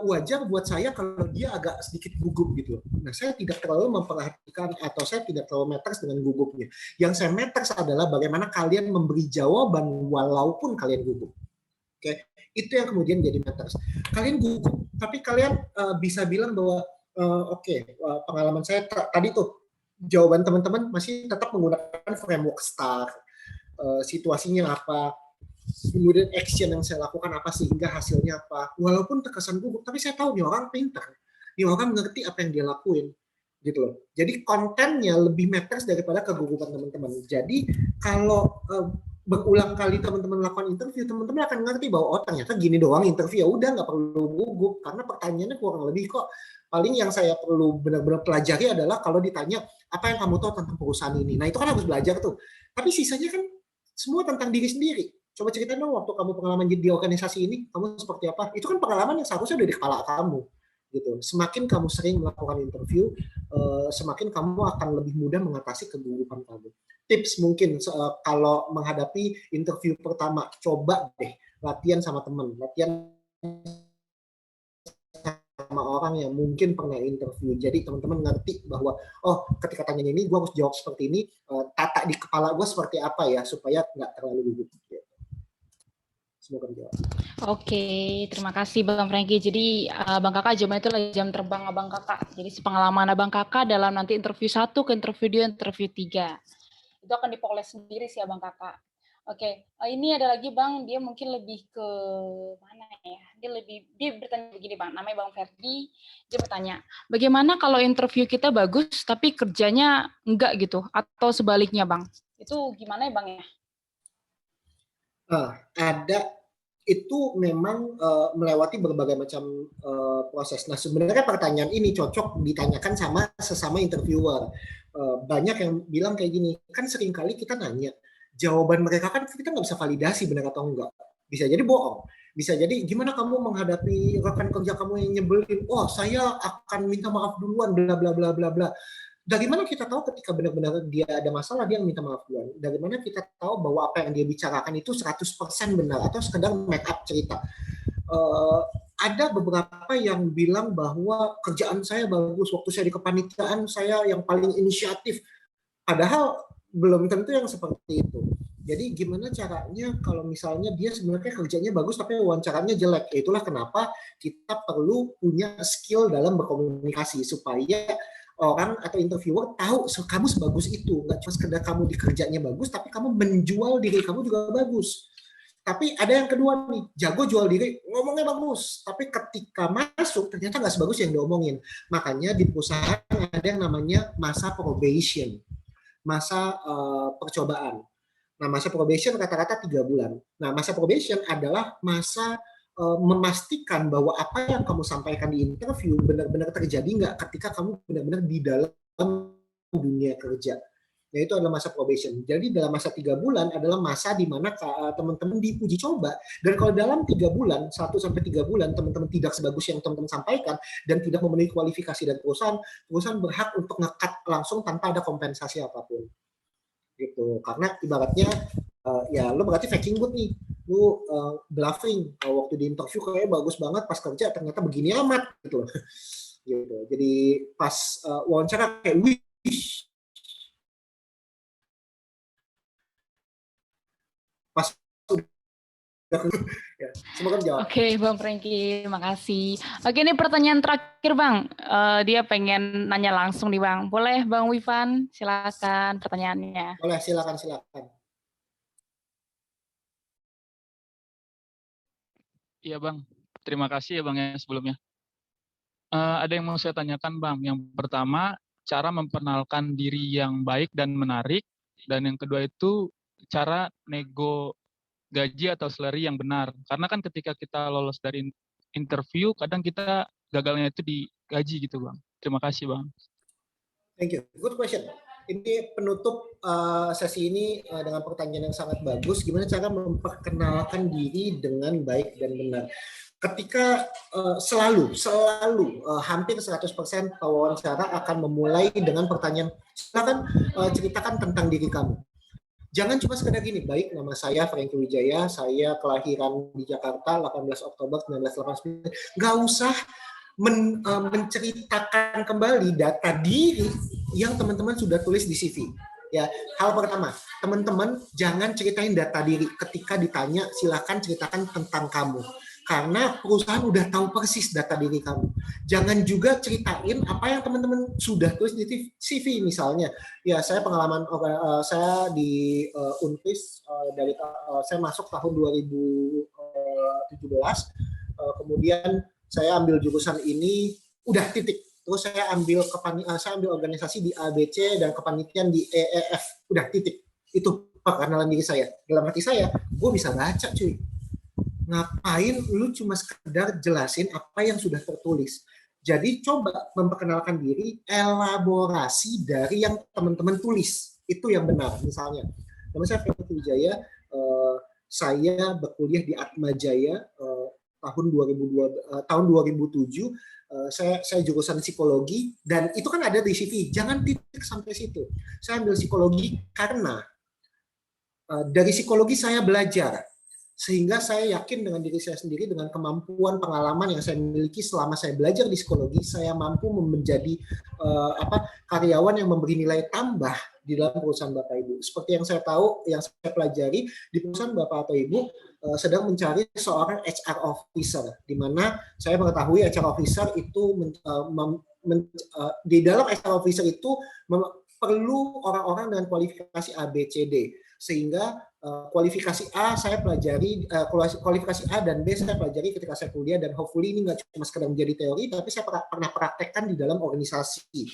wajar buat saya kalau dia agak sedikit gugup gitu loh. Nah, saya tidak terlalu memperhatikan atau saya tidak terlalu matters dengan gugupnya. Yang saya matters adalah bagaimana kalian memberi jawaban walaupun kalian gugup. Oke, itu yang kemudian jadi matters. Kalian gugup, tapi kalian bisa bilang bahwa pengalaman saya tadi tuh jawaban teman-teman masih tetap menggunakan framework STAR. Situasinya apa, kemudian action yang saya lakukan apa sehingga hasilnya apa, walaupun terkesan gugup tapi saya tahu nih orang pintar, nih orang ngerti apa yang dia lakuin gitu loh. Jadi kontennya lebih matters daripada kegugupan teman-teman. Jadi kalau berulang kali teman-teman lakukan interview, teman-teman akan ngerti bahwa oh ternyata gini doang interview, ya udah nggak perlu gugup karena pertanyaannya kurang lebih kok. Paling yang saya perlu benar-benar pelajari adalah kalau ditanya apa yang kamu tahu tentang perusahaan ini. Nah itu kan harus belajar tuh. Tapi sisanya kan semua tentang diri sendiri. Coba ceritain dong waktu kamu pengalaman di organisasi ini, kamu seperti apa? Itu kan pengalaman yang seharusnya udah di kepala kamu. Gitu. Semakin kamu sering melakukan interview, semakin kamu akan lebih mudah mengatasi kegugupan kamu. Tips mungkin kalau menghadapi interview pertama, coba deh latihan sama teman, latihan sama orang yang mungkin pernah interview. Jadi teman-teman ngerti bahwa oh ketika tanya ini gue harus jawab seperti ini, tata di kepala gue seperti apa ya supaya nggak terlalu gugup. Semoga menjawab. Oke, terima kasih Bang Franky. Jadi Bang Kakak jam itu lagi jam terbang Abang Kakak. Jadi pengalaman Abang Kakak dalam nanti interview 1 ke interview 2, interview 3. Itu akan dipoles sendiri sih Abang Kakak. Oke, ini ada lagi Bang, dia mungkin lebih ke mana ya? Dia bertanya begini Bang, namanya Bang Ferdi. Dia bertanya, bagaimana kalau interview kita bagus tapi kerjanya enggak gitu atau sebaliknya Bang? Itu gimana ya Bang ya? Ada itu memang melewati berbagai macam proses. Nah sebenarnya pertanyaan ini cocok ditanyakan sama sesama interviewer. Banyak yang bilang kayak gini, kan seringkali kita nanya, jawaban mereka kan kita nggak bisa validasi benar atau enggak. Bisa jadi bohong. Bisa jadi gimana kamu menghadapi rekan kerja kamu yang nyebelin, oh saya akan minta maaf duluan, bla bla bla bla bla. Dari mana kita tahu ketika benar-benar dia ada masalah dia minta maaf duluan? Dari mana kita tahu bahwa apa yang dia bicarakan itu 100% benar atau sekedar make up cerita? Ada beberapa yang bilang bahwa kerjaan saya bagus, waktu saya di kepanitiaan saya yang paling inisiatif. Padahal belum tentu yang seperti itu. Jadi gimana caranya kalau misalnya dia sebenarnya kerjanya bagus tapi wawancaranya jelek? Itulah kenapa kita perlu punya skill dalam berkomunikasi supaya orang atau interviewer tahu kamu sebagus itu, nggak cuma sekedar kamu di kerjanya bagus, tapi kamu menjual diri kamu juga bagus. Tapi ada yang kedua nih, jago jual diri, ngomongnya bagus, tapi ketika masuk ternyata nggak sebagus yang diomongin. Makanya di perusahaan ada yang namanya masa probation, masa percobaan. Nah, masa probation rata-rata 3 bulan. Nah, masa probation adalah masa memastikan bahwa apa yang kamu sampaikan di interview benar-benar terjadi nggak ketika kamu benar-benar di dalam dunia kerja. Nah, itu adalah masa probation. Jadi dalam masa 3 bulan adalah masa di mana teman-teman diuji coba. Dan kalau dalam 3 bulan, 1-3 bulan, teman-teman tidak sebagus yang teman-teman sampaikan dan tidak memenuhi kualifikasi dan perusahaan berhak untuk nge-cut langsung tanpa ada kompensasi apapun. Gitu. Karena ibaratnya ya lo berarti faking good nih, lo bluffing waktu di interview kayak bagus banget, pas kerja ternyata begini amat gitu loh. Gitu. Jadi pas wawancara kayak wih pas ya, semoga menjawab. Oke, Bang Franky, makasih. Oke, ini pertanyaan terakhir, Bang. Dia pengen nanya langsung nih, Bang. Boleh, Bang Wifan? Silakan pertanyaannya. Boleh, silakan. Iya, Bang. Terima kasih ya, Bang, ya sebelumnya. Ada yang mau saya tanyakan, Bang. Yang pertama, cara memperkenalkan diri yang baik dan menarik. Dan yang kedua itu cara nego gaji atau salary yang benar. Karena kan ketika kita lolos dari interview, kadang kita gagalnya itu di gaji gitu, Bang. Terima kasih, Bang. Thank you. Good question. Ini penutup sesi ini dengan pertanyaan yang sangat bagus. Gimana cara memperkenalkan diri dengan baik dan benar? Ketika selalu hampir 100% wawancara akan memulai dengan pertanyaan, silakan ceritakan tentang diri kamu. Jangan cuma sekedar gini, baik, nama saya Franky Wijaya, saya kelahiran di Jakarta 18 Oktober 1989. Nggak usah menceritakan kembali data diri yang teman-teman sudah tulis di CV. Ya, hal pertama, teman-teman jangan ceritain data diri. Ketika ditanya, silakan ceritakan tentang kamu. Karena perusahaan udah tahu persis data diri kamu. Jangan juga ceritain apa yang teman-teman sudah tulis di CV misalnya. Ya, saya pengalaman saya di Unpris saya masuk tahun 2017. Kemudian saya ambil jurusan ini udah titik. Terus saya ambil organisasi di ABC dan kepanitiaan di EEF udah titik. Itu perkenalan diri saya. Dalam hati saya, gue bisa baca cuy. Ngapain lu cuma sekedar jelasin apa yang sudah tertulis. Jadi coba memperkenalkan diri, elaborasi dari yang teman-teman tulis. Itu yang benar. Misalnya, nama saya Franky Wijaya, saya berkuliah di Atmajaya tahun 2007. Saya jurusan psikologi, dan itu kan ada di CV. Jangan titik sampai situ. Saya ambil psikologi karena dari psikologi saya belajar. Sehingga saya yakin dengan diri saya sendiri, dengan kemampuan pengalaman yang saya miliki selama saya belajar di psikologi, saya mampu menjadi karyawan yang memberi nilai tambah di dalam perusahaan Bapak Ibu. Seperti yang saya tahu, yang saya pelajari di perusahaan Bapak atau Ibu sedang mencari seorang HR officer, di mana saya mengetahui HR officer itu di dalam HR officer itu perlu orang-orang dengan kualifikasi A, B, C, D. Sehingga kualifikasi A saya pelajari, kualifikasi A dan B saya pelajari ketika saya kuliah, dan hopefully ini nggak cuma sekedar menjadi teori, tapi saya pernah praktekkan di dalam organisasi.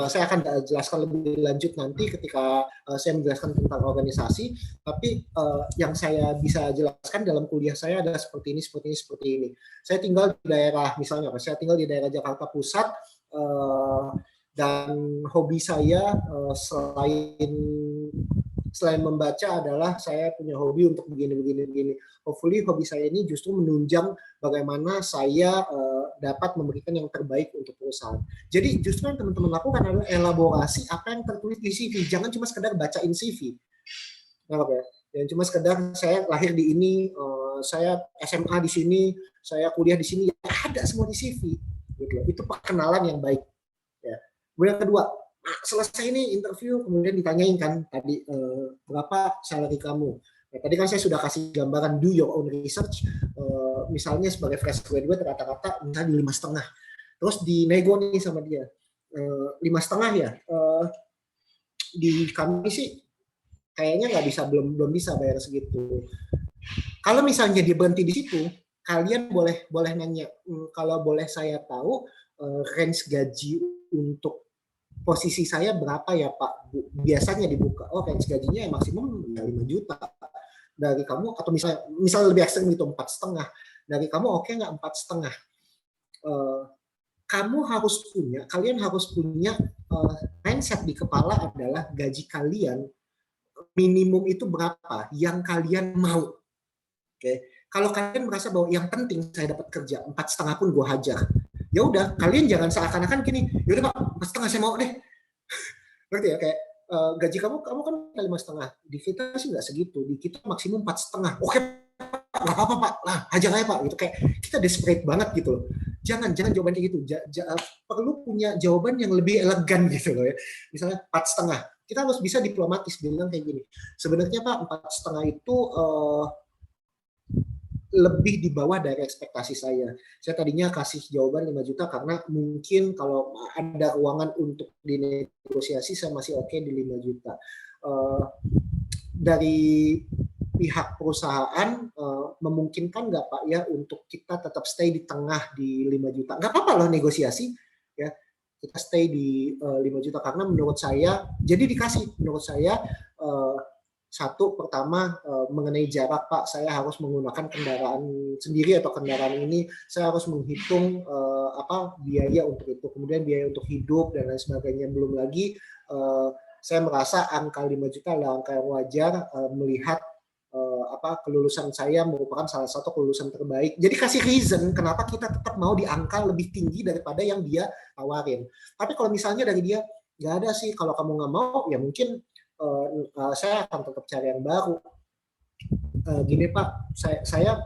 Saya akan jelaskan lebih lanjut nanti ketika saya menjelaskan tentang organisasi, tapi yang saya bisa jelaskan dalam kuliah saya adalah seperti ini. Saya tinggal di daerah, misalnya saya tinggal di daerah Jakarta Pusat, dan hobi saya selain membaca adalah saya punya hobi untuk begini. Hopefully hobi saya ini justru menunjang bagaimana saya dapat memberikan yang terbaik untuk perusahaan. Jadi justru yang teman-teman lakukan adalah elaborasi apa yang tertulis di CV. Jangan cuma sekedar bacain CV. Jangan cuma sekedar saya lahir di ini, saya SMA di sini, saya kuliah di sini. Ya, ada semua di CV. Gitu. Itu perkenalan yang baik. Ya. Kemudian kedua, selesai ini interview, kemudian ditanyain kan tadi berapa salary kamu. Nah, tadi kan saya sudah kasih gambaran do your own research. Misalnya sebagai fresh graduate rata-rata misalnya di 5,5. Terus dinego nih sama dia 5,5 ya. Di kami sih kayaknya nggak bisa, belum bisa bayar segitu. Kalau misalnya dia berhenti di situ, kalian boleh nanya, kalau boleh saya tahu range gaji untuk posisi saya berapa ya Pak? Biasanya dibuka. Oh, range gajinya maksimum 5 juta. Dari kamu, atau misalnya lebih ekstrem gitu 4,5. Dari kamu oke nggak 4,5? Kalian harus punya mindset di kepala adalah gaji kalian minimum itu berapa yang kalian mau. Oke. Kalau kalian merasa bahwa yang penting saya dapat kerja 4,5 pun gue hajar. Ya udah, kalian jangan seakan-akan gini, yaudah Pak, 4,5 saya mau deh. Berarti ya, kayak gaji kamu kan 5,5. Di kita sih nggak segitu, di kita maksimum 4,5. Oke Pak, nggak apa-apa Pak, lah hajar aja Pak. Gitu, kayak kita desperate banget gitu loh. Jangan jawaban kayak gitu. Perlu punya jawaban yang lebih elegan gitu loh ya. Misalnya 4,5. Kita harus bisa diplomatis bilang kayak gini. Sebenarnya Pak, 4,5 itu lebih di bawah dari ekspektasi saya. Saya tadinya kasih jawaban 5 juta karena mungkin kalau ada ruangan untuk dinegosiasi saya masih oke di 5 juta. Dari pihak perusahaan memungkinkan nggak Pak ya untuk kita tetap stay di tengah di 5 juta? Nggak apa-apa loh negosiasi. Ya, kita stay di 5 juta karena menurut saya, jadi dikasih menurut saya Satu, pertama mengenai jarak, Pak, saya harus menggunakan kendaraan sendiri atau kendaraan ini, saya harus menghitung biaya untuk itu, kemudian biaya untuk hidup dan lain sebagainya. Belum lagi saya merasa angka 5 juta adalah angka yang wajar melihat kelulusan saya merupakan salah satu kelulusan terbaik. Jadi kasih reason kenapa kita tetap mau di angka lebih tinggi daripada yang dia tawarin. Tapi kalau misalnya dari dia nggak ada sih, kalau kamu nggak mau ya mungkin saya akan tetap cari yang baru. Gini Pak, saya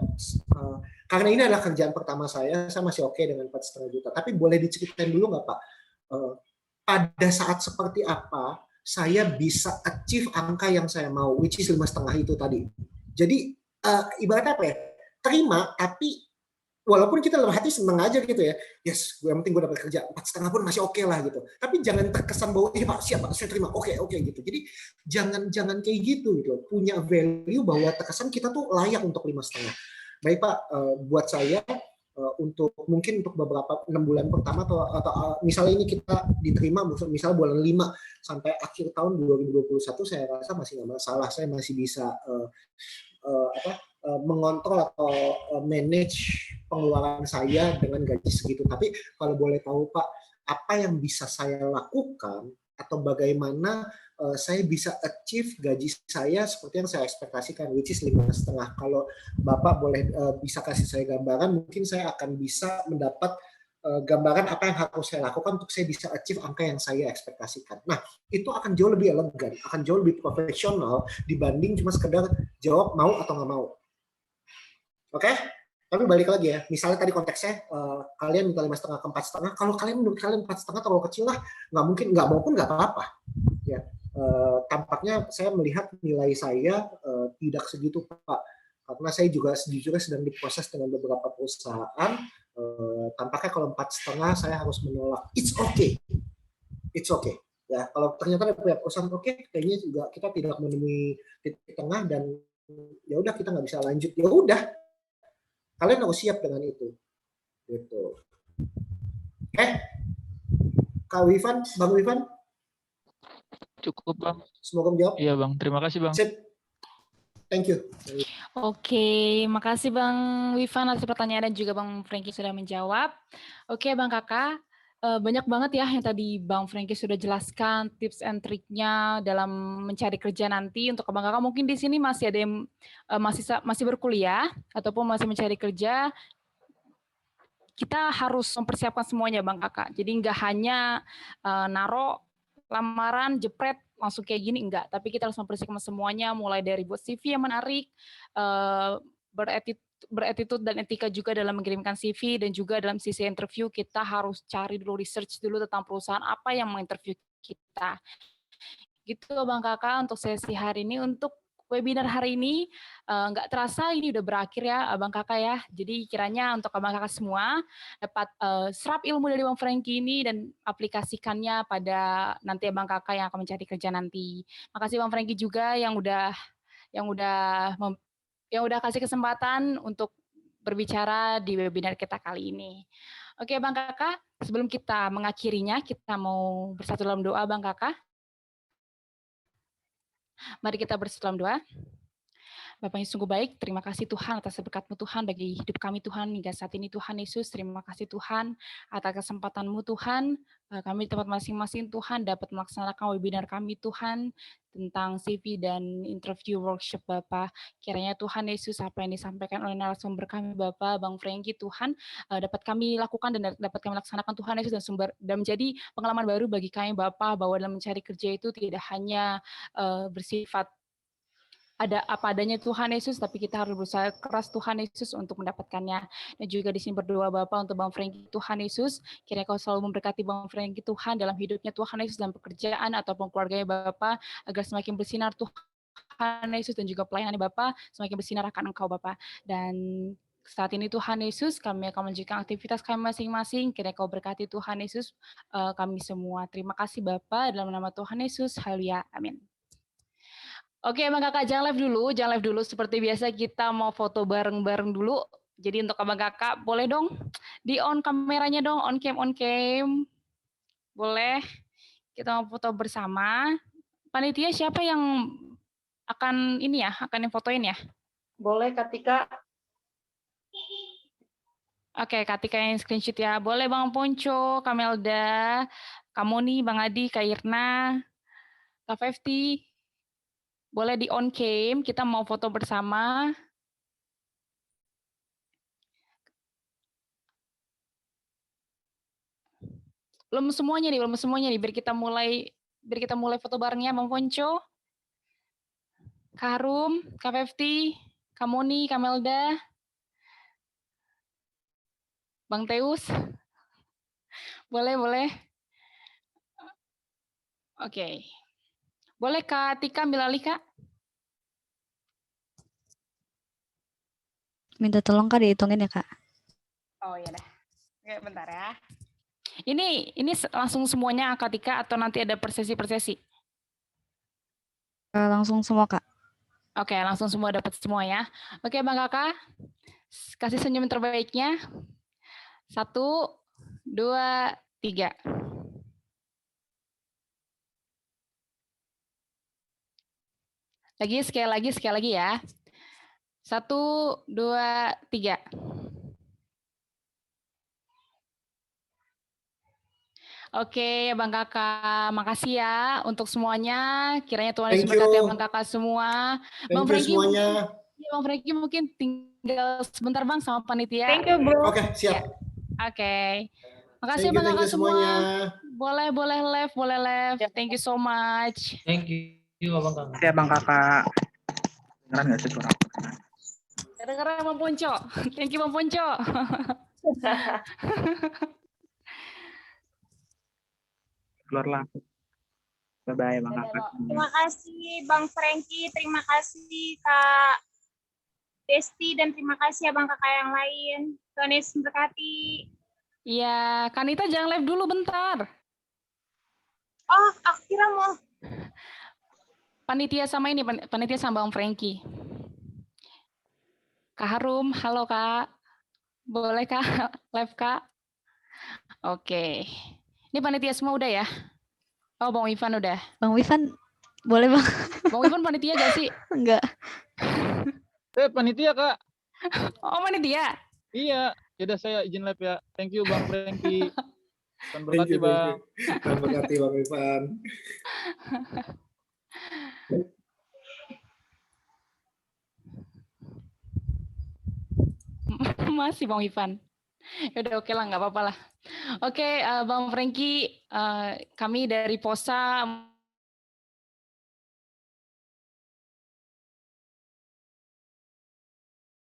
karena ini adalah kerjaan pertama saya masih oke dengan 4,5 juta. Tapi boleh diceritain dulu nggak Pak, pada saat seperti apa saya bisa achieve angka yang saya mau, which is 5,5 itu tadi. Jadi ibaratnya apa ya? Terima, tapi walaupun kita dalam hati seneng aja gitu ya, yes, yang penting gue dapat kerja 4,5 pun masih oke lah gitu. Tapi jangan terkesan bahwa Pak siap Pak, saya terima, oke gitu. Jadi jangan kayak gitu gitu. Punya value bahwa terkesan kita tuh layak untuk 5,5. Baik Pak, buat saya mungkin untuk beberapa 6 bulan pertama atau misalnya ini kita diterima misalnya bulan 5 sampai akhir tahun 2021, saya rasa masih nggak masalah. Saya masih bisa mengontrol atau manage pengeluaran saya dengan gaji segitu. Tapi kalau boleh tahu Pak, apa yang bisa saya lakukan atau bagaimana saya bisa achieve gaji saya seperti yang saya ekspektasikan, which is 5,5. Kalau Bapak boleh bisa kasih saya gambaran, mungkin saya akan bisa mendapat gambaran apa yang harus saya lakukan untuk saya bisa achieve angka yang saya ekspektasikan. Nah, itu akan jauh lebih elegan, akan jauh lebih profesional dibanding cuma sekedar jawab mau atau nggak mau. Oke? Tapi balik lagi ya, misalnya tadi konteksnya kalian minta 5,5 ke 4,5, kalau kalian menurut kalian 4,5 terlalu kecil lah, nggak mungkin, nggak mau pun nggak apa-apa. Ya, tampaknya saya melihat nilai saya tidak segitu Pak, karena saya juga sejujurnya sedang diproses dengan beberapa perusahaan. Tampaknya kalau 4,5 saya harus menolak. It's okay ya. Kalau ternyata ada perusahaan oke, kayaknya juga kita tidak menemui titik tengah dan ya udah kita nggak bisa lanjut, ya udah kalian harus siap dengan itu gitu. Kak Wifan, Bang Wifan, Cukup Bang. semoga menjawab. Iya Bang, terima kasih Bang. Sip. Thank you. Oke, makasih Bang Wifan atas pertanyaan dan juga Bang Frankie sudah menjawab. Oke Bang Kakak, banyak banget ya yang tadi Bang Frankie sudah jelaskan tips and triknya dalam mencari kerja nanti. Untuk Bang Kakak mungkin di sini masih ada yang masih berkuliah ataupun masih mencari kerja. Kita harus mempersiapkan semuanya Bang Kakak. Jadi nggak hanya naro lamaran, jepret, langsung kayak gini, enggak. Tapi kita harus mempersiapkan semuanya, mulai dari buat CV yang menarik, beretitude dan etika juga dalam mengirimkan CV, dan juga dalam sisi interview kita harus cari dulu, research dulu tentang perusahaan apa yang menginterview kita. Gitu Bang Kakak untuk sesi hari ini. Untuk webinar hari ini nggak terasa ini udah berakhir ya Abang Kakak ya. Jadi kiranya untuk Abang Kakak semua dapat serap ilmu dari Bang Frankie ini dan aplikasikannya pada nanti Abang Kakak yang akan mencari kerja nanti. Makasih Bang Frankie juga yang udah kasih kesempatan untuk berbicara di webinar kita kali ini. Oke Bang Kakak, sebelum kita mengakhirinya, kita mau bersatu dalam doa Bang Kakak. Mari kita bersatu dalam doa. Bapak yang sungguh baik, terima kasih Tuhan atas berkat-Mu Tuhan bagi hidup kami Tuhan hingga saat ini Tuhan Yesus. Terima kasih Tuhan atas kesempatan-Mu Tuhan. Kami di tempat masing-masing Tuhan dapat melaksanakan webinar kami Tuhan tentang CV dan interview workshop Bapak. Kiranya Tuhan Yesus apa yang disampaikan oleh narasumber kami Bapak, Bang Frankie Tuhan, dapat kami lakukan dan dapat kami laksanakan Tuhan Yesus dan menjadi pengalaman baru bagi kami Bapak bahwa dalam mencari kerja itu tidak hanya bersifat ada apa adanya Tuhan Yesus, tapi kita harus berusaha keras Tuhan Yesus untuk mendapatkannya. Dan juga di sini berdoa Bapak untuk Bang Frankie Tuhan Yesus, kiranya Kau selalu memberkati Bang Frankie Tuhan dalam hidupnya Tuhan Yesus, dalam pekerjaan ataupun keluarganya Bapak, agar semakin bersinar Tuhan Yesus dan juga pelayanan Bapak semakin bersinar akan Engkau Bapak. Dan saat ini Tuhan Yesus, kami akan melanjutkan aktivitas kami masing-masing, kiranya Kau berkati Tuhan Yesus kami semua. Terima kasih Bapak, dalam nama Tuhan Yesus, haleluya, amin. Oke, Abang Kakak jangan live dulu. Seperti biasa kita mau foto bareng-bareng dulu. Jadi untuk Abang Kakak, boleh dong di on kameranya dong, on cam. Boleh, kita mau foto bersama. Panitia siapa yang akan ini ya, akan yang fotoin ya. Boleh Katika. Oke, Katika yang screenshot ya. Boleh Bang Ponco, Kamelda, Kamoni, Bang Adi, Kak Irna, Kak Fefti. Boleh di on cam, kita mau foto bersama. Belum semuanya nih, biar kita mulai foto barengnya Bang Ponco, Kak Harum, Kak Fefti, Kamoni, Kamelda, Bang Teus. Boleh. Oke. Boleh Kak Tika ambil alih, Kak? Minta tolong Kak dihitungin ya Kak. Oh iya dah. Oke, bentar ya. Ini langsung semuanya Kak Tika atau nanti ada persesi-persesi? Langsung semua Kak. Oke, langsung semua dapat semua ya. Oke, Bang Kakak. Kasih senyum terbaiknya. 1, 2, 3. Sekali lagi ya. 1, 2, 3. Oke, Bang Kakak, makasih ya untuk semuanya. Kiranya Tuhan Yesus memberkati Bang Kakak semua. Bang Franky semuanya. Bang Franky mungkin tinggal sebentar Bang sama panitia. Thank you, Bro. Oke, siap. Oke. Makasih Bang Kakak semua. Boleh live. Thank you so much. Thank you Bang Kakak. Ya Bang Kakak. Dengeran nggak sih suara aku? Dengeran Bang Ponco. Thank you Bang Ponco. Keluarlah. Bye-bye Bang Kakak. Terima kasih Bang Franky, terima kasih Kak Desti, dan terima kasih ya Bang Kakak yang lain. Tuhan Yesus memberkati. Iya, Kanita jangan live dulu bentar. Oh, aku kira mau. Panitia sama Bang Franky. Kak Harum, halo Kak. Boleh Kak live Kak? Oke. Ini panitia semua udah ya? Oh, Bang Ivan udah. Bang Ivan, boleh Bang? Bang Ivan panitia gak sih? Enggak. Panitia Kak. Oh, panitia? Iya. Yaudah saya izin live ya. Thank you Bang Franky. Tuhan berkati Bang. Tuhan berkati Bang Ivan. Masih Bang Ivan. Udah oke lah, nggak apa-apa lah. Oke, Bang Franky, kami dari POSA